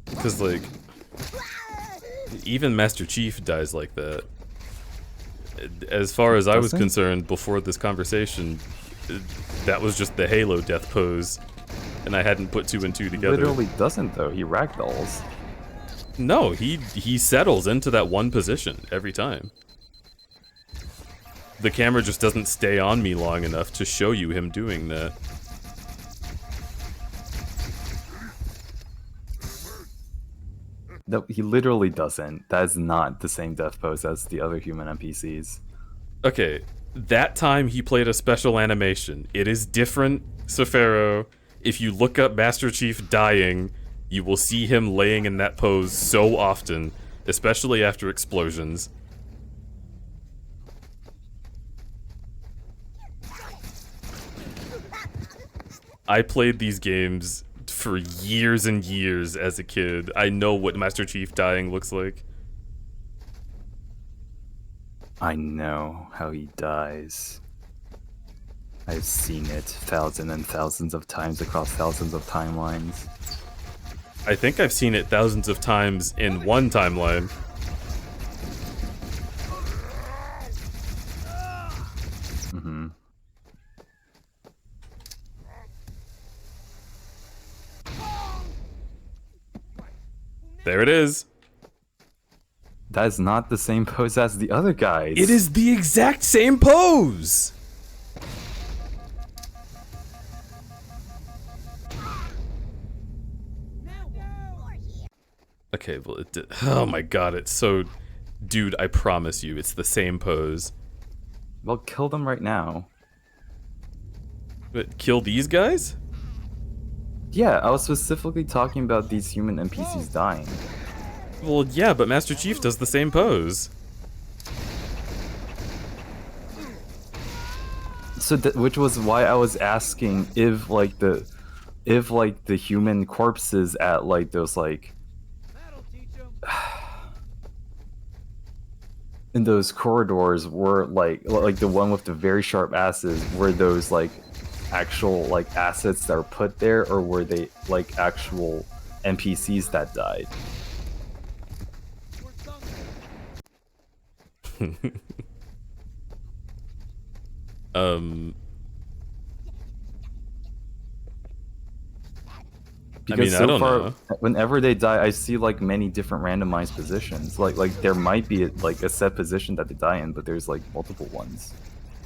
Because, like, even Master Chief dies like that. As far as I was concerned before this conversation, that was just the Halo death pose, and I hadn't put 2 and 2 together. Literally doesn't though. He ragdolls. No, he settles into that one position every time. The camera just doesn't stay on me long enough to show you him doing that. No, he literally doesn't. That is not the same death pose as the other human NPCs. Okay, that time he played a special animation. It is different, Sefero. If you look up Master Chief dying, you will see him laying in that pose so often, especially after explosions. I played these games for years and years as a kid. I know what Master Chief dying looks like. I know how he dies. I've seen it thousands and thousands of times across thousands of timelines. I think I've seen it thousands of times in one timeline. Mm-hmm. There it is. That is not the same pose as the other guys. It is the exact same pose! Okay, well, it did. Oh my god, it's so... Dude, I promise you, it's the same pose. Well, kill them right now. But kill these guys? Yeah, I was specifically talking about these human NPCs dying. Well, yeah, but Master Chief does the same pose. So, which was why I was asking if like the human corpses at like those like in those corridors were like the one with the very sharp asses, were those like actual like assets that were put there, or were they like actual NPCs that died? Because I don't know. Whenever they die, I see like many different randomized positions. Like there might be like a set position that they die in, but there's like multiple ones.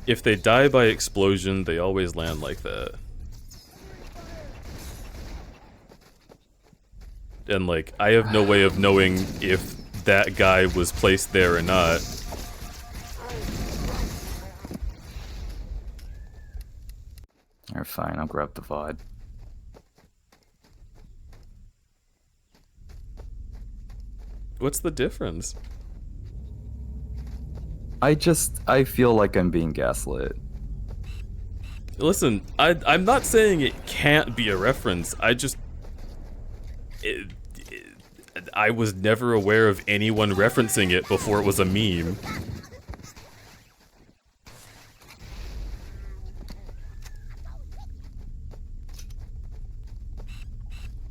If they die by explosion, they always land like that. And like, I have no way of knowing if that guy was placed there or not. Alright, fine, I'll grab the VOD. What's the difference? I feel like I'm being gaslit. Listen, I'm not saying it can't be a reference. I was never aware of anyone referencing it before it was a meme.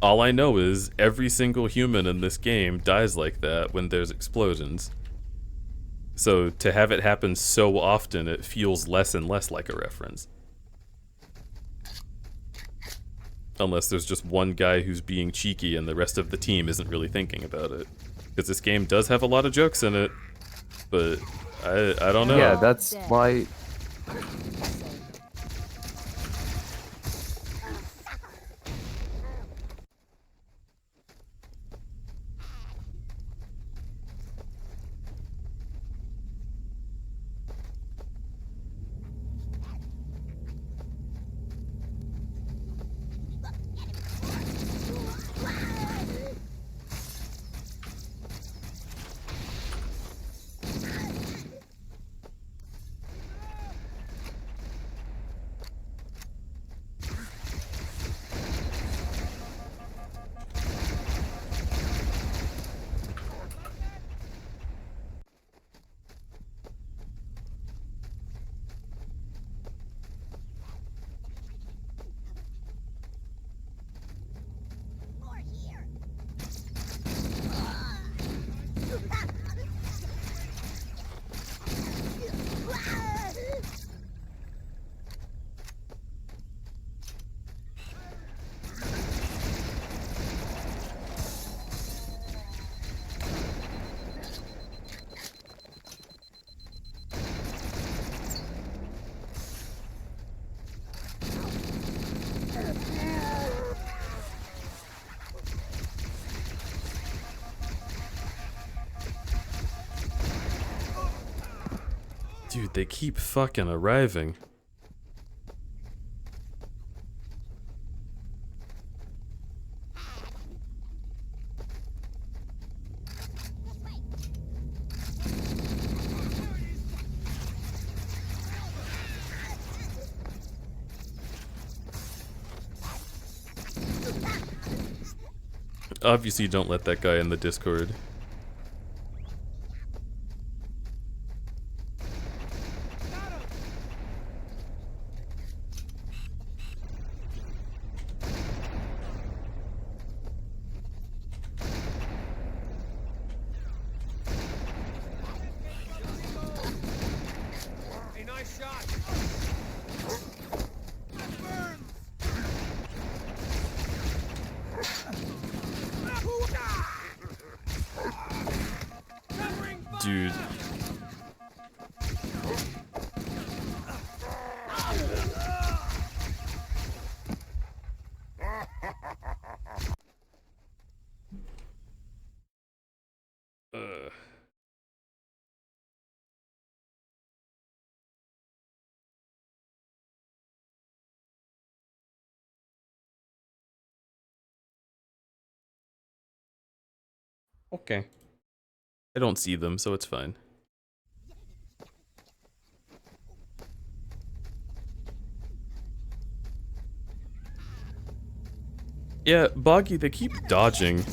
All I know is every single human in this game dies like that when there's explosions. So to have it happen so often, it feels less and less like a reference. Unless there's just one guy who's being cheeky and the rest of the team isn't really thinking about it. Because this game does have a lot of jokes in it, but I don't know. Yeah, that's why... Dude, they keep fucking arriving. Obviously, don't let that guy in the Discord. Okay. I don't see them, so it's fine. Yeah, Boggy, they keep dodging.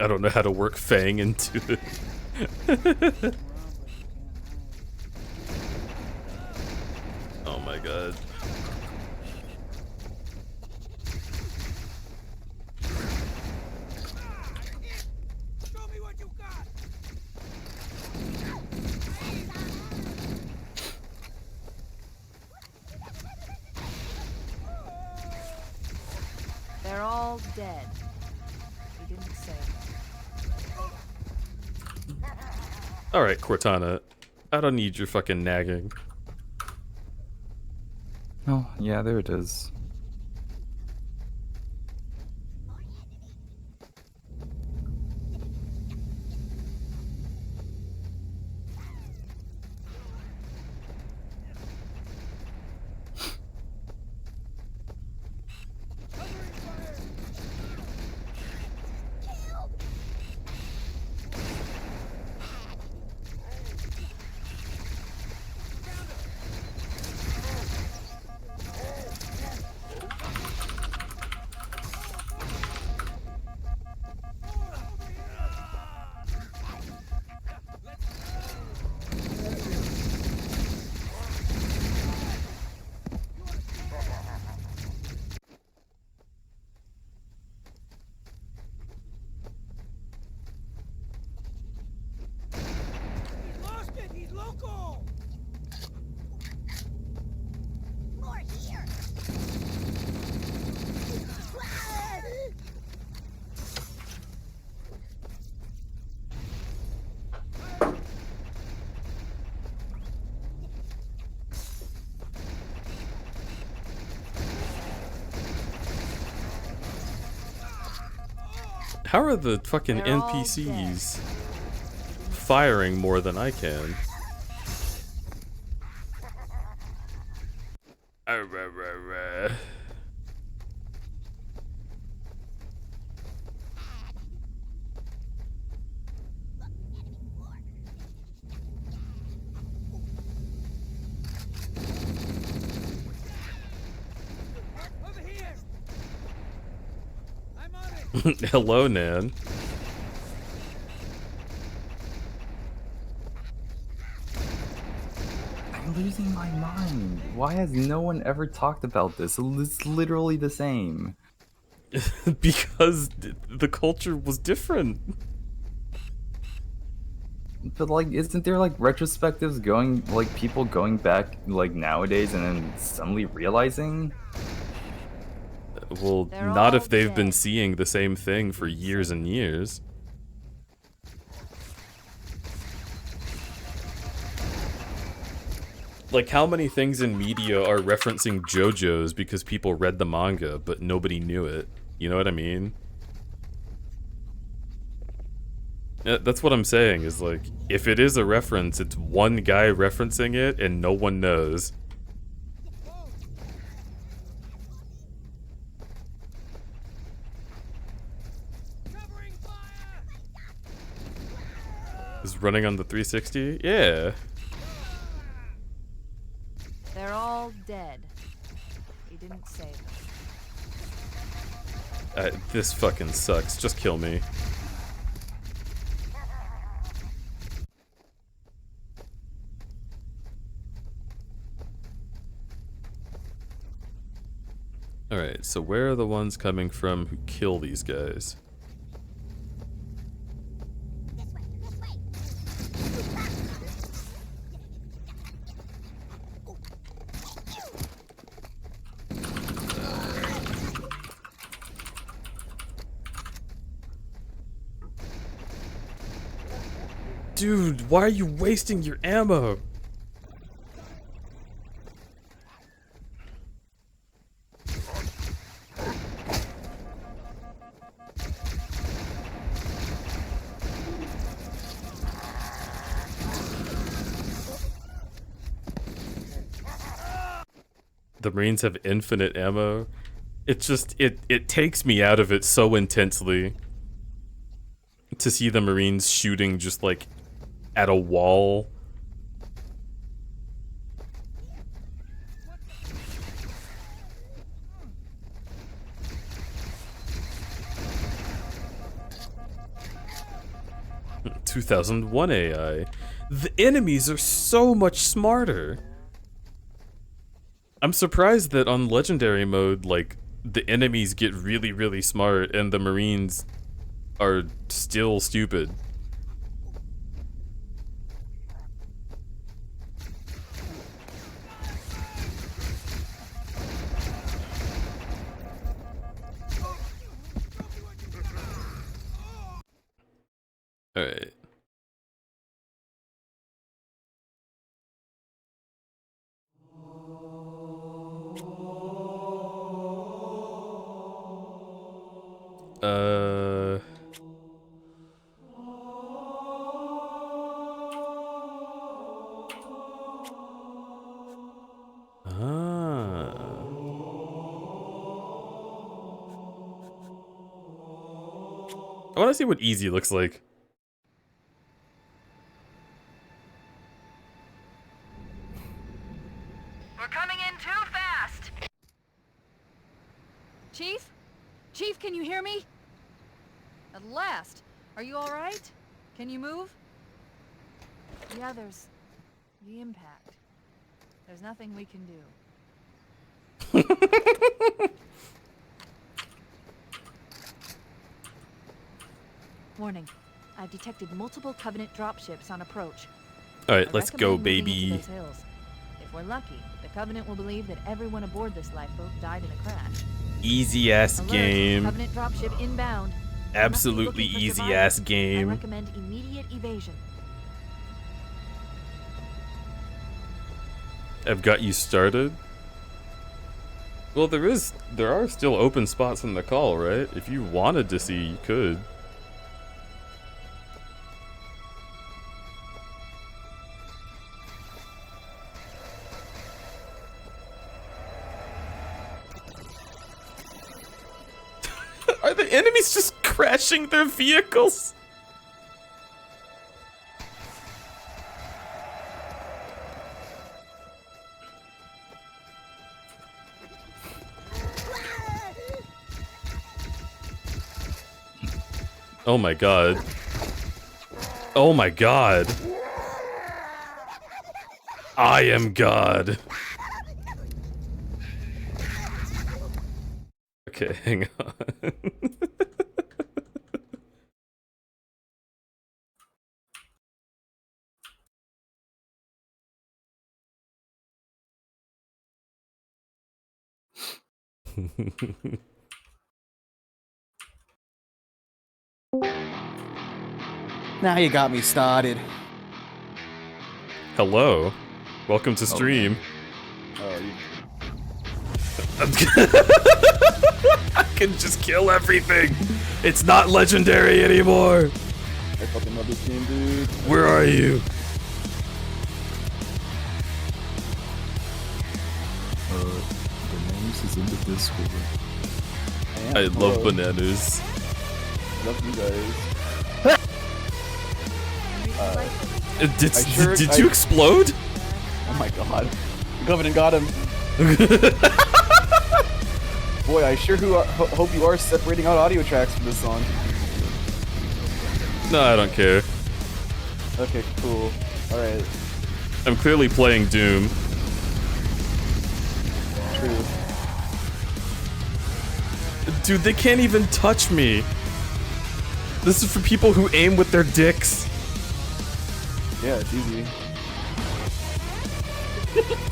I don't know how to work Fang into it. Oh my god. Show me what you got. They're all dead. He didn't say. Alright, Cortana. I don't need your fucking nagging. Oh, yeah, there it is. How are the fucking They're all NPCs firing more than I can? Over here. I'm on it. Hello, Nan. I'm losing my mind. Why has no one ever talked about this? It's literally the same. Because the culture was different. But like, isn't there like retrospectives going, like people going back like nowadays and then suddenly realizing? Well, They're not all if they've been dead. seeing the same thing for years and years. Like, how many things in media are referencing JoJo's because people read the manga, but nobody knew it? You know what I mean? Yeah, that's what I'm saying, is like, if it is a reference, it's one guy referencing it and no one knows. Is running on the 360? Yeah. They're all dead. We didn't save them. This fucking sucks. Just kill me. Alright, so where are the ones coming from who kill these guys? Dude, why are you wasting your ammo? The Marines have infinite ammo. It just, it takes me out of it so intensely to see the Marines shooting just like at a wall. (2001) AI. The enemies are so much smarter. I'm surprised that on legendary mode, like, the enemies get really, really smart and the Marines are still stupid. Alright. I want to see what easy looks like. We're coming in too fast. Chief? Chief, can you hear me? At last. Are you all right? Can you move? Yeah, there's the impact. There's nothing we can do. Warning. I've detected multiple Covenant dropships on approach. Alright, let's go, baby. Those hills. If we're lucky, the Covenant will believe that everyone aboard this lifeboat died in a crash. Easy ass Alert, game. Covenant dropship inbound. Absolutely easy ass game. I recommend immediate evasion. I've got you started. Well, there are still open spots in the call, right? If you wanted to see, you could. Are the enemies just crashing their vehicles? Oh my god. Oh my god. I am God. Okay, hang on. Now you got me started. Hello. Welcome to stream. Oh, you... I can just kill everything. It's not legendary anymore. I fucking love this game, dude. Where are you? Bananas is in the Discord. I love bananas. Love you guys. Did you explode? Oh my god. Covenant got him. Boy, I sure hope you are separating out audio tracks from this song. No, I don't care. Okay, cool. Alright. I'm clearly playing Doom. True. Dude, they can't even touch me. This is for people who aim with their dicks. Yeah, it's easy.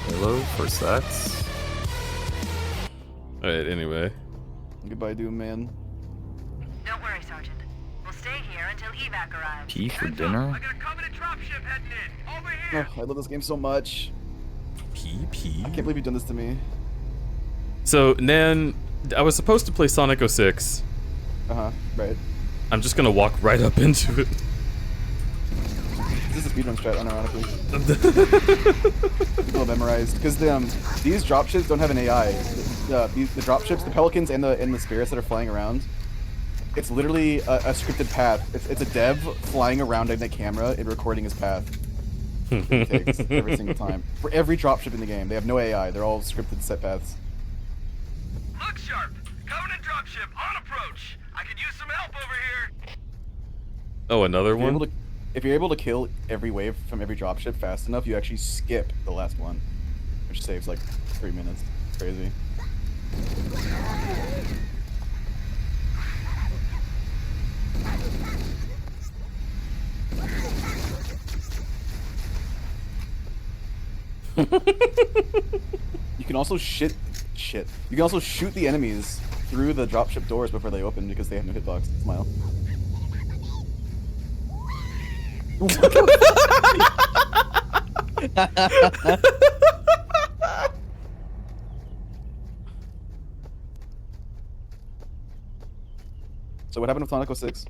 Hello for sets. Alright, anyway. Goodbye, Doom Man. Don't worry, Sergeant. We'll stay here until evac arrives. Pee for dinner? I got a Covenant dropship heading in. Over here. Oh, I love this game so much. PP? I can't believe you've done this to me. So, Nan, I was supposed to play Sonic 06. Right. I'm just gonna walk right up into it. This is a speedrun strat, unironically. People have memorized. Because these dropships don't have an AI. The dropships, the pelicans, and the spirits that are flying around, it's literally a scripted path. It's a dev flying around in a camera and recording his path. It takes every single time. For every dropship in the game, they have no AI. They're all scripted set paths. Look sharp. Covenant dropship on approach. I could use some help over here. Oh, another one? If you're able to kill every wave from every dropship fast enough, you actually skip the last one, which saves like 3 minutes. It's crazy. You can also shit. You can also shoot the enemies through the dropship doors before they open because they have no hitbox. Smile. So what happened with Sonic 06?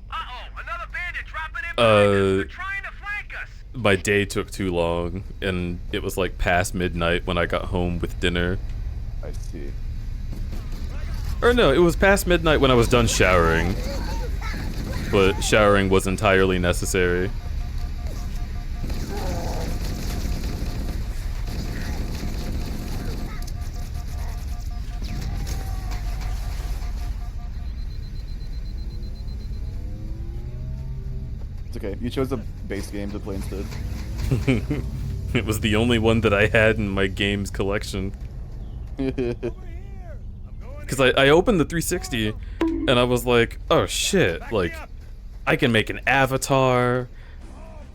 Another bandit dropping in. They're trying to flank us. My day took too long, and it was like past midnight when I got home with dinner. I see. Or no, it was past midnight when I was done showering. But showering was entirely necessary. It's okay. You chose a base game to play instead. It was the only one that I had in my games collection. Because I opened the 360 and I was like, oh shit, like, I can make an avatar,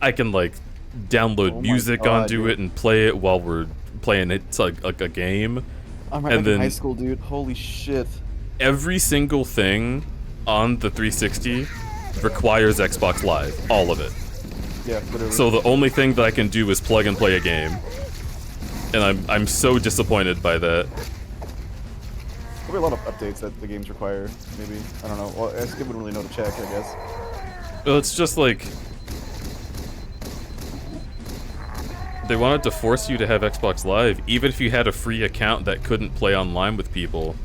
I can like download music onto it and play it while we're playing it. It's like a game. I'm right in high school, dude. Holy shit. Every single thing on the 360 requires Xbox Live, all of it. Yeah, literally. So the only thing that I can do is plug and play a game. And I'm so disappointed by that. Probably a lot of updates that the games require, maybe. I don't know. Well, I wouldn't really know to check, I guess. Well, it's just like... They wanted to force you to have Xbox Live, even if you had a free account that couldn't play online with people.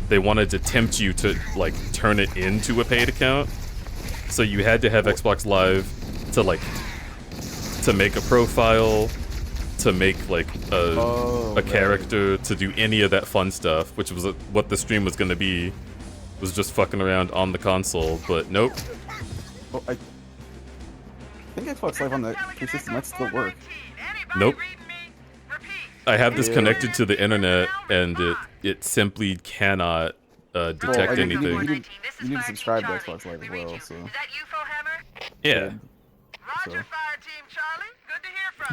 They wanted to tempt you to, like, turn it into a paid account. So you had to have Xbox Live to, like, to make a profile, to make, like, a character, to do any of that fun stuff, which was what the stream was gonna be, was just fucking around on the console, but nope. Well, I think Xbox Live on the 360 might still work. Nope. I have this connected to the internet, and it simply cannot detect anything. You need to subscribe to Xbox Live as well, so... Yeah.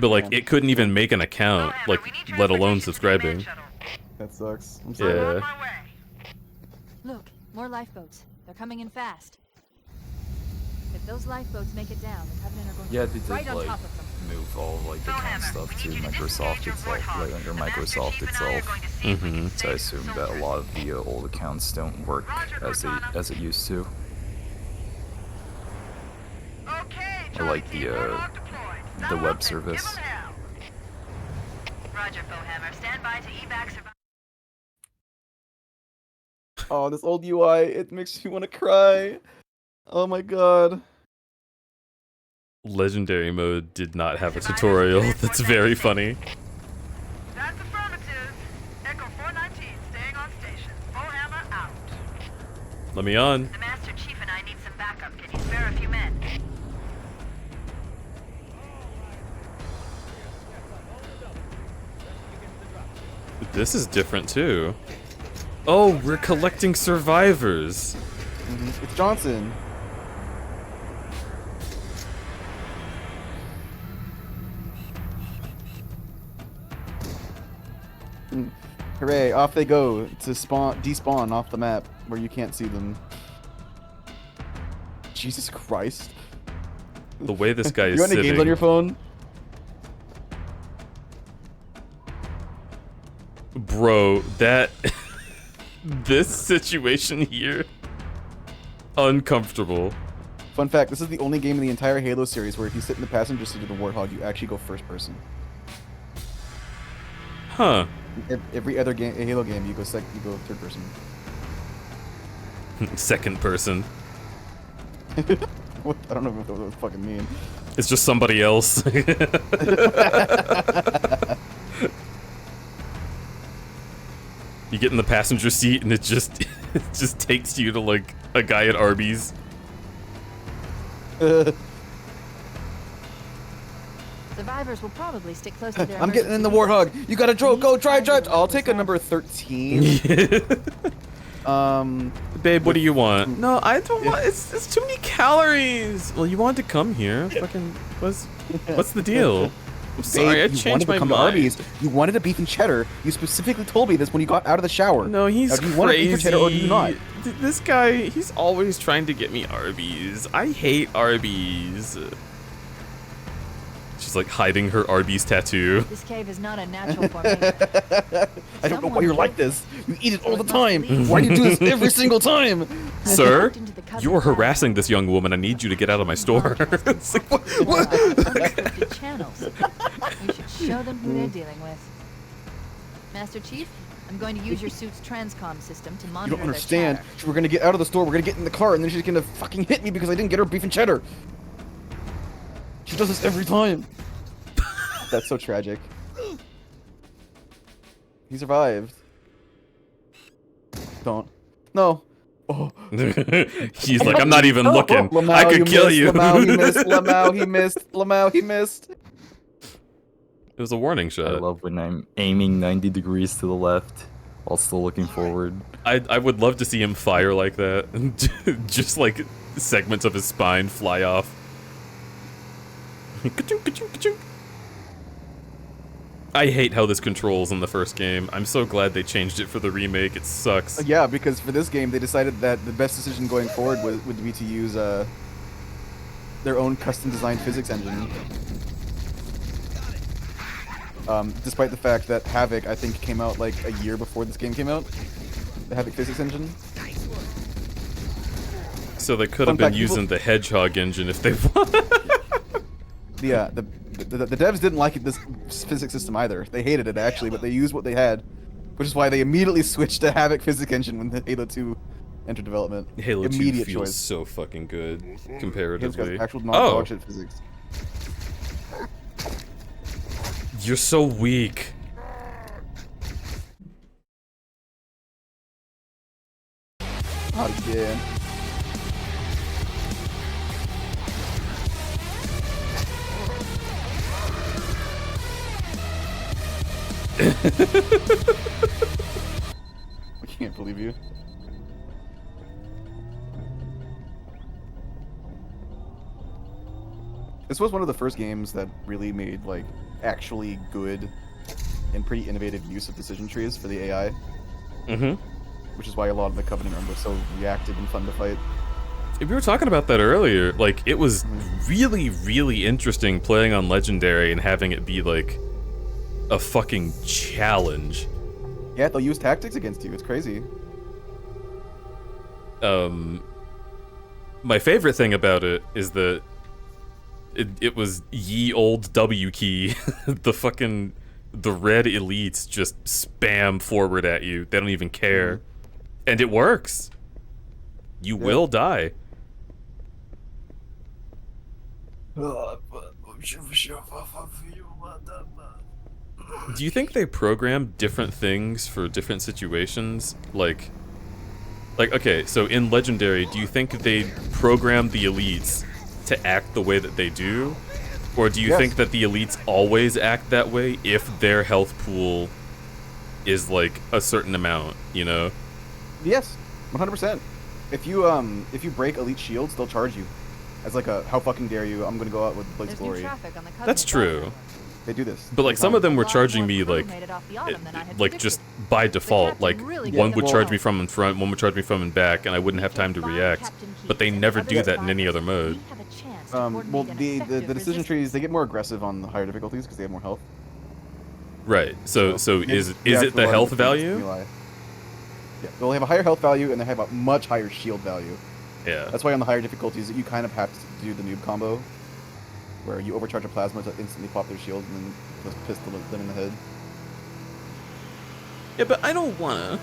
But, like, it couldn't even make an account, like, let alone subscribing. That sucks. I'm sorry. Yeah. Look, more lifeboats. They're coming in fast. If those lifeboats make it down, the Covenant are going Yeah, to they be right did, on like, top of them. move all like account stuff to Microsoft itself, right under Microsoft itself. So I assume that a lot of the old accounts don't work as it used to. Or like the web service. Roger, Bowhammer. Stand by to evac survivors. Oh, this old UI, it makes me want to cry. Oh my god. Legendary mode did not have a tutorial. That's very funny. That's affirmative. Echo 419 staying on station. Bowhammer out. Let me on. The Master Chief and I need some backup. Can you spare a few men? This is different too. Oh, we're collecting survivors. It's Johnson. Hooray, off they go to despawn off the map where you can't see them. Jesus Christ. The way this guy is you want any sitting. games on your phone? Bro, that... this situation here... uncomfortable. Fun fact, this is the only game in the entire Halo series where if you sit in the passenger seat of the Warthog, you actually go first person. Huh. Every other game, Halo game, you go third person. Second person. What? I don't know what that fucking mean. It's just somebody else. You get in the passenger seat and it just takes you to like a guy at Arby's. Survivors will probably stick close to their I'm getting in the Warthog. You gotta go drive. I'll take a number 13. Babe, what do you want? No, I don't want. It's too many calories. Well, you wanted to come here. Fucking, what's the deal? I'm sorry, I changed my mind. Arby's. You wanted a beef and cheddar. You specifically told me this when you got out of the shower. No, he's do you want a beef and cheddar or do you not? This guy, he's always trying to get me Arby's. I hate Arby's. She's like hiding her Arby's tattoo. This cave is not a natural formation. I don't know why you're like this. You eat it all the time. Why do you do this every single time? Sir, you are harassing this young woman. I need you to get out of my store. It's like, what? Channels. We should show them who they're dealing with. Master Chief, I'm going to use your suit's transcom system to monitor. You don't understand. We're gonna get out of the store. We're gonna get in the car, and then she's gonna fucking hit me because I didn't get her beef and cheddar. She does this every time. That's so tragic. He survived. Don't. No. Oh. He's like, I'm not even looking. Lmao, I could kill you. Lmao, he missed. Lmao, he missed. Lmao, he missed. It was a warning shot. I love when I'm aiming 90 degrees to the left while still looking forward. I would love to see him fire like that. Just like segments of his spine fly off. Ka-chunk, ka-chunk, ka-chunk. I hate how this controls in the first game. I'm so glad they changed it for the remake. It sucks. Yeah, because for this game, they decided that the best decision going forward would be to use their own custom-designed physics engine. Despite the fact that Havoc, I think, came out like a year before this game came out. The Havoc physics engine. So they could have been using the Hedgehog engine if they wanted. Yeah, the devs didn't like this physics system either. They hated it actually, but they used what they had, which is why they immediately switched to Havoc physics engine when the Halo 2 entered development. Halo 2 Immediate feels choice. so fucking good comparatively. Actual non-dog shit physics. You're so weak. Oh yeah. I can't believe you. This was one of the first games that really made like actually good and pretty innovative use of decision trees for the AI. Mm-hmm. Which is why a lot of the Covenant are so reactive and fun to fight. We were talking about that earlier. Like, it was really, really interesting playing on Legendary and having it be, like, a fucking challenge. Yeah, they'll use tactics against you. It's crazy. My favorite thing about it is that it was ye old W key. The red elites just spam forward at you. They don't even care. And it works. You will die. Do you think they program different things for different situations? Like, okay, so in Legendary, do you think they program the elites to act the way that they do? Or do you think that the elites always act that way if their health pool is like a certain amount, you know? Yes, 100%. If you break elite shields, they'll charge you. As like a, how fucking dare you, I'm gonna go out with Blade's Glory. That's true. They do this. But like some of them were charging me like just by default. Like one would charge me from in front, one would charge me from in back, and I wouldn't have time to react. But they never do that in any other mode. Well, the decision trees, they get more aggressive on the higher difficulties because they have more health. Right. So is it the health value? Yeah, they'll have a higher health value and they have a much higher shield value. Yeah. That's why on the higher difficulties you kind of have to do the noob combo, where you overcharge a plasma to instantly pop their shield and then just pistol them in the head. Yeah, but I don't wanna.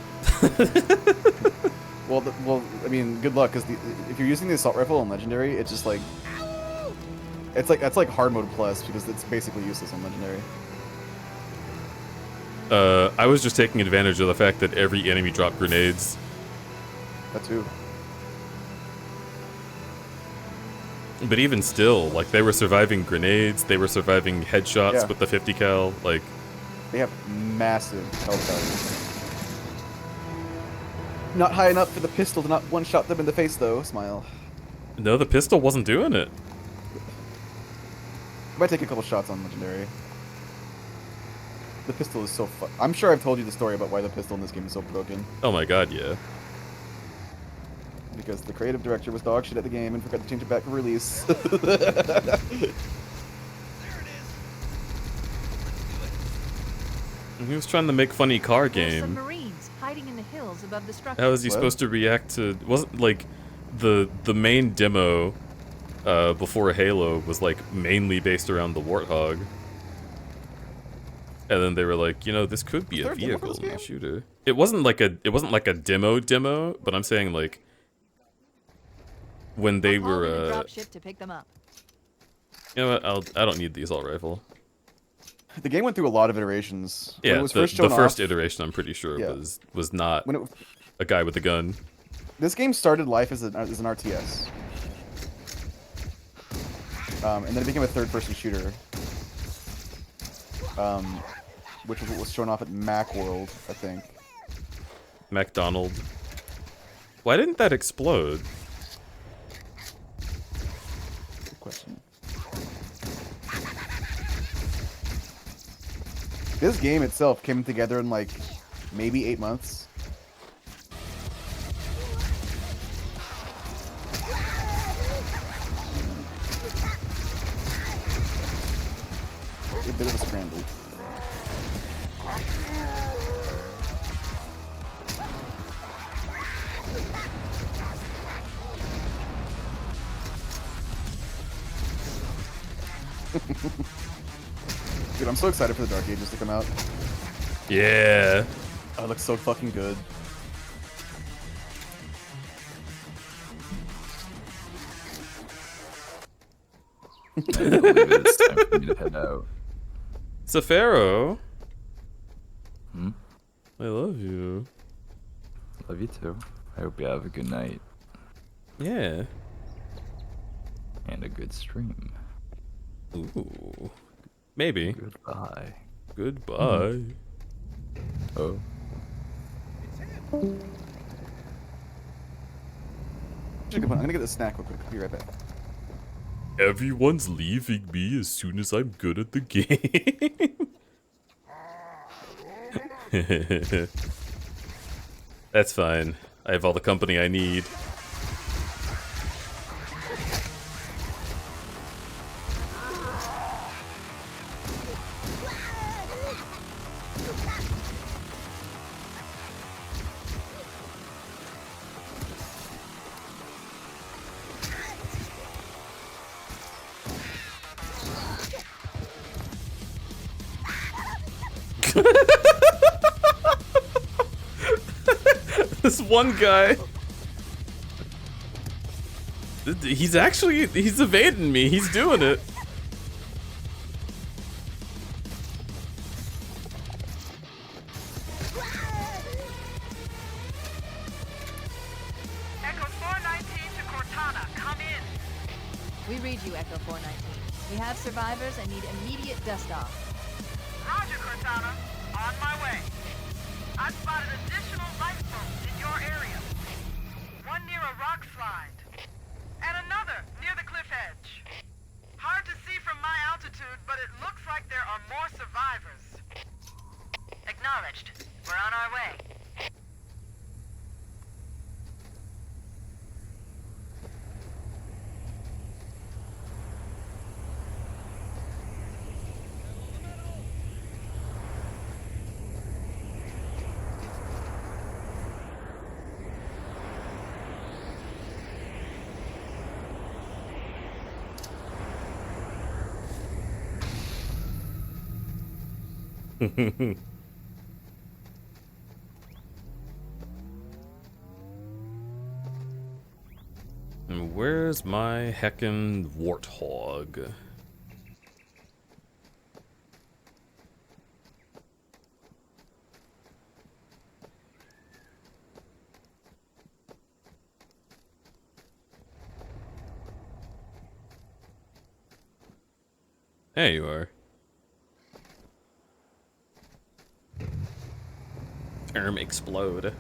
well, I mean, good luck, because if you're using the assault rifle on Legendary, it's just like, that's like hard mode plus, because it's basically useless on Legendary. I was just taking advantage of the fact that every enemy dropped grenades. That too. But even still, like, they were surviving grenades, they were surviving headshots with the 50 cal, like... They have massive health value. Not high enough for the pistol to not one-shot them in the face, though. Smile. No, the pistol wasn't doing it. I might take a couple shots on Legendary. The pistol is so fun. I'm sure I've told you the story about why the pistol in this game is so broken. Oh my god, yeah. Because the creative director was dog shit at the game and forgot to change it back for release. He was trying to make funny car game. Submarines hiding in the hills above the structure. How was he supposed to react to... Wasn't, like, the main demo before Halo was, like, mainly based around the Warthog. And then they were like, you know, this could be a vehicle in the shooter. It wasn't like a demo, but I'm saying, like, when they were drop ship to pick them up. You know what? I don't need the assault rifle. The game went through a lot of iterations. Yeah, when it was first shown the first off, iteration, I'm pretty sure, was not a guy with a gun. This game started life as an RTS. And then it became a third-person shooter. Which was what was shown off at Macworld, I think. McDonald. Why didn't that explode? Good question. This game itself came together in like maybe 8 months. A bit of a scramble. Dude, I'm so excited for the Dark Ages to come out. Yeah. Oh, it looks so fucking good. I believe it's time for me to head out. Safaro. Hmm? I love you. Love you too. I hope you have a good night. Yeah. And a good stream. Ooh. Maybe. Goodbye. Goodbye. Oh. I'm gonna get a snack real quick. Be right back. Everyone's leaving me as soon as I'm good at the game. That's fine. I have all the company I need. This one guy. He's evading me. He's doing it. Echo 419 to Cortana, come in. We read you, Echo 419. We have survivors and need immediate dust-off. Roger, Cortana. On my way. I've spotted additional lifeboats in your area. One near a rock slide. And another near the cliff edge. Hard to see from my altitude, but it looks like there are more survivors. Acknowledged. We're on our way. And where's my heckin' warthog? There you are. Term explode.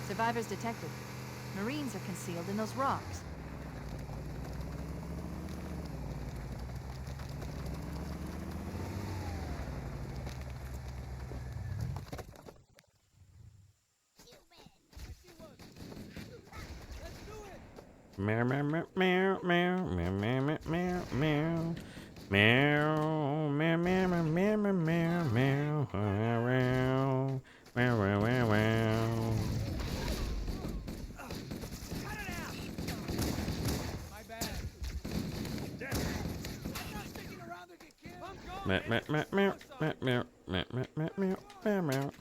Survivors detected. Marines are concealed in those rocks. Meow meow meow meow meow meow meow meow meow meow meow meow meow meow meow meow meow meow meow meow. Meow meow meow meow meow meow meow meow meow meow meow.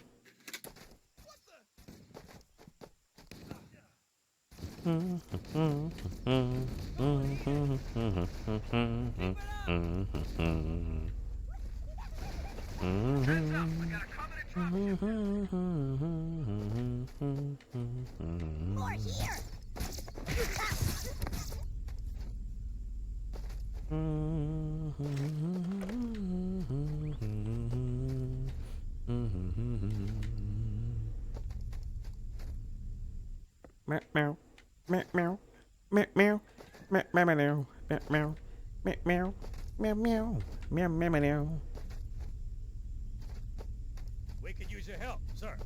More here. Meow meow meow meow meow meow meow meow meow meow meow meow meow meow meow. We could use your help, sir.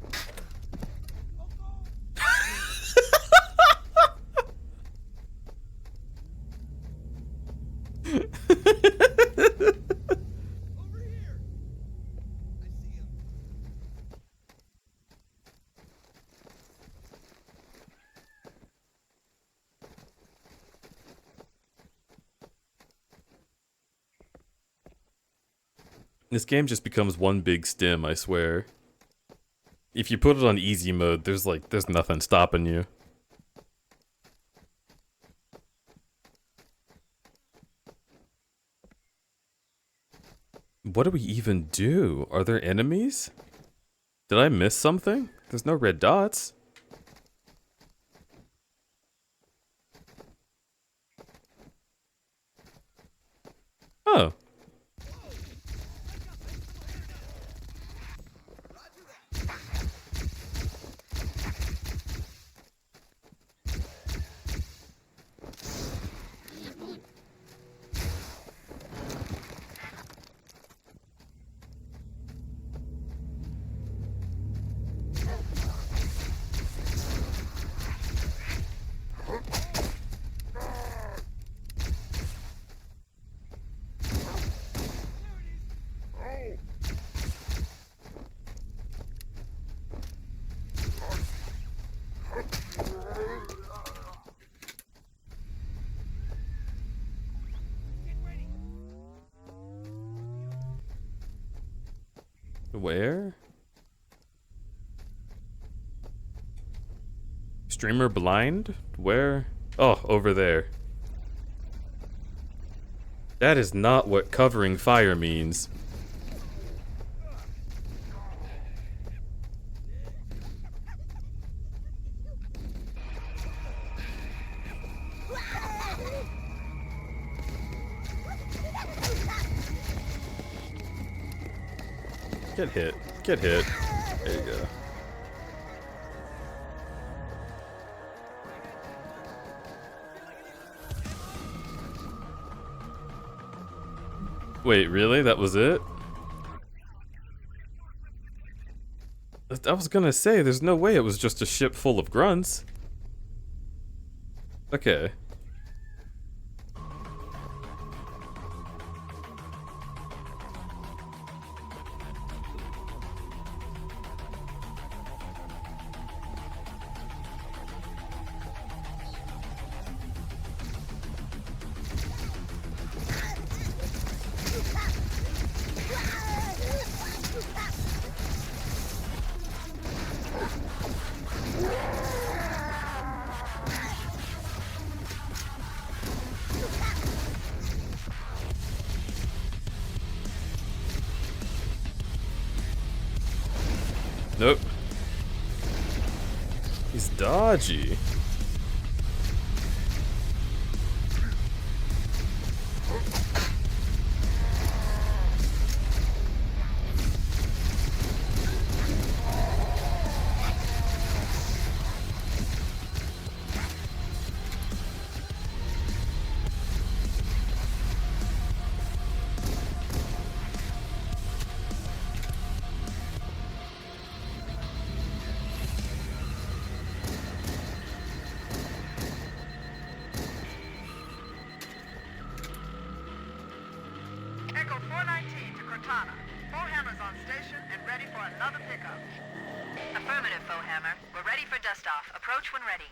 This game just becomes one big stim, I swear. If you put it on easy mode, there's nothing stopping you. What do we even do? Are there enemies? Did I miss something? There's no red dots. Oh. Where? Streamer blind? Where? Oh, over there. That is not what covering fire means. Get hit. Get hit. There you go. Wait, really? That was it? I was gonna say, there's no way it was just a ship full of grunts. Okay. Nope. He's dodgy. Echo 419 to Cortana. Foehammer's on station and ready for another pickup. Affirmative, Foehammer. We're ready for dust-off. Approach when ready.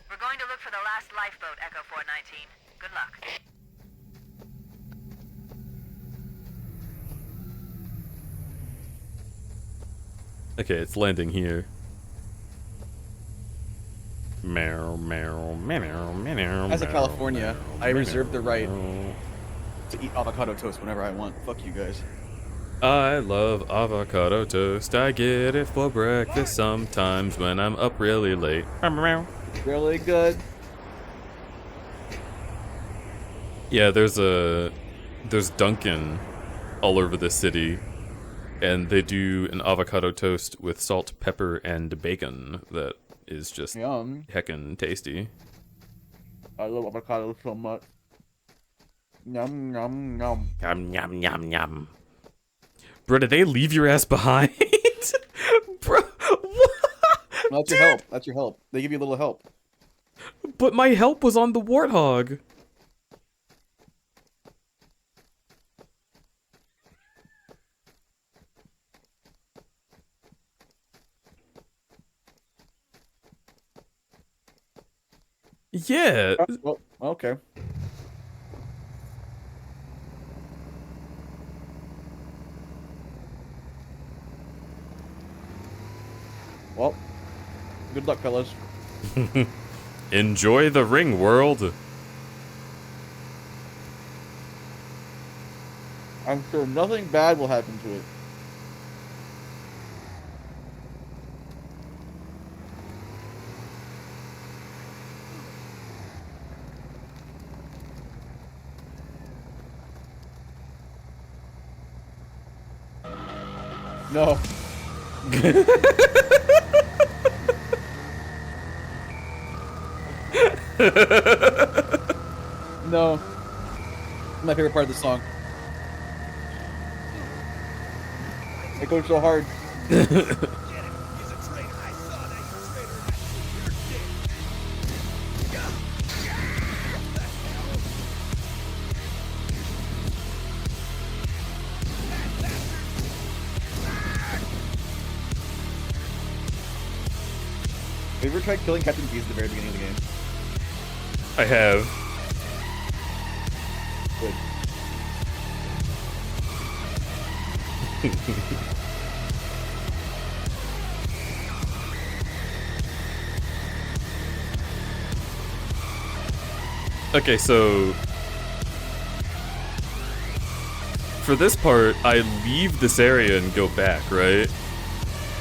We're going to look for the last lifeboat, Echo 419. Good luck. Okay, it's landing here. Meow, meow, meow, meow. As a meow, California, meow, I meow, reserve the right meow. to eat avocado toast whenever I want. Fuck you guys. I love avocado toast. I get it for breakfast sometimes when I'm up really late. Really good. Yeah, there's Dunkin' all over the city, and they do an avocado toast with salt, pepper, and bacon that is just Yum. heckin' tasty. I love avocado so much. Yum, yum, yum. Yum, yum, yum, yum. Bro, did they leave your ass behind? Bro, what? That's your help. That's your help. They give you a little help. But my help was on the warthog. Yeah. Well, okay. Well, good luck, fellas. Enjoy the ring, world. I'm sure nothing bad will happen to it. No. No. My favorite part of the song. It goes so hard. Have you ever tried killing Captain Bees at the very beginning of the game? I have. Good. Okay, so for this part, I leave this area and go back, right?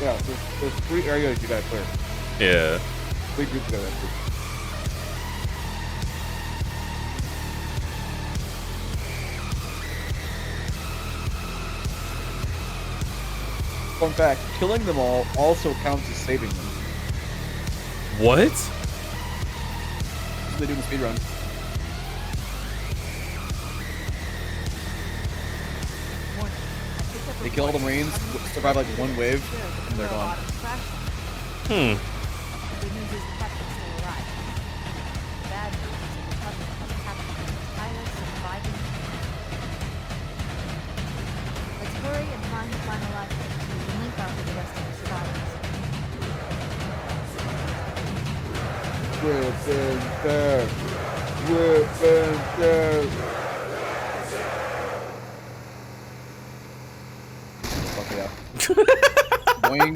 Yeah, there's 3 areas you gotta clear. Yeah. 3 groups you gotta clear. Fun fact, killing them all also counts as saving them. What? That's what they do in the speedrun. They kill all the Marines, survive like 1 wave, and they're gone. Hmm. The good news is the captain's still alive. The bad news is that the Covenant has captured an entire surviving fleet. Let's hurry and find the final lifeboat so we can link up with the rest of the survivors. We've been there. We've been there. Fuck yeah. Boing.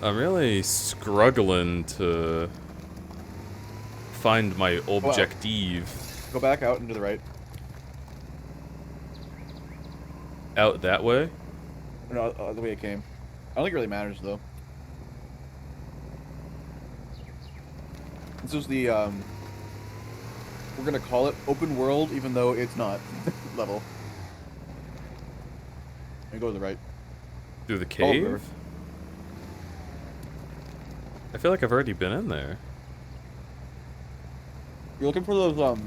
I'm really struggling to find my objective. Go back out and to the right. Out that way? No, the way it came. I don't think it really matters though. This is the we're gonna call it open world, even though it's not level. And go to the right. Through the cave? I feel like I've already been in there. You're looking for those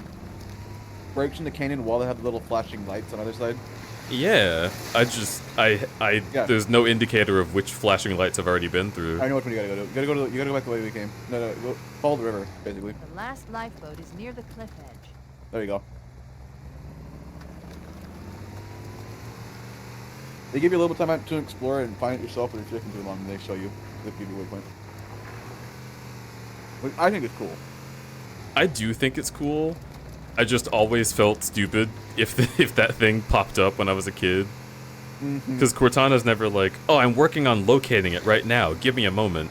breaks in the canyon wall that have the little flashing lights on either side? Yeah. Yeah. There's no indicator of which flashing lights I've already been through. I know which one you gotta go to. You gotta go back the way we came. No, go, follow the river, basically. The last lifeboat is near the cliff edge. There you go. They give you a little bit of time to explore and find it yourself, but if you're taking too long, they show you. They give you a waypoint. Which I think it's cool. I do think it's cool. I just always felt stupid if that thing popped up when I was a kid. Because Cortana's never like, oh, I'm working on locating it right now. Give me a moment.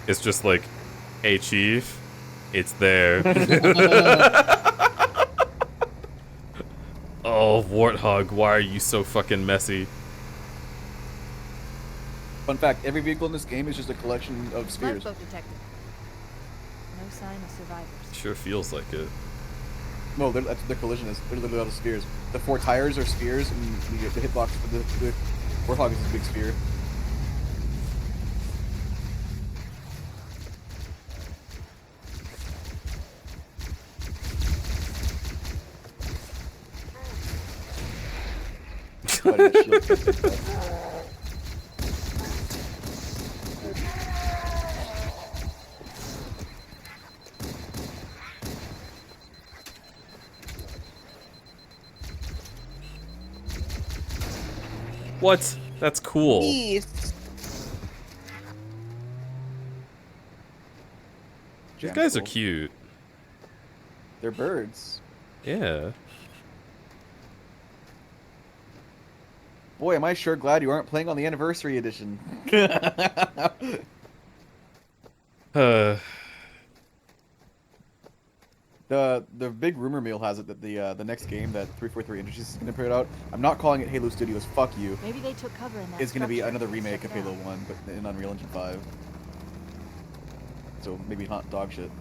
It's just like, hey, Chief, it's there. Oh, Warthog, why are you so fucking messy? Fun fact, every vehicle in this game is just a collection of spheres. Lifeboat detected. No sign of survivors. Sure feels like it. No, that's what the collision is. They're literally all the spheres. The 4 tires are spheres, and the hitbox for the Warthog is a big sphere. What? That's cool. These guys are cute. They're birds. Yeah. Boy, am I sure glad you aren't playing on the anniversary edition. The big rumor mill has it that the next game that 343 Industries is going to put out, I'm not calling it Halo Studios, fuck you. Maybe they took cover in that. It's going to be structure. another remake of Halo 1, but in Unreal Engine 5. So maybe not dog shit.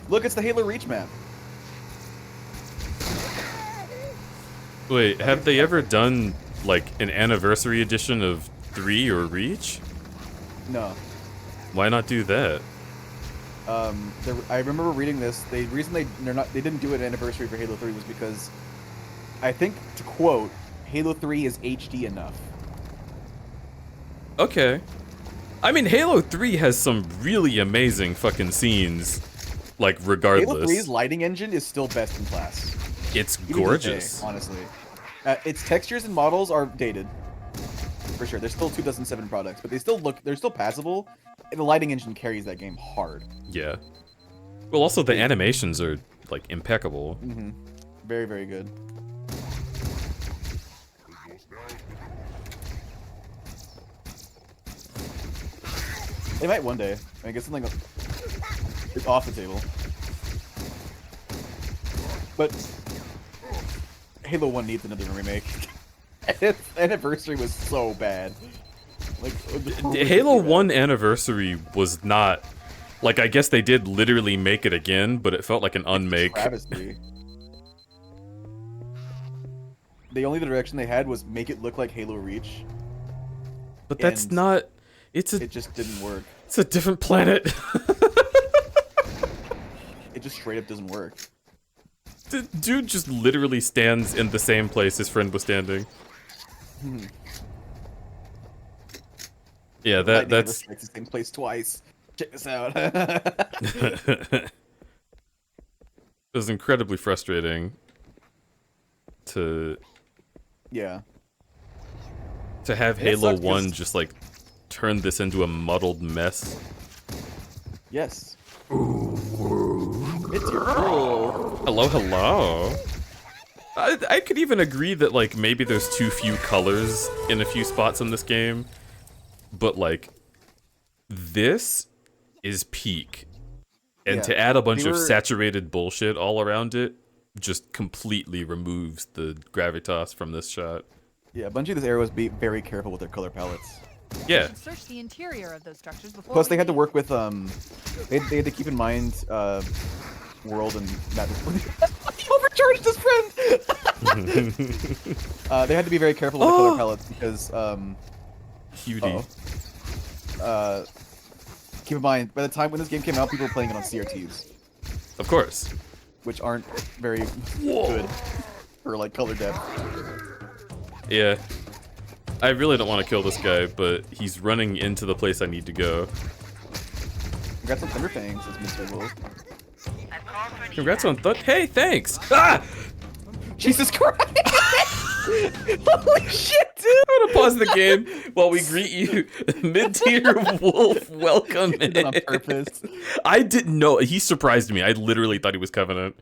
Look, it's the Halo Reach map. Wait, have they ever done like an anniversary edition of 3 or Reach? No. Why not do that? I remember reading this. The reason they didn't do an anniversary for Halo 3 was because I think, to quote, Halo 3 is HD enough. Okay. I mean, Halo 3 has some really amazing fucking scenes, like, regardless. Halo 3's lighting engine is still best in class. It's Even gorgeous. today, honestly. Its textures and models are dated. For sure. There's still 2007 products, but they're still passable. And the lighting engine carries that game hard. Yeah. Well, also the animations are, like, impeccable. Mm-hmm. Very, very good. They might one day. I guess something is off the table. But Halo 1 needs another remake. Its anniversary was so bad. Like The Halo 1 anniversary was not... Like, I guess they did literally make it again, but it felt like an unmake. Travesty. The only direction they had was make it look like Halo Reach. But that's not... It just didn't work. It's a different planet. It just straight up doesn't work. The dude just literally stands in the same place his friend was standing. Yeah, that's the same place twice. Check this out. It was incredibly frustrating to have Halo 1 just like turn this into a muddled mess. Yes. It's your girl. Hello, hello. I could even agree that like maybe there's too few colors in a few spots in this game, but like this is peak, and to add a bunch of saturated bullshit all around it just completely removes the gravitas from this shot. Yeah, Bungie this era was be very careful with their color palettes. Yeah. Search the interior of those structures before. Plus, they had to work with they had to keep in mind world and map. He overcharged his friend. They had to be very careful with the color palettes because Cutie. Keep in mind, by the time when this game came out, people were playing it on CRTs. Of course. Which aren't very good for like color depth. Yeah. I really don't want to kill this guy, but he's running into the place I need to go. Congrats on Thunder Fangs, as Mr. Wolf. Congrats on Hey, thanks! Ah! Jesus Christ! Holy shit, dude! I'm gonna pause the game while we greet you. Mid-tier Wolf, welcome in. Did it on purpose. I didn't know. He surprised me. I literally thought he was Covenant.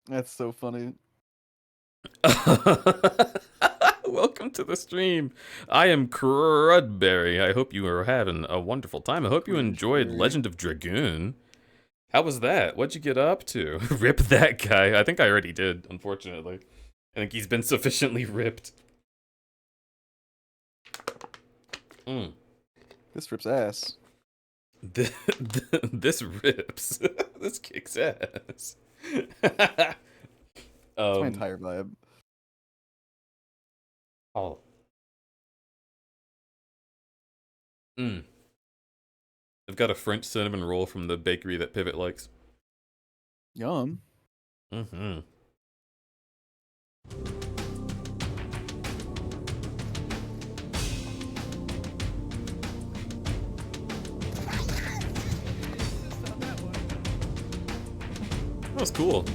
That's so funny. Welcome to the stream. I am Crudberry. I hope you are having a wonderful time. I hope you enjoyed Legend of Dragoon. How was that? What'd you get up to? Rip that guy. I think I already did, unfortunately. I think he's been sufficiently ripped. This rips ass. This rips. This kicks ass. That's my entire vibe. Oh. I've got a French cinnamon roll from the bakery that Pivot likes. Yum. Mm-hmm. That was cool.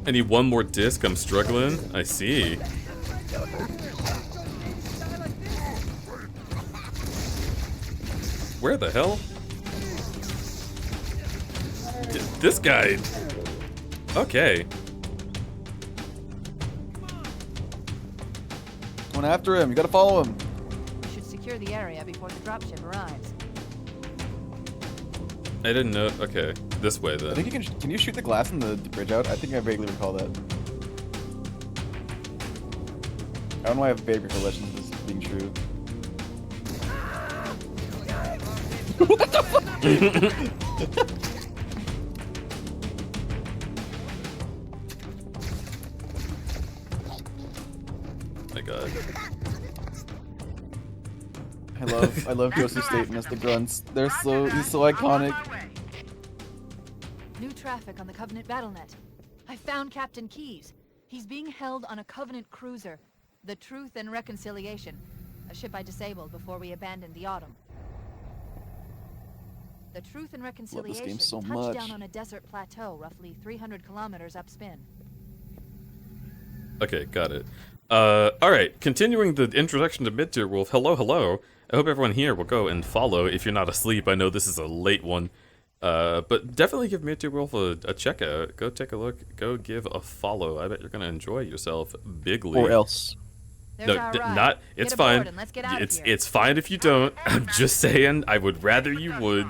I need one more disc. I'm struggling. I see. Where the hell? This guy. Okay. Going after him. You gotta follow him. You should secure the area before the dropship arrives. I didn't know. Okay, this way then. I think you can you shoot the glass in the bridge out? I think I vaguely recall that. I don't know why I have vague recollection of this being true. What the fuck? my god. I love Joseph's statement as the grunts. He's so iconic. New traffic on the Covenant BattleNet. I found Captain Keyes. He's being held on a Covenant cruiser, the Truth and Reconciliation, a ship I disabled before we abandoned the Autumn. The Truth and Reconciliation touched down on a desert plateau roughly 300 kilometers upspin. Okay, got it. Alright, continuing the introduction to Mid-Tier Wolf. Hello, hello. I hope everyone here will go and follow if you're not asleep. I know this is a late one. But definitely give Mid-Tier Wolf a check out. Go take a look. Go give a follow. I bet you're gonna enjoy yourself bigly. Or else. No, not. It's fine. It's fine if you don't. I'm just saying. I would rather you would.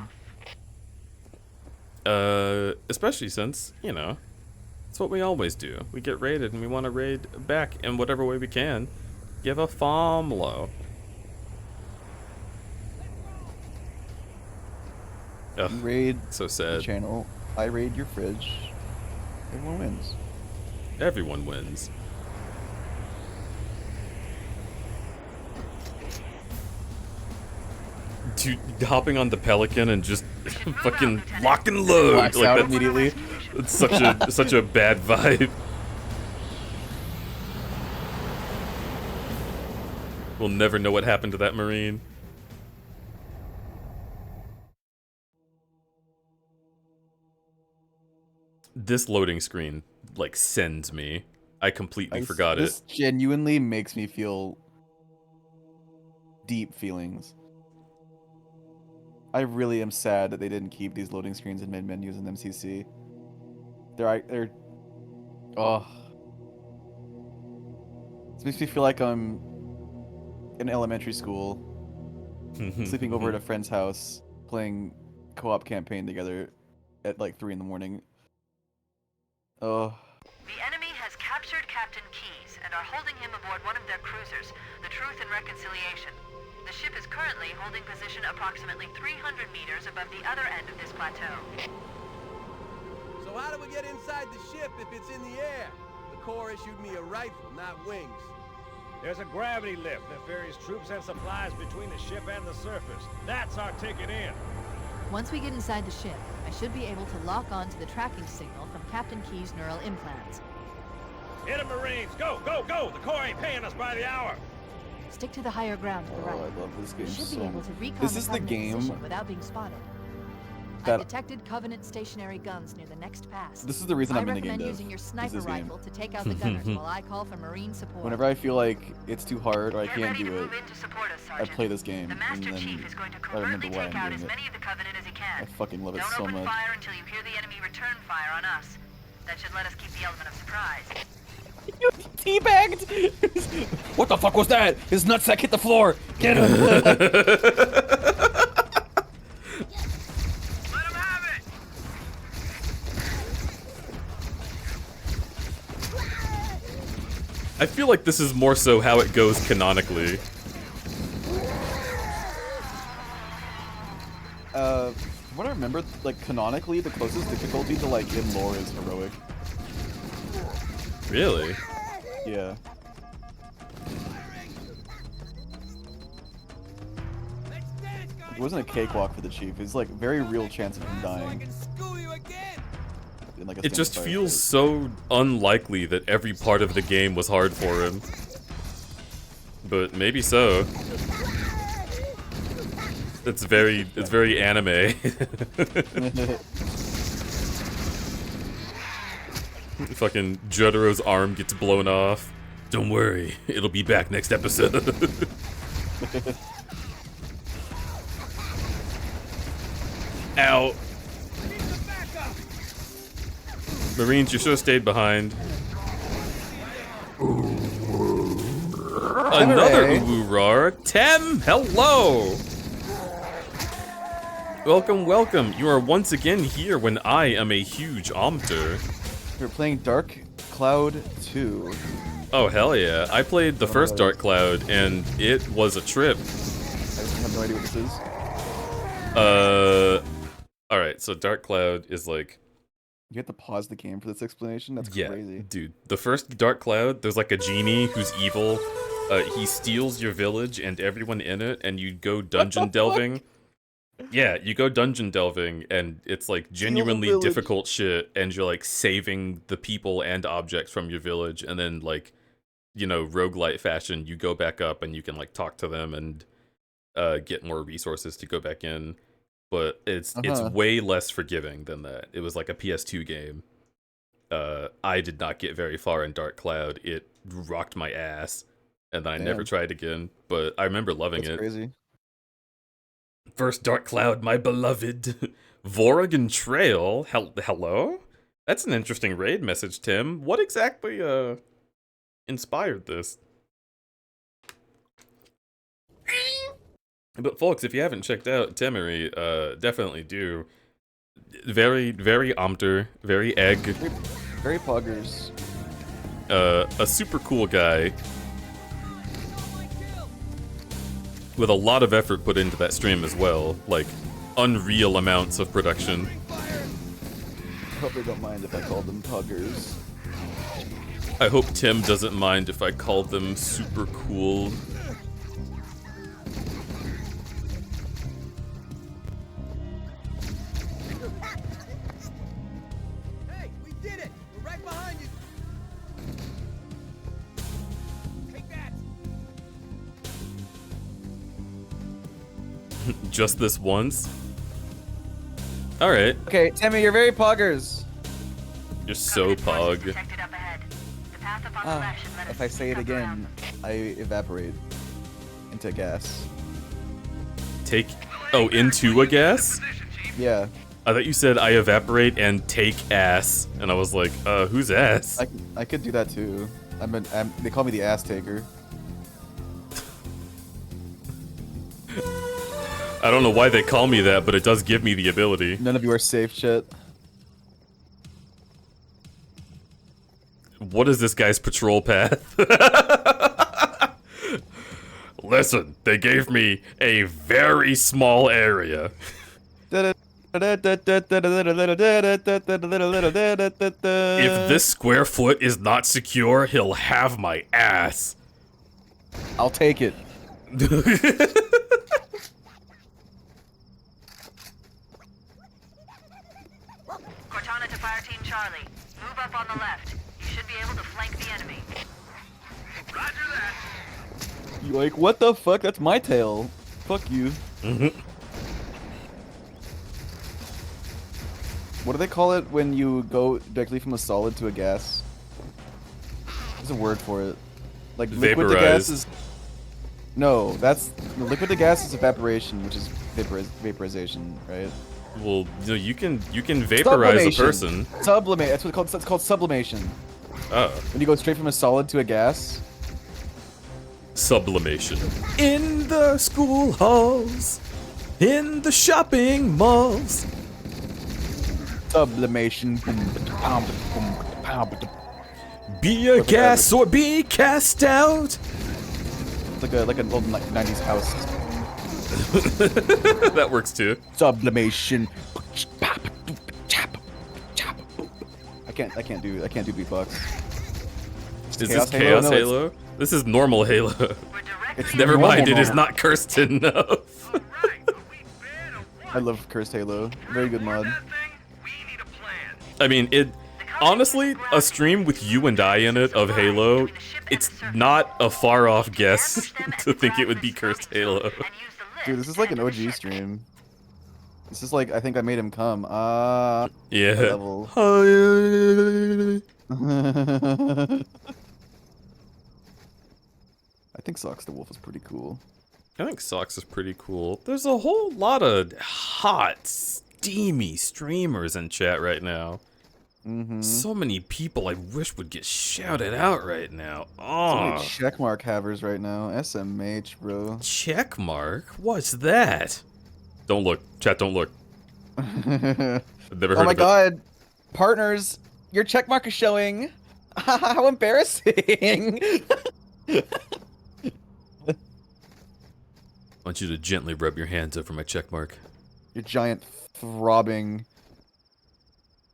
Especially since, you know, it's what we always do. We get raided and we want to raid back in whatever way we can. Give a follow. Ugh, you raid so sad. The channel. I raid your fridge. Everyone wins. Everyone wins. Dude, hopping on the Pelican and just fucking lock and load. Blacks like out that's, immediately. It's such a bad vibe. We'll never know what happened to that Marine. This loading screen, like, sends me. I completely forgot it. This genuinely makes me feel deep feelings. I really am sad that they didn't keep these loading screens in mid-menus in MCC. They're oh. This makes me feel like I'm in elementary school, sleeping over at a friend's house, playing co-op campaign together at like 3 in the morning. Oh. The enemy has captured Captain Keyes and are holding him aboard one of their cruisers, the Truth and Reconciliation. The ship is currently holding position approximately 300 meters above the other end of this plateau. So how do we get inside the ship if it's in the air? The Corps issued me a rifle, not wings. There's a gravity lift that ferries troops and supplies between the ship and the surface. That's our ticket in. Once we get inside the ship, I should be able to lock on to the tracking signal from Captain Keyes' neural implants. Hit 'em, Marines! Go, go, go! The Corps ain't paying us by the hour! Stick to the higher ground to the right. I love this game You should so be able to recon This is the game position without being spotted. I've detected Covenant stationary guns near the next pass. This is the reason I'm in the game, I recommend Dev. using your sniper rifle to take out the gunners while I call for Marine support. Whenever I feel like it's too hard or I can't do it, I play this game, and then I remember why I'm doing it. I fucking love it so much. Don't open fire until you hear the enemy return fire on us. That should let us keep the element of surprise. You teabagged! What the fuck was that? His nutsack hit the floor! Get him! I feel like this is more so how it goes canonically. What I remember, like, canonically, the closest difficulty to, like, in lore is heroic. Really? Yeah. It wasn't a cakewalk for the chief. It's like very real chance of him dying. Like it just feels so unlikely that every part of the game was hard for him. But maybe so. It's very anime. Fucking Jotaro's arm gets blown off. Don't worry, it'll be back next episode. Ow. Marines, you should have stayed behind. Another Ular. Tem, hello! Welcome, welcome. You are once again here when I am a huge omter. We're playing Dark Cloud 2. Oh, hell yeah. I played the first Dark Cloud, and it was a trip. I have no idea what this is. Alright, so Dark Cloud is like... You have to pause the game for this explanation? That's yeah, crazy. Dude. The first Dark Cloud, there's like a genie who's evil He steals your village and everyone in it, and you go dungeon delving. Yeah, you go dungeon delving, and it's like genuinely difficult shit, and you're like saving the people and objects from your village, and then like, you know, roguelite fashion, you go back up and you can like talk to them and get more resources to go back in. But it's way less forgiving than that. It was like a PS2 game. I did not get very far in Dark Cloud. It rocked my ass, and then I never tried again. But I remember loving it. Crazy. First Dark Cloud, my beloved. Voragan Trail. Hello? That's an interesting raid message, Tim. What exactly inspired this? But folks, if you haven't checked out Temery, definitely do. Very, very Omter, very egg. Very poggers. A super cool guy. With a lot of effort put into that stream as well. Like, unreal amounts of production. I hope they don't mind if I call them poggers. I hope Tim doesn't mind if I call them super cool. Hey, we did it! We're right behind you! Take that! Just this once? Alright. Okay, Timmy, you're very poggers. You're so pog. If I say it again, I evaporate into gas. Into a gas? Yeah. I thought you said I evaporate and take ass, and I was like, who's ass? I could do that too. They call me the ass taker. I don't know why they call me that, but it does give me the ability. None of you are safe, shit. What is this guy's patrol path? Listen, they gave me a very small area. If this square foot is not secure, he'll have my ass. I'll take it. Cortana to Fire Team Charlie. Move up on the left. You should be able to flank the enemy. Roger that. You like, what the fuck? That's my tail. Fuck you. What do they call it when you go directly from a solid to a gas? There's a word for it. Like liquid to gas is... No, liquid to gas is evaporation, which is vaporization, right? Well, no, you can vaporize a person. Sublimate. That's what it's called sublimation. Oh. When you go straight from a solid to a gas. Sublimation. In the school halls, in the shopping malls. Sublimation. Be a gas or be cast out. It's like an old 90s house. That works too. Sublimation. I can't do beatbox. Is this Chaos Halo? This is normal Halo. Never mind, it is not cursed enough. I love Cursed Halo. Very good mod. I mean, honestly, a stream with you and I in it of Halo, it's not a far off guess to think it would be Cursed Halo. Dude, this is like an OG stream. This is like, I think I made him come. Yeah. I think Socks the Wolf is pretty cool. I think Socks is pretty cool. There's a whole lot of hot, steamy streamers in chat right now. So many people I wish would get shouted out right now. Oh. So many checkmark havers right now. SMH, bro. Checkmark? What's that? Don't look. Chat, don't look. I've never heard oh my of god. Partners, your checkmark is showing. How embarrassing. I want you to gently rub your hands over my checkmark. Your giant, throbbing,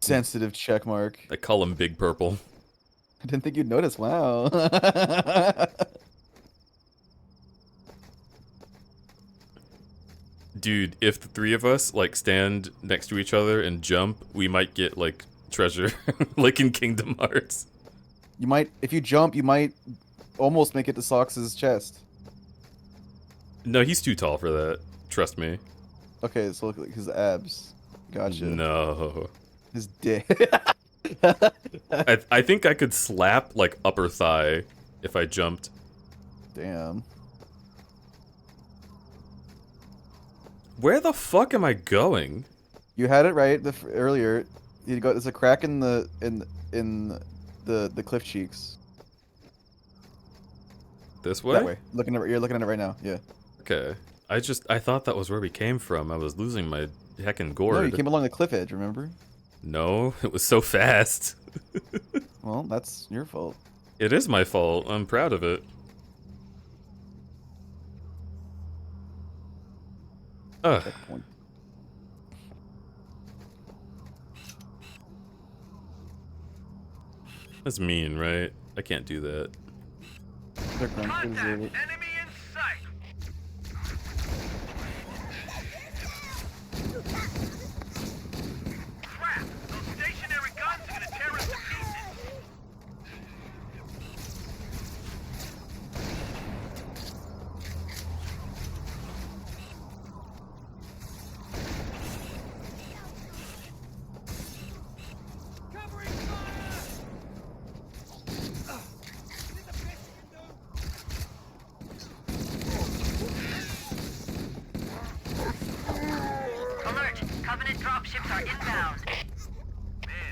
sensitive checkmark. I call him Big Purple. I didn't think you'd notice. Wow. Dude, if the three of us like stand next to each other and jump, we might get like treasure, like in Kingdom Hearts. You might, if you jump, you might almost make it to Sox's chest. No, he's too tall for that. Trust me. Okay, so look at his abs. Gotcha. No. His dick. I think I could slap like upper thigh if I jumped. Damn. Where the fuck am I going? You had it right earlier. You go. There's a crack in the cliff cheeks. This way? That way. You're looking at it right now. Yeah. Okay. I thought that was where we came from. I was losing my heckin' gourd. No, you came along the cliff edge. Remember? No, it was so fast. Well, that's your fault. It is my fault. I'm proud of it. Ugh. That's mean, right? I can't do that. Contact! Enemy in sight! Crap! Those stationary guns are gonna tear us to pieces! Covering fire! Alert! Covenant dropships are inbound.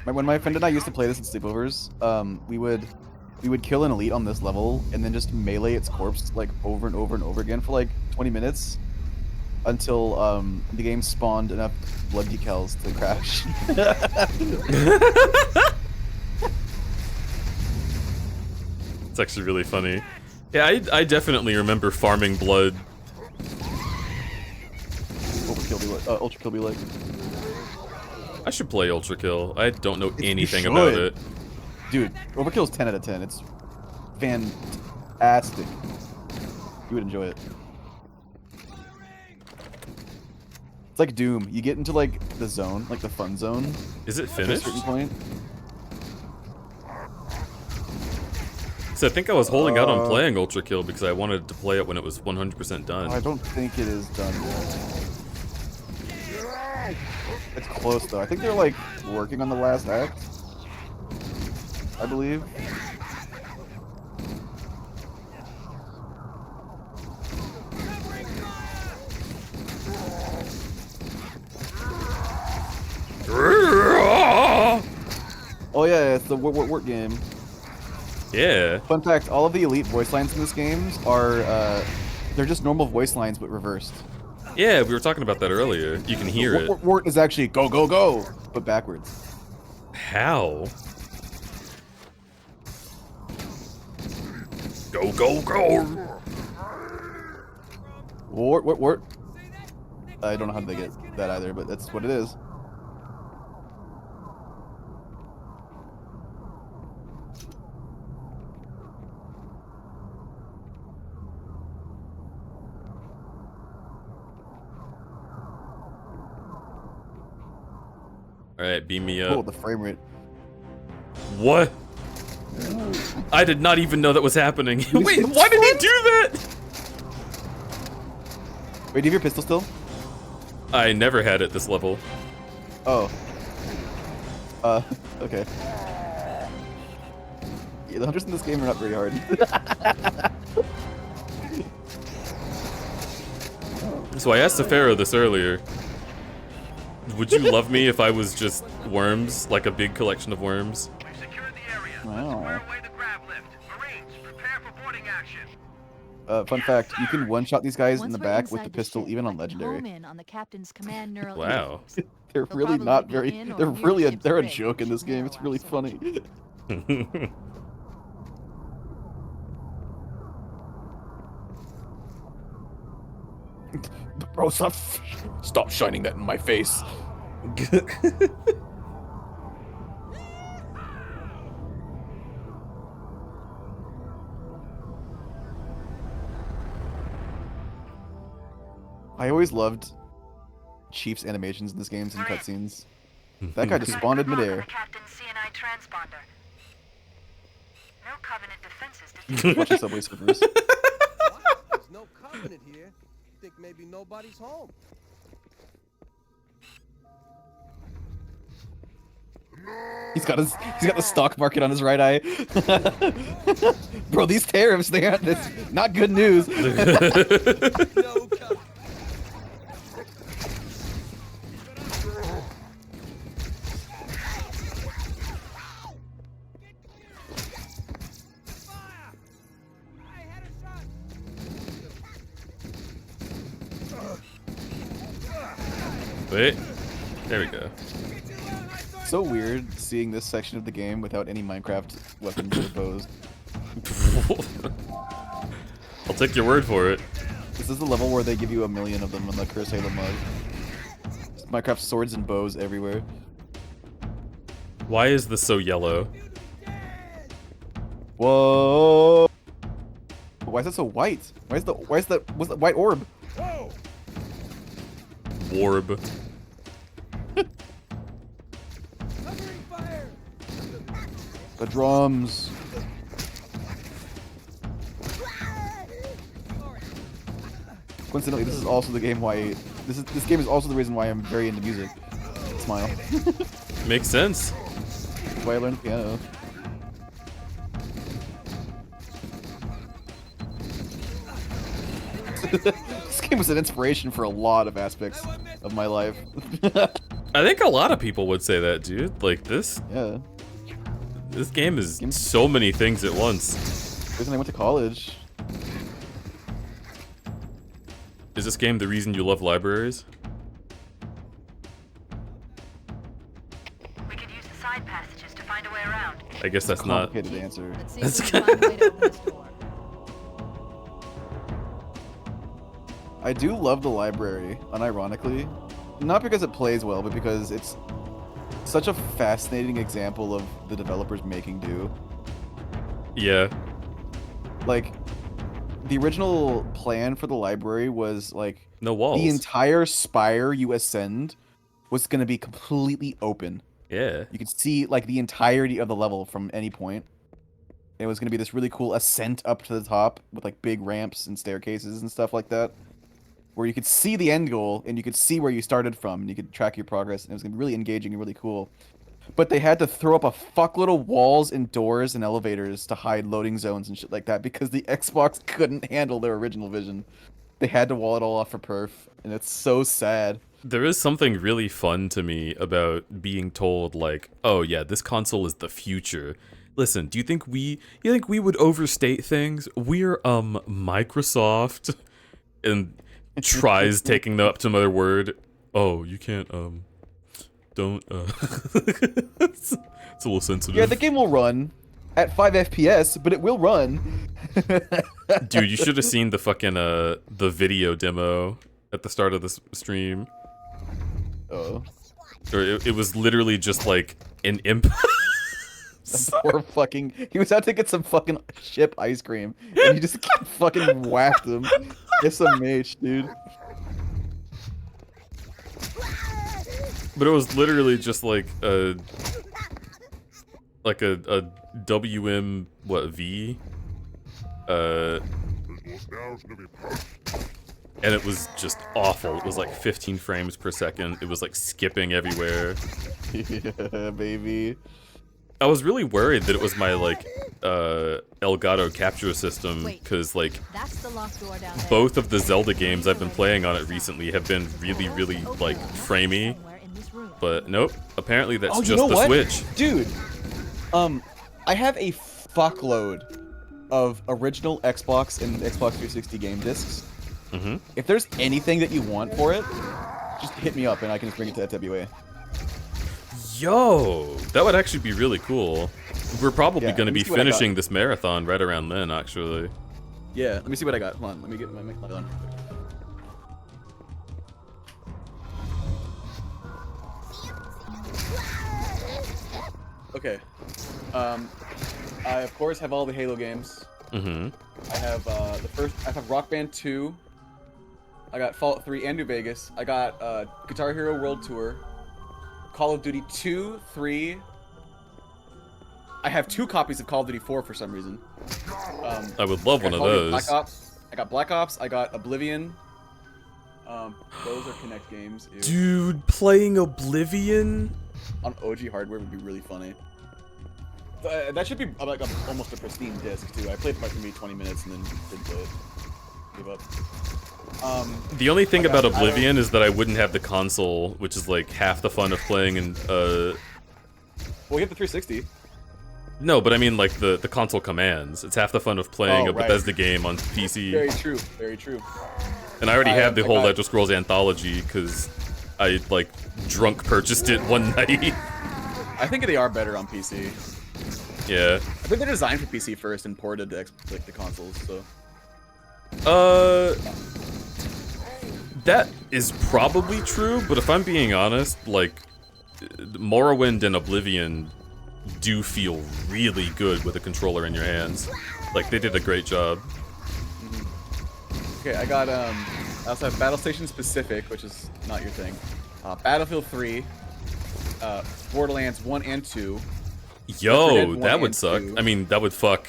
When my friend and I used to play this at sleepovers, we would kill an elite on this level and then just melee its corpse like over and over and over again for like 20 minutes until the game spawned enough blood decals to crash. It's actually really funny. Yeah, I definitely remember farming blood. Ultra kill be like. I should play Ultra Kill. I don't know anything about it. Dude, Overkill's 10 out of 10. It's fantastic. You would enjoy it. It's like Doom. You get into like the zone, like the fun zone. Is it At a finished? certain point. So I think I was holding out on playing Ultra Kill because I wanted to play it when it was 100% done. I don't think it is done yet. It's close though. I think they're like working on the last act. I believe. Oh yeah, it's the work game. Yeah. Fun fact, all of the elite voice lines in this game are, they're just normal voice lines but reversed. Yeah, we were talking about that earlier. You can hear it. Wort is actually go, go, go, but backwards. How? Go, go, go! Wort. I don't know how they get that either, but that's what it is. Alright, beam me up. Oh, the frame rate. What? I did not even know that was happening. Wait, why did he do that? Wait, do you have your pistol still? I never had it this level. Oh. Okay. Yeah, the hunters in this game are not very hard. So I asked Safaro this earlier. Would you love me if I was just worms, like a big collection of worms? We've secured the area. Wow. Square away the grab lift. Marines, prepare for boarding action. Fun fact, you can one-shot these guys in Once the we're back with inside the pistol, ship, even on I can legendary. home in on the captain's command neural Wow. interface. They're They'll really probably not be very. in or They're near really ship's they're a bridge, joke in this game. narrow It's really outside. funny. Bro, stop shining that in my face. I always loved Chief's animations in this game's and cutscenes. That guy just spawned in midair. Captain's CNI transponder. No Covenant defenses. Watch the subway surfers. What? There's no Covenant here. Think maybe nobody's home. He's got the stock market on his right eye. Bro, these tariffs, that's not good news. No Covenant. Wait. There we go. So weird seeing this section of the game without any Minecraft weapons or bows. I'll take your word for it. This is the level where they give you 1,000,000 of them on the Curse Halo mug. Minecraft swords and bows everywhere. Why is this so yellow? Whoa! Why is that so white? What's the white orb? Orb. The drums. Coincidentally, this is also the game why this game is also the reason why I'm very into music. Smile. Makes sense. That's why I learned the piano. This game was an inspiration for a lot of aspects of my life. I think a lot of people would say that, dude. Like this. Yeah. This game is so many things at once. The reason I went to college. Is this game the reason you love libraries? We could use the side passages to find a way around. I guess that's not. Complicated answer. Let's see if we can find a way to open this door. I do love the library, unironically. Not because it plays well, but because it's such a fascinating example of the developers making do. Yeah. Like, the original plan for the library was, like... No walls. The entire spire you ascend was going to be completely open. Yeah. You could see, like, the entirety of the level from any point. It was going to be this really cool ascent up to the top with, like, big ramps and staircases and stuff like that, where you could see the end goal and you could see where you started from and you could track your progress, and it was gonna be really engaging and really cool. But they had to throw up a fuckload of walls and doors and elevators to hide loading zones and shit like that because the Xbox couldn't handle their original vision. They had to wall it all off for perf, and it's so sad. There is something really fun to me about being told, like, oh yeah, this console is the future. Listen, you think we would overstate things? We're Microsoft, and tries taking them up to another word. Oh, you can't, don't, it's a little sensitive. Yeah, the game will run at 5 FPS, but it will run. Dude, you should have seen the fucking, the video demo at the start of this stream. Oh. Or it was literally just like an imp. Poor fucking... He was out to get some fucking ship ice cream, and he just fucking whacked him. SMH, dude. But it was literally just like a WM V, and it was just awful. It was like 15 frames per second. It was like skipping everywhere. Yeah, baby. I was really worried that it was my like Elgato capture system, because like That's the locked door down there. both of the Zelda games I've been playing on it recently have been really like framey. But nope, apparently that's just the Switch. Dude, I have a fuckload of original Xbox and Xbox 360 game discs. Mm-hmm. If there's anything that you want for it, just hit me up and I can just bring it to FWA. Yo, that would actually be really cool. We're probably Yeah, going to let me be see what I got. finishing this marathon right around then, actually. Yeah, let me see what I got. Hold on, let me get my mic on. Okay. I of course have all the Halo games. Mm-hmm. I have I have Rock Band 2, I got Fallout 3 and New Vegas. I got Guitar Hero World Tour, Call of Duty 2, 3. I have 2 copies of Call of Duty 4 for some reason. I would love one of those. Black Ops. I got Black Ops. I got Oblivion. Those are Kinect games. Ew. Dude, playing Oblivion on OG hardware would be really funny. That should be like almost a pristine disc too. I played for like maybe 20 minutes and then didn't play it. Give up. The only thing about Oblivion is that I wouldn't have the console, which is like half the fun of playing in. Well, you have the 360. No, but I mean like the console commands. It's half the fun of playing a right. Bethesda game on PC. Very true. Very true. And I already have the whole Elder Scrolls Anthology because I like drunk purchased it one night. I think they are better on PC. Yeah. I think they're designed for PC first and ported to like the consoles. So. That is probably true, but if I'm being honest, like Morrowind and Oblivion do feel really good with a controller in your hands. Like they did a great job. Okay, I got I also have Battle Station Specific, which is not your thing. Battlefield 3, Borderlands 1 and 2. Yo, that would suck. 2. I mean, that would fuck.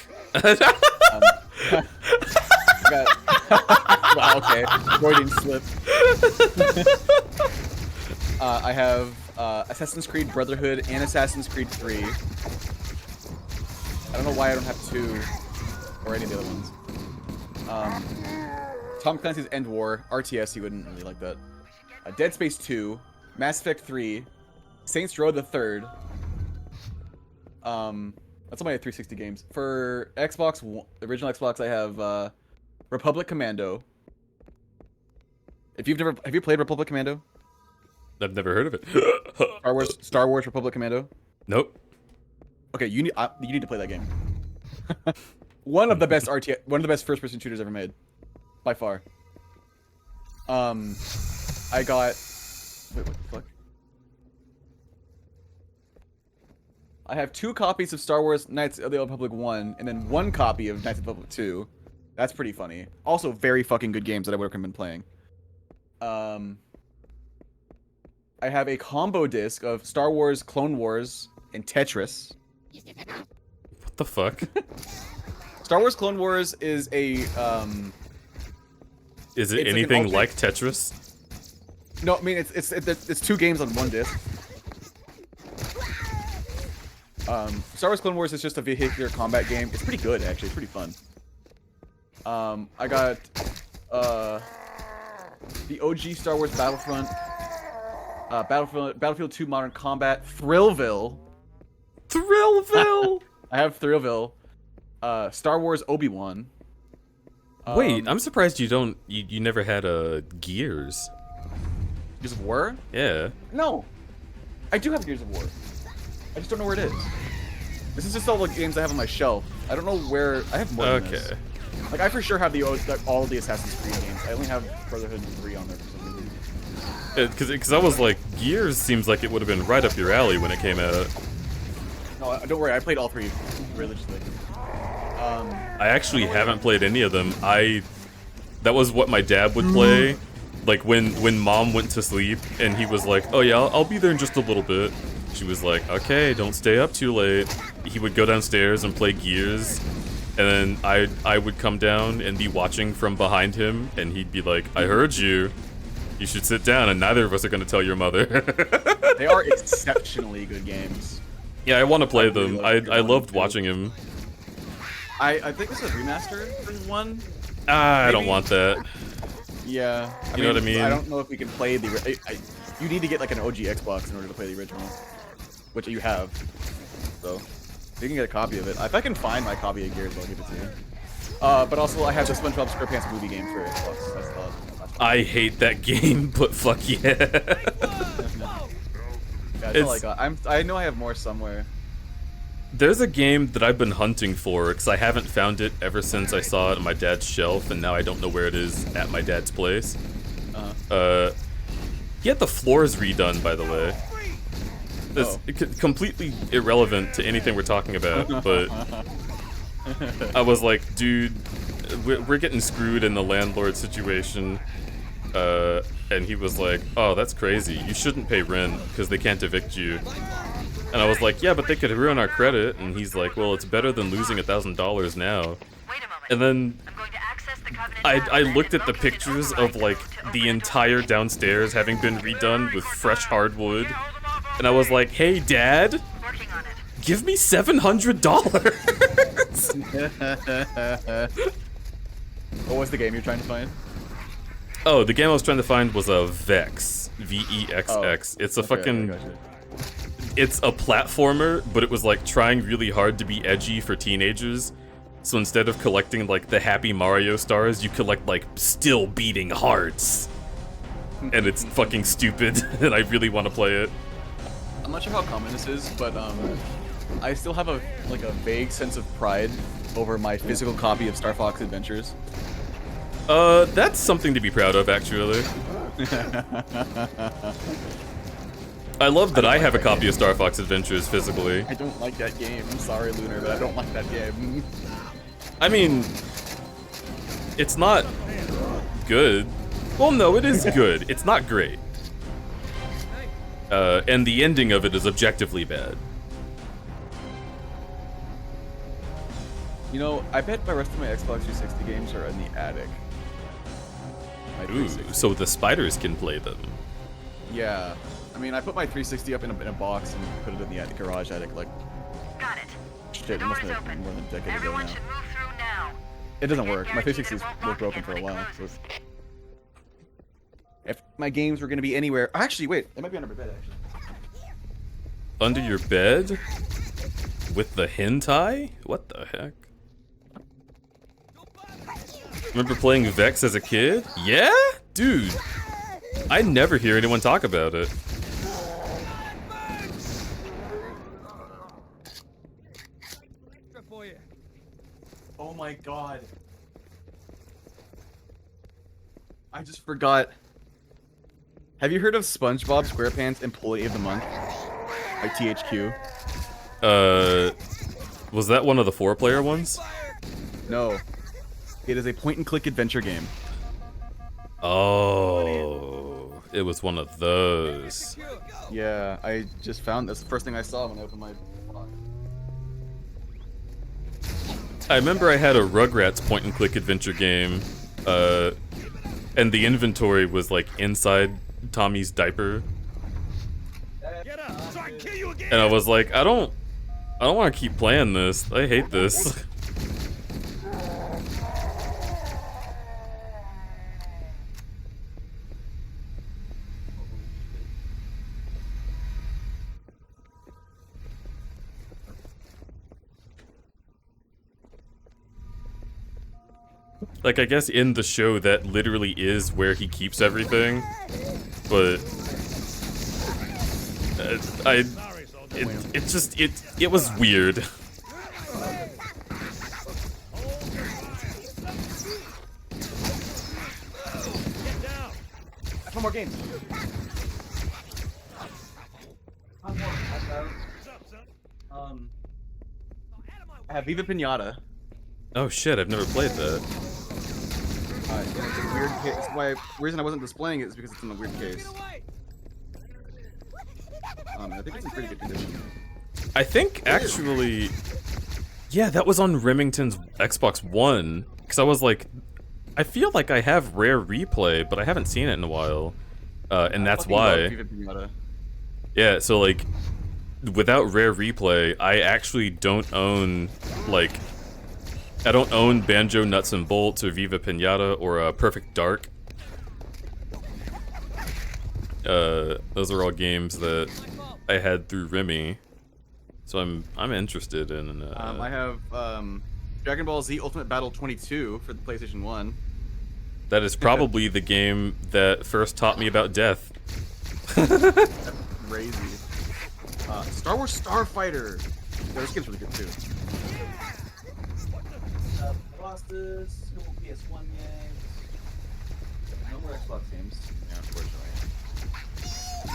Well, okay, Freudian slip. I have Assassin's Creed Brotherhood and Assassin's Creed 3. I don't know why I don't have 2 or any of the other ones. Tom Clancy's End War, RTS, you wouldn't really like that. Dead Space 2, Mass Effect 3, Saints Row the 3rd. That's all my 360 games. For Xbox, the original Xbox, I have Republic Commando. Have you played Republic Commando? I've never heard of it. Star Wars Republic Commando? Nope. Okay, you need to play that game. One of the best first-person shooters ever made, by far. I got. Wait, what the fuck? I have 2 copies of Star Wars Knights of the Old Republic 1, and then 1 copy of Knights of the Republic 2. That's pretty funny. Also, very fucking good games that I would recommend playing. I have a combo disc of Star Wars, Clone Wars, and Tetris. What the fuck? Star Wars Clone Wars is a Is it anything like Tetris? No, I mean it's 2 games on 1 disc. Star Wars Clone Wars is just a vehicular combat game. It's pretty good actually. It's pretty fun. I got the OG Star Wars Battlefront, Battlefield 2 Modern Combat, Thrillville. Thrillville. I have Thrillville. Star Wars Obi-Wan. Wait, I'm surprised you never had a Gears. Gears of War? Yeah. No, I do have Gears of War. I just don't know where it is. This is just all the games I have on my shelf. I don't know where. I have more than this. Like I for sure have all of the Assassin's Creed games. I only have Brotherhood 3 on there for some reason. Because I was like, Gears seems like it would have been right up your alley when it came out. No, don't worry. I played all 3 religiously. I actually haven't played any of them. That was what my dad would play. Like when mom went to sleep and he was like, oh yeah, I'll be there in just a little bit. She was like, okay, don't stay up too late. He would go downstairs and play Gears. And then I would come down and be watching from behind him, and he'd be like, I heard you. You should sit down, and neither of us are going to tell your mother. They are exceptionally good games. Yeah, I want to play them. I loved watching him. I think this is a remaster for 1. I don't want that. Yeah. You know what I mean? I don't know if we can play the... you need to get like an OG Xbox in order to play the original. Which you have. So... you can get a copy of it. If I can find my copy of Gears, I'll give it to you. But also, I have the SpongeBob SquarePants movie game for Xbox. That's I hate that game, but fuck yeah. That's all I got. I know I have more somewhere. There's a game that I've been hunting for, because I haven't found it ever since I saw it on my dad's shelf, and now I don't know where it is at my dad's place. He had the floors redone, by the way. It's completely irrelevant to anything we're talking about, but I was like, dude, we're getting screwed in the landlord situation. And he was like, "Oh, that's crazy. You shouldn't pay rent because they can't evict you." And I was like, "Yeah, but they could ruin our credit." And he's like, "Well, it's better than losing $1,000 now." And then I looked at the pictures of like the entire downstairs having been redone with fresh hardwood, and I was like, "Hey, Dad, give me $700." What was the game you're trying to find? Oh, the game I was trying to find was a Vex, VEXX. It's a fucking. It's a platformer, but it was like trying really hard to be edgy for teenagers. So instead of collecting like the happy Mario stars, you collect like still beating hearts. And it's fucking stupid, and I really want to play it. I'm not sure how common this is, but I still have a vague sense of pride over my physical copy of Star Fox Adventures. That's something to be proud of, actually. I love that I have a copy of Star Fox Adventures physically. I don't like that game. I'm sorry, Lunar, but I don't like that game. I mean, it's not good. Well, no, it is good. It's not great. And the ending of it is objectively bad. You know, I bet the rest of my Xbox 360 games are in the attic. Ooh, so the spiders can play them. Yeah. I mean, I put my 360 up in a box and put it in the attic, garage attic, like... Got it. Shit, it must have been more than a decade ago Everyone now. should move through now. It doesn't work. My 360 was broken for a while. So if my games were going to be anywhere... Actually, wait. They might be under my bed, actually. Under your bed? With the hentai? What the heck? Remember playing Vex as a kid? Yeah? Dude. I never hear anyone talk about it. Oh my god. I just forgot. Have you heard of SpongeBob SquarePants Employee of the Month? By THQ? Was that one of the 4-player ones? No. It is a point-and-click adventure game. Oh, it was one of those. Yeah, I just found this. The first thing I saw when I opened my box. I remember I had a Rugrats point-and-click adventure game, and the inventory was like inside Tommy's diaper. And I was like, I don't want to keep playing this. I hate this. Like, I guess in the show that literally is where he keeps everything, but it was weird. One more game. I have Viva Pinata. Oh shit, I've never played that. It's a weird case. The reason I wasn't displaying it is because it's in a weird case. I think it's in pretty good condition. I think, actually... Yeah, that was on Remington's Xbox One. Because I was like... I feel like I have Rare Replay, but I haven't seen it in a while. And that's why... Yeah, so like... Without Rare Replay, I actually don't own, like... I don't own Banjo Nuts and Bolts or Viva Pinata or Perfect Dark. Those are all games that I had through Remy, so I'm interested in. I have Dragon Ball Z Ultimate Battle 22 for the PlayStation 1. That is probably the game that first taught me about death. That's crazy. Star Wars Starfighter. Yeah, this game's really good too. Colossus, no more PS1 games. No more Xbox games. Yeah, unfortunately.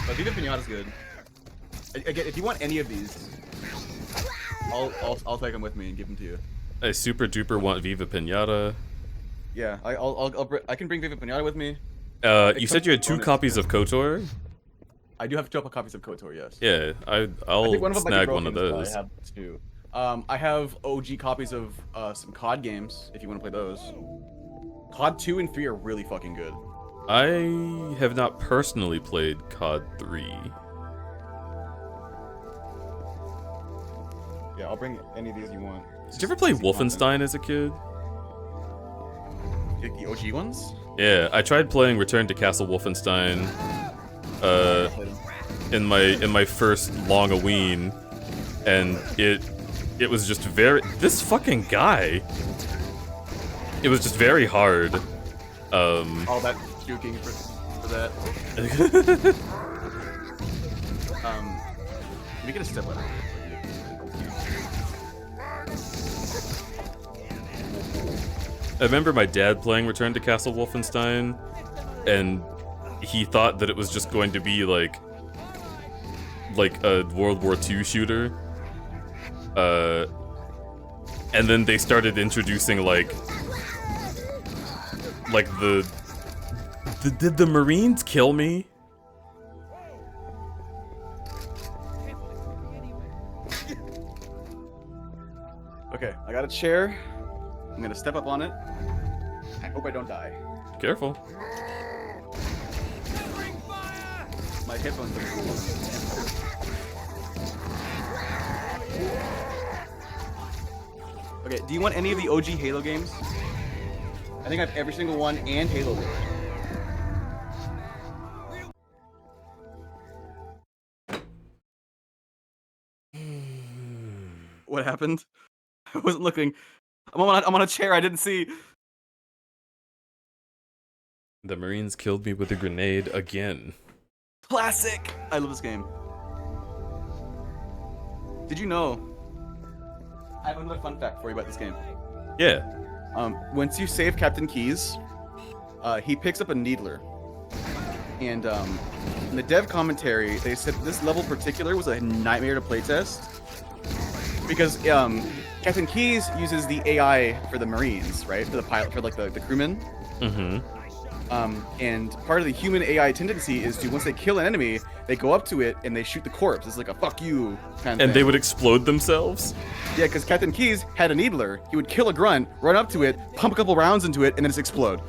But Viva Pinata's good. Again, if you want any of these, I'll take them with me and give them to you. I super duper want Viva Pinata. Yeah, I can bring Viva Pinata with me. You said you had 2 copies of KOTOR? I do have 2 copies of KOTOR, yes. Yeah, I'll snag one of those. I have 2. I have OG copies of some COD games, if you want to play those. COD 2 and 3 are really fucking good. I have not personally played COD 3. Yeah, I'll bring any of these you want. Did you ever play Wolfenstein as a kid? Like the OG ones? Yeah, I tried playing Return to Castle Wolfenstein in my first Longoween, and it was just this fucking guy. It was just very hard. All that juking for that. Let me get a step ladder. I remember my dad playing Return to Castle Wolfenstein, and he thought that it was just going to be like a World War II shooter. And then they started introducing like did the Marines kill me? Okay, I got a chair. I'm gonna step up on it. I hope I don't die. Careful. My headphones are cool. Okay, do you want any of the OG Halo games? I think I have every single one and Halo Wars. What happened? I wasn't looking. I'm on a chair. I didn't see. The Marines killed me with a grenade again. Classic. I love this game. Did you know? I have another fun fact for you about this game. Yeah. Once you save Captain Keyes, he picks up a needler. And in the dev commentary, they said this level in particular was a nightmare to playtest. Because Captain Keyes uses the AI for the Marines, right? For the pilot, for like the crewmen. Mm-hmm. And part of the human AI tendency is to, once they kill an enemy, they go up to it and they shoot the corpse. It's like a fuck you kind of And thing. they would explode themselves? Yeah, because Captain Keyes had a needler. He would kill a grunt, run up to it, pump a couple rounds into it, and then just explode.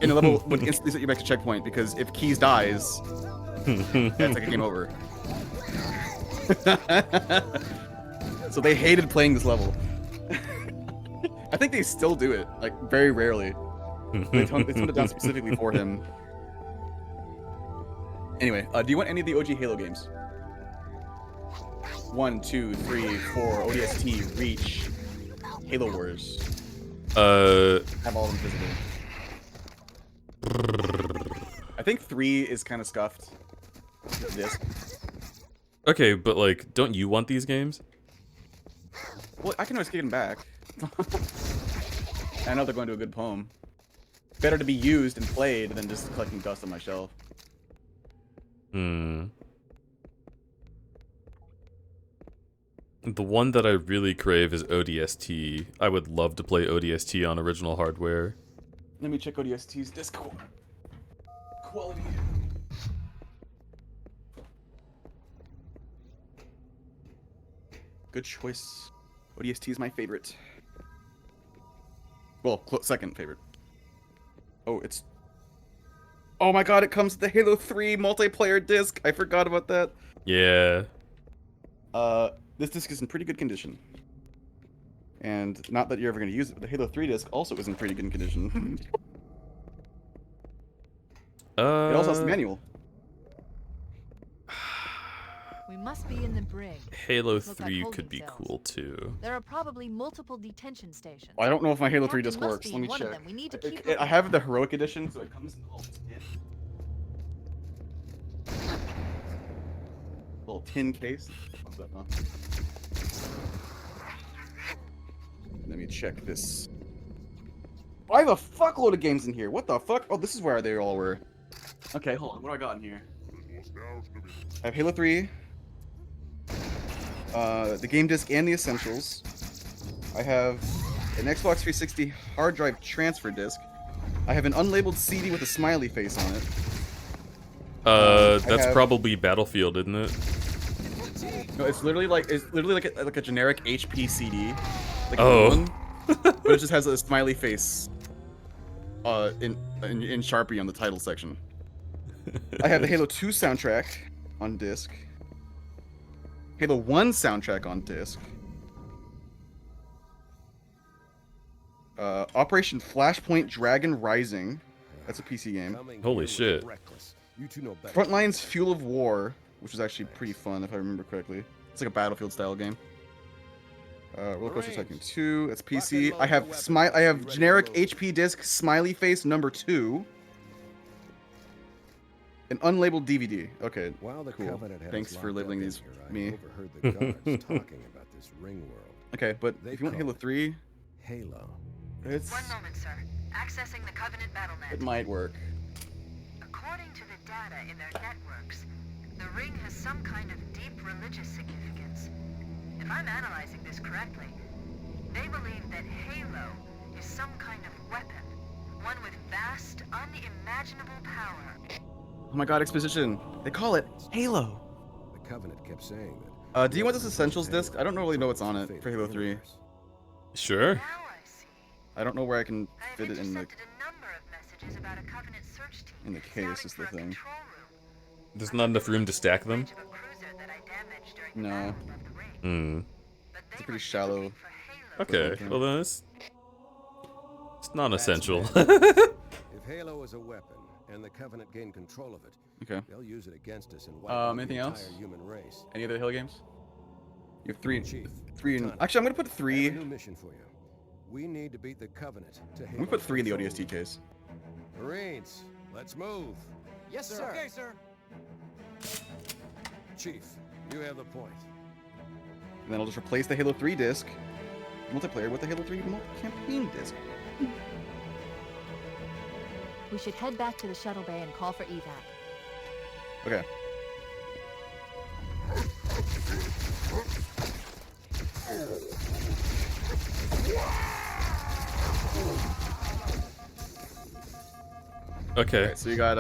And the level would instantly set you back to checkpoint, because if Keyes dies, that's like a game over. So they hated playing this level. I think they still do it, like, very rarely. They toned it down specifically for him. Anyway, do you want any of the OG Halo games? 1, 2, 3, 4, ODST, Reach, Halo Wars. Have all of them physically. I think 3 is kind of scuffed. Disc. Okay, but like, don't you want these games? Well, I can always get them back. I know they're going to a good poem. Better to be used and played than just collecting dust on my shelf. Hmm. The one that I really crave is ODST. I would love to play ODST on original hardware. Let me check ODST's disc quality. Good choice. ODST is my favorite. Well, second favorite. Oh, it's... Oh my god, it comes with the Halo 3 multiplayer disc. I forgot about that. Yeah. This disc is in pretty good condition. And not that you're ever going to use it, but the Halo 3 disc also is in pretty good condition. It also has the manual. We must be in the brig. Halo Look like 3 holding could be cells. cool too. There are probably multiple detention stations. I don't know if my Halo 3 Captain disc must works. be Let me one of check. them. We need to keep I have the Heroic Edition, so it comes in a little tin case. Let me check this. Oh, I have a fuckload of games in here. What the fuck? Oh, this is where they all were. Okay, hold on. What do I got in here? I have Halo 3, the game disc and the essentials. I have an Xbox 360 hard drive transfer disc. I have an unlabeled CD with a smiley face on it. That's probably Battlefield, isn't it? No, it's literally like a generic HP CD. Like Oh. but it just has a smiley face. In Sharpie on the title section. I have the Halo 2 soundtrack on disc. Halo 1 soundtrack on disc. Operation Flashpoint Dragon Rising. That's a PC game. Holy shit. Frontlines Fuel of War, which is actually pretty fun if I remember correctly. It's like a Battlefield style game. Roller Coaster Tycoon 2. That's PC. I have generic HP disc smiley face number 2. An unlabeled DVD. Okay, cool. Thanks for labeling these me. Okay, but if you want Halo 3, Halo. It's. One moment, sir. Accessing the Covenant BattleNet. It might work. According to the data in their networks, the ring has some kind of deep religious significance. If I'm analyzing this correctly, they believe that Halo is some kind of weapon, one with vast, unimaginable power. Oh my god, exposition. They call it Halo. The Covenant kept saying that. Do you want this Essentials disc? I don't really know what's on it for Halo 3. Sure. I don't know where I can fit it in the case is the thing. There's not enough room to stack them? No. It's a pretty shallow. Okay, well then it's non-essential. If Halo is a weapon and the Covenant gain control of it, okay. They'll use it against us and wipe out the Anything entire else? human race. Any other Halo games? You have three in. Cortana, Actually, I'm gonna put I 3. have a new mission for you. We need to beat the Covenant to I'm gonna put 3 in the ODST case. Marines, let's move. Yes, sir. Okay, sir. Chief, you have the point. And then I'll just replace the Halo 3 disc multiplayer with the Halo 3 campaign disc. We should head back to the shuttle bay and call for evac. Okay. Okay. Alright, so you got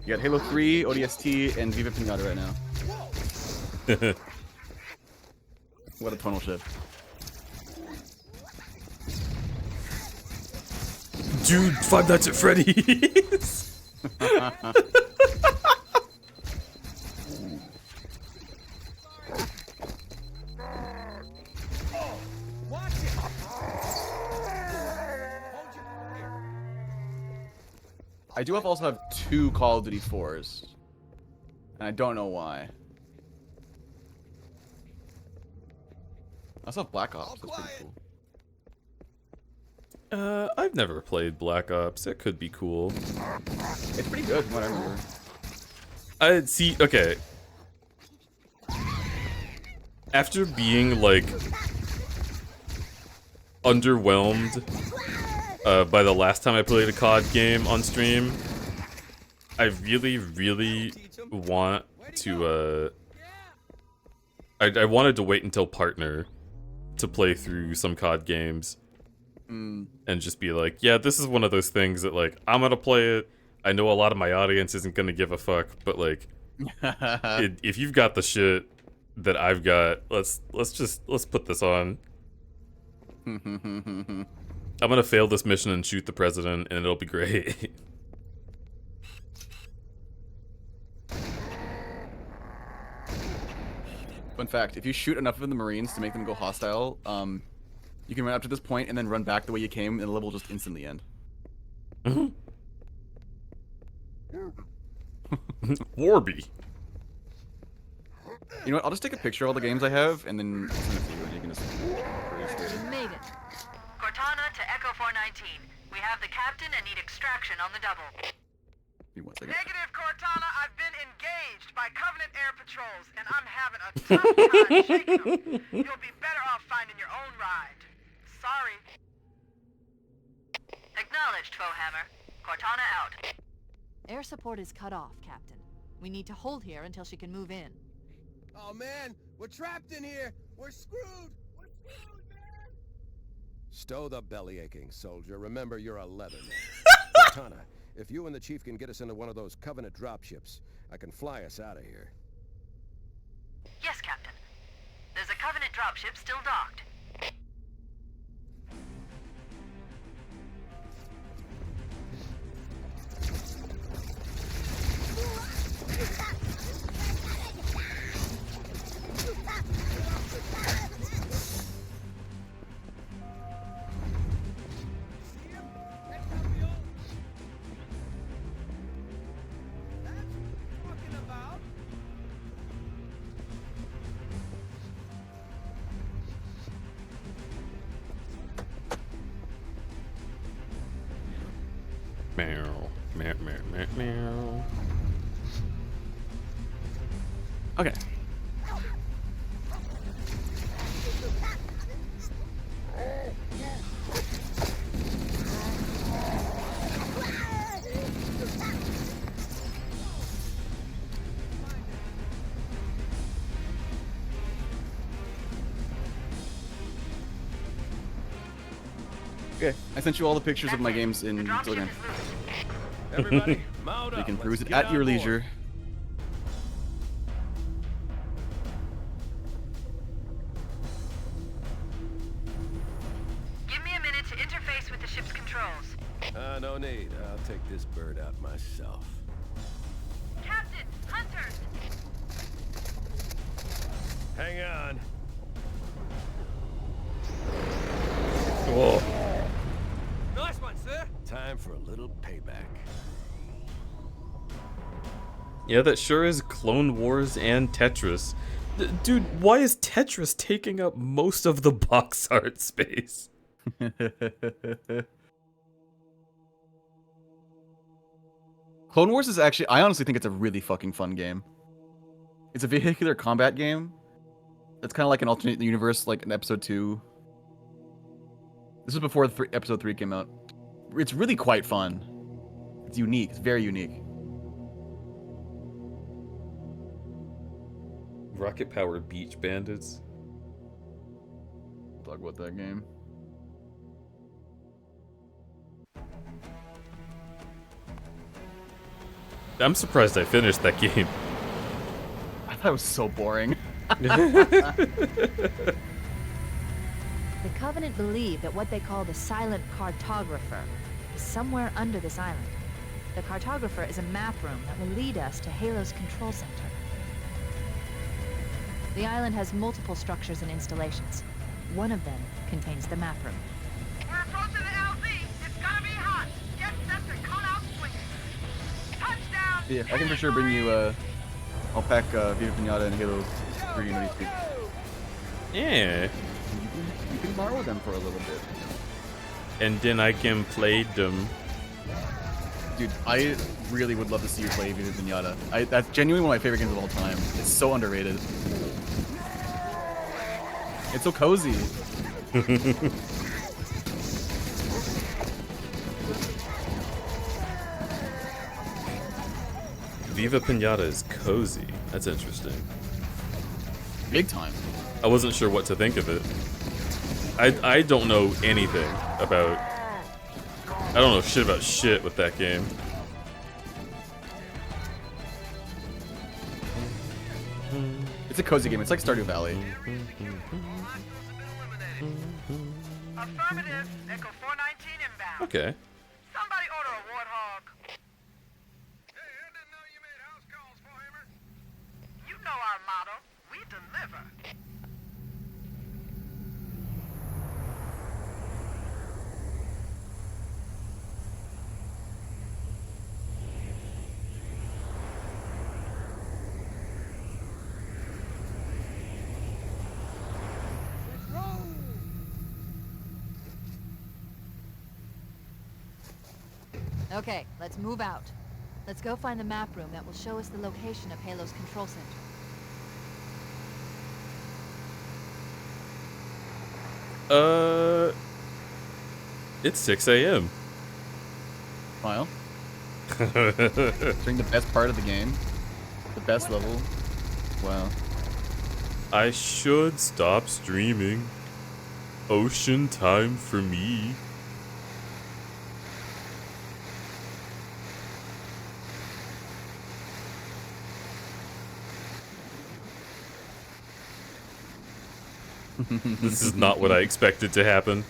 Halo 3, ODST, and Viva Pinata right now. What a tonal shift. Dude, Five Nights at Freddy's. I do also have 2 Call of Duty 4s. And I don't know why. I also have Black Ops, that's pretty cool. I've never played Black Ops. It could be cool. It's pretty good from what I remember. I see. Okay. After being like underwhelmed by the last time I played a COD game on stream, I really, really want to. I wanted to wait until Partner to play through some COD games. And just be like, yeah, this is one of those things that, like, I'm gonna play it. I know a lot of my audience isn't gonna give a fuck, but like, if you've got the shit that I've got, let's put this on. I'm gonna fail this mission and shoot the president, and it'll be great. Fun fact: if you shoot enough of the Marines to make them go hostile, you can run up to this point and then run back the way you came, and the level will just instantly end. Warby. You know what? I'll just take a picture of all the games I have, and then send it to you, and you can just. You made it. Cortana to Echo 419. We have the captain and need extraction on the double. Give me 1 second. Negative, Cortana. I've been engaged by Covenant air patrols, and I'm having a tough time shaking them. You'll be better off finding your own ride. Sorry. Acknowledged, Foehammer. Cortana out. Air support is cut off, Captain. We need to hold here until she can move in. Oh man, we're trapped in here. We're screwed. We're screwed, man. Stow the belly aching, soldier. Remember, you're a leatherman. Cortana, if you and the chief can get us into one of those Covenant dropships, I can fly us out of here. Yes, Captain. There's a Covenant dropship still docked. Meow. Okay. Okay, I sent you all the pictures of my games in Telegram. Everybody, mount up. You can Let's peruse it get at on your board. leisure. Give me a minute to interface with the ship's controls. No need. I'll take this bird out myself. Captain, hunters! Hang on. Whoa. Nice one, sir. Time for a little payback. Yeah, that sure is Clone Wars and Tetris. Dude, why is Tetris taking up most of the box art space? Clone Wars is actually, I honestly think it's a really fucking fun game. It's a vehicular combat game. It's kind of like an alternate universe, like in episode 2. This was before episode 3 came out. It's really quite fun. It's unique. It's very unique. Rocket powered beach bandits. Talk about that game. I'm surprised I finished that game. I thought it was so boring. The Covenant believe that what they call the silent cartographer is somewhere under this island. The cartographer is a map room that will lead us to Halo's control center. The island has multiple structures and installations. One of them contains the map room. We're approaching the LZ. It's gonna be hot. Get set to cut out swinging. Touchdown! Yeah, I can for sure bring you, I'll pack Viva Pinata and Halo 3 into these people. Yeah. You can borrow them for a little bit. And then I can play them. Dude, I really would love to see you play Viva Pinata. That's genuinely one of my favorite games of all time. It's so underrated. It's so cozy. Viva Pinata is cozy. That's interesting. Big time. I wasn't sure what to think of it. I don't know anything about... I don't know shit about shit with that game. It's a cozy game. It's like Stardew Valley. Affirmative. Echo 419 inbound. Okay. Somebody order a warthog. You know our motto. We deliver. Okay, let's move out. Let's go find the map room that will show us the location of Halo's control center. It's 6 a.m. Well. During the best part of the game. The best level. Wow. I should stop streaming. Ocean time for me. This is not what I expected to happen.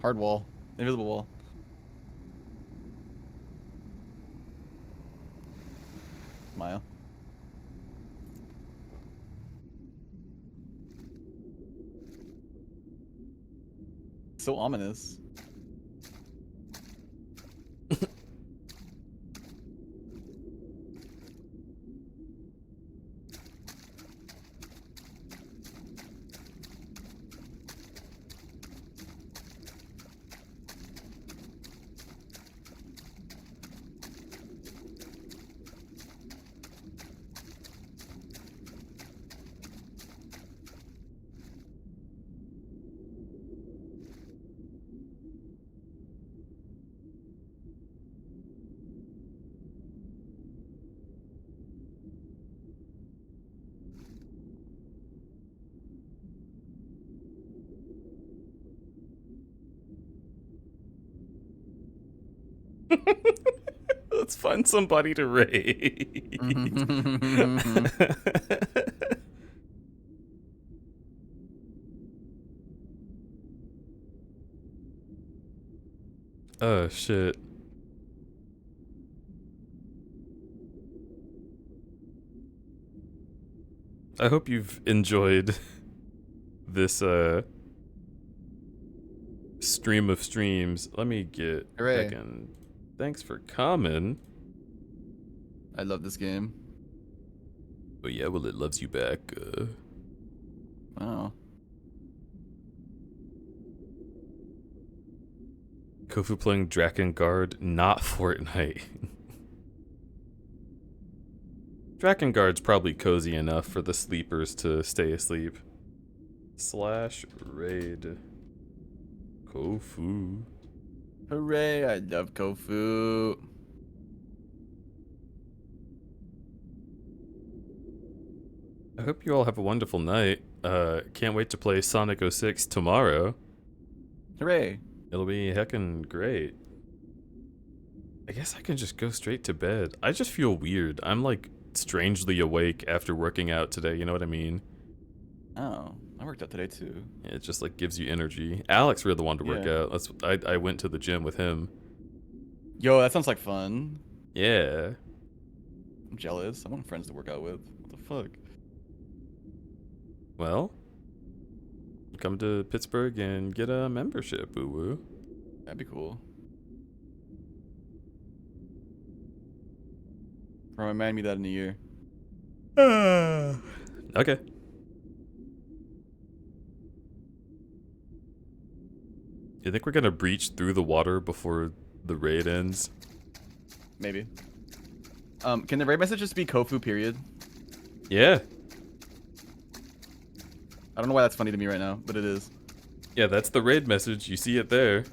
Hard wall. Invisible wall. Smile. So ominous. Let's find somebody to raid. Oh shit. I hope you've enjoyed this stream of streams. Let me get Hooray. back in. Thanks for coming. I love this game. Oh yeah, well it loves you back. Wow. Kofu playing Drakengard, not Fortnite. Drakengard's probably cozy enough for the sleepers to stay asleep. /raid Kofu. Hooray, I love Kofu. I hope you all have a wonderful night. Can't wait to play Sonic 06 tomorrow. Hooray. It'll be heckin' great. I guess I can just go straight to bed. I just feel weird. I'm like strangely awake after working out today, you know what I mean? Oh, I worked out today too. It just like gives you energy. Alex really wanted to work Yeah. out. I went to the gym with him. Yo, that sounds like fun. Yeah. I'm jealous. I want friends to work out with. What the fuck? Well, come to Pittsburgh and get a membership, woo-woo. That'd be cool. Remind me that in a year. Okay. You think we're gonna breach through the water before the raid ends? Maybe. Can the raid message just be Kofu period? Yeah. I don't know why that's funny to me right now, but it is. Yeah, that's the raid message. You see it there.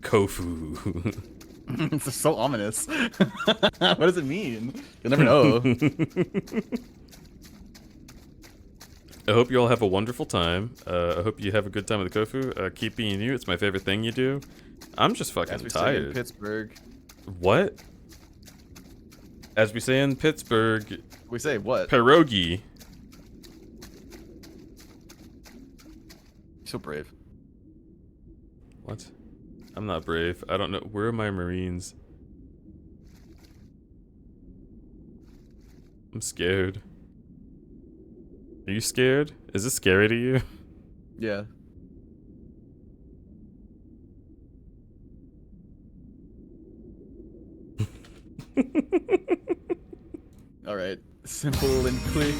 Kofu. It's just so ominous. What does it mean? You'll never know. I hope you all have a wonderful time. I hope you have a good time with the Kofu. Keep being you. It's my favorite thing you do. I'm just fucking As we say in tired. Pittsburgh. What? As we say in Pittsburgh. We say what? Pierogi. So brave. What? I'm not brave. I don't know. Where are my Marines? I'm scared. Are you scared? Is this scary to you? Yeah. All right. Simple and clear.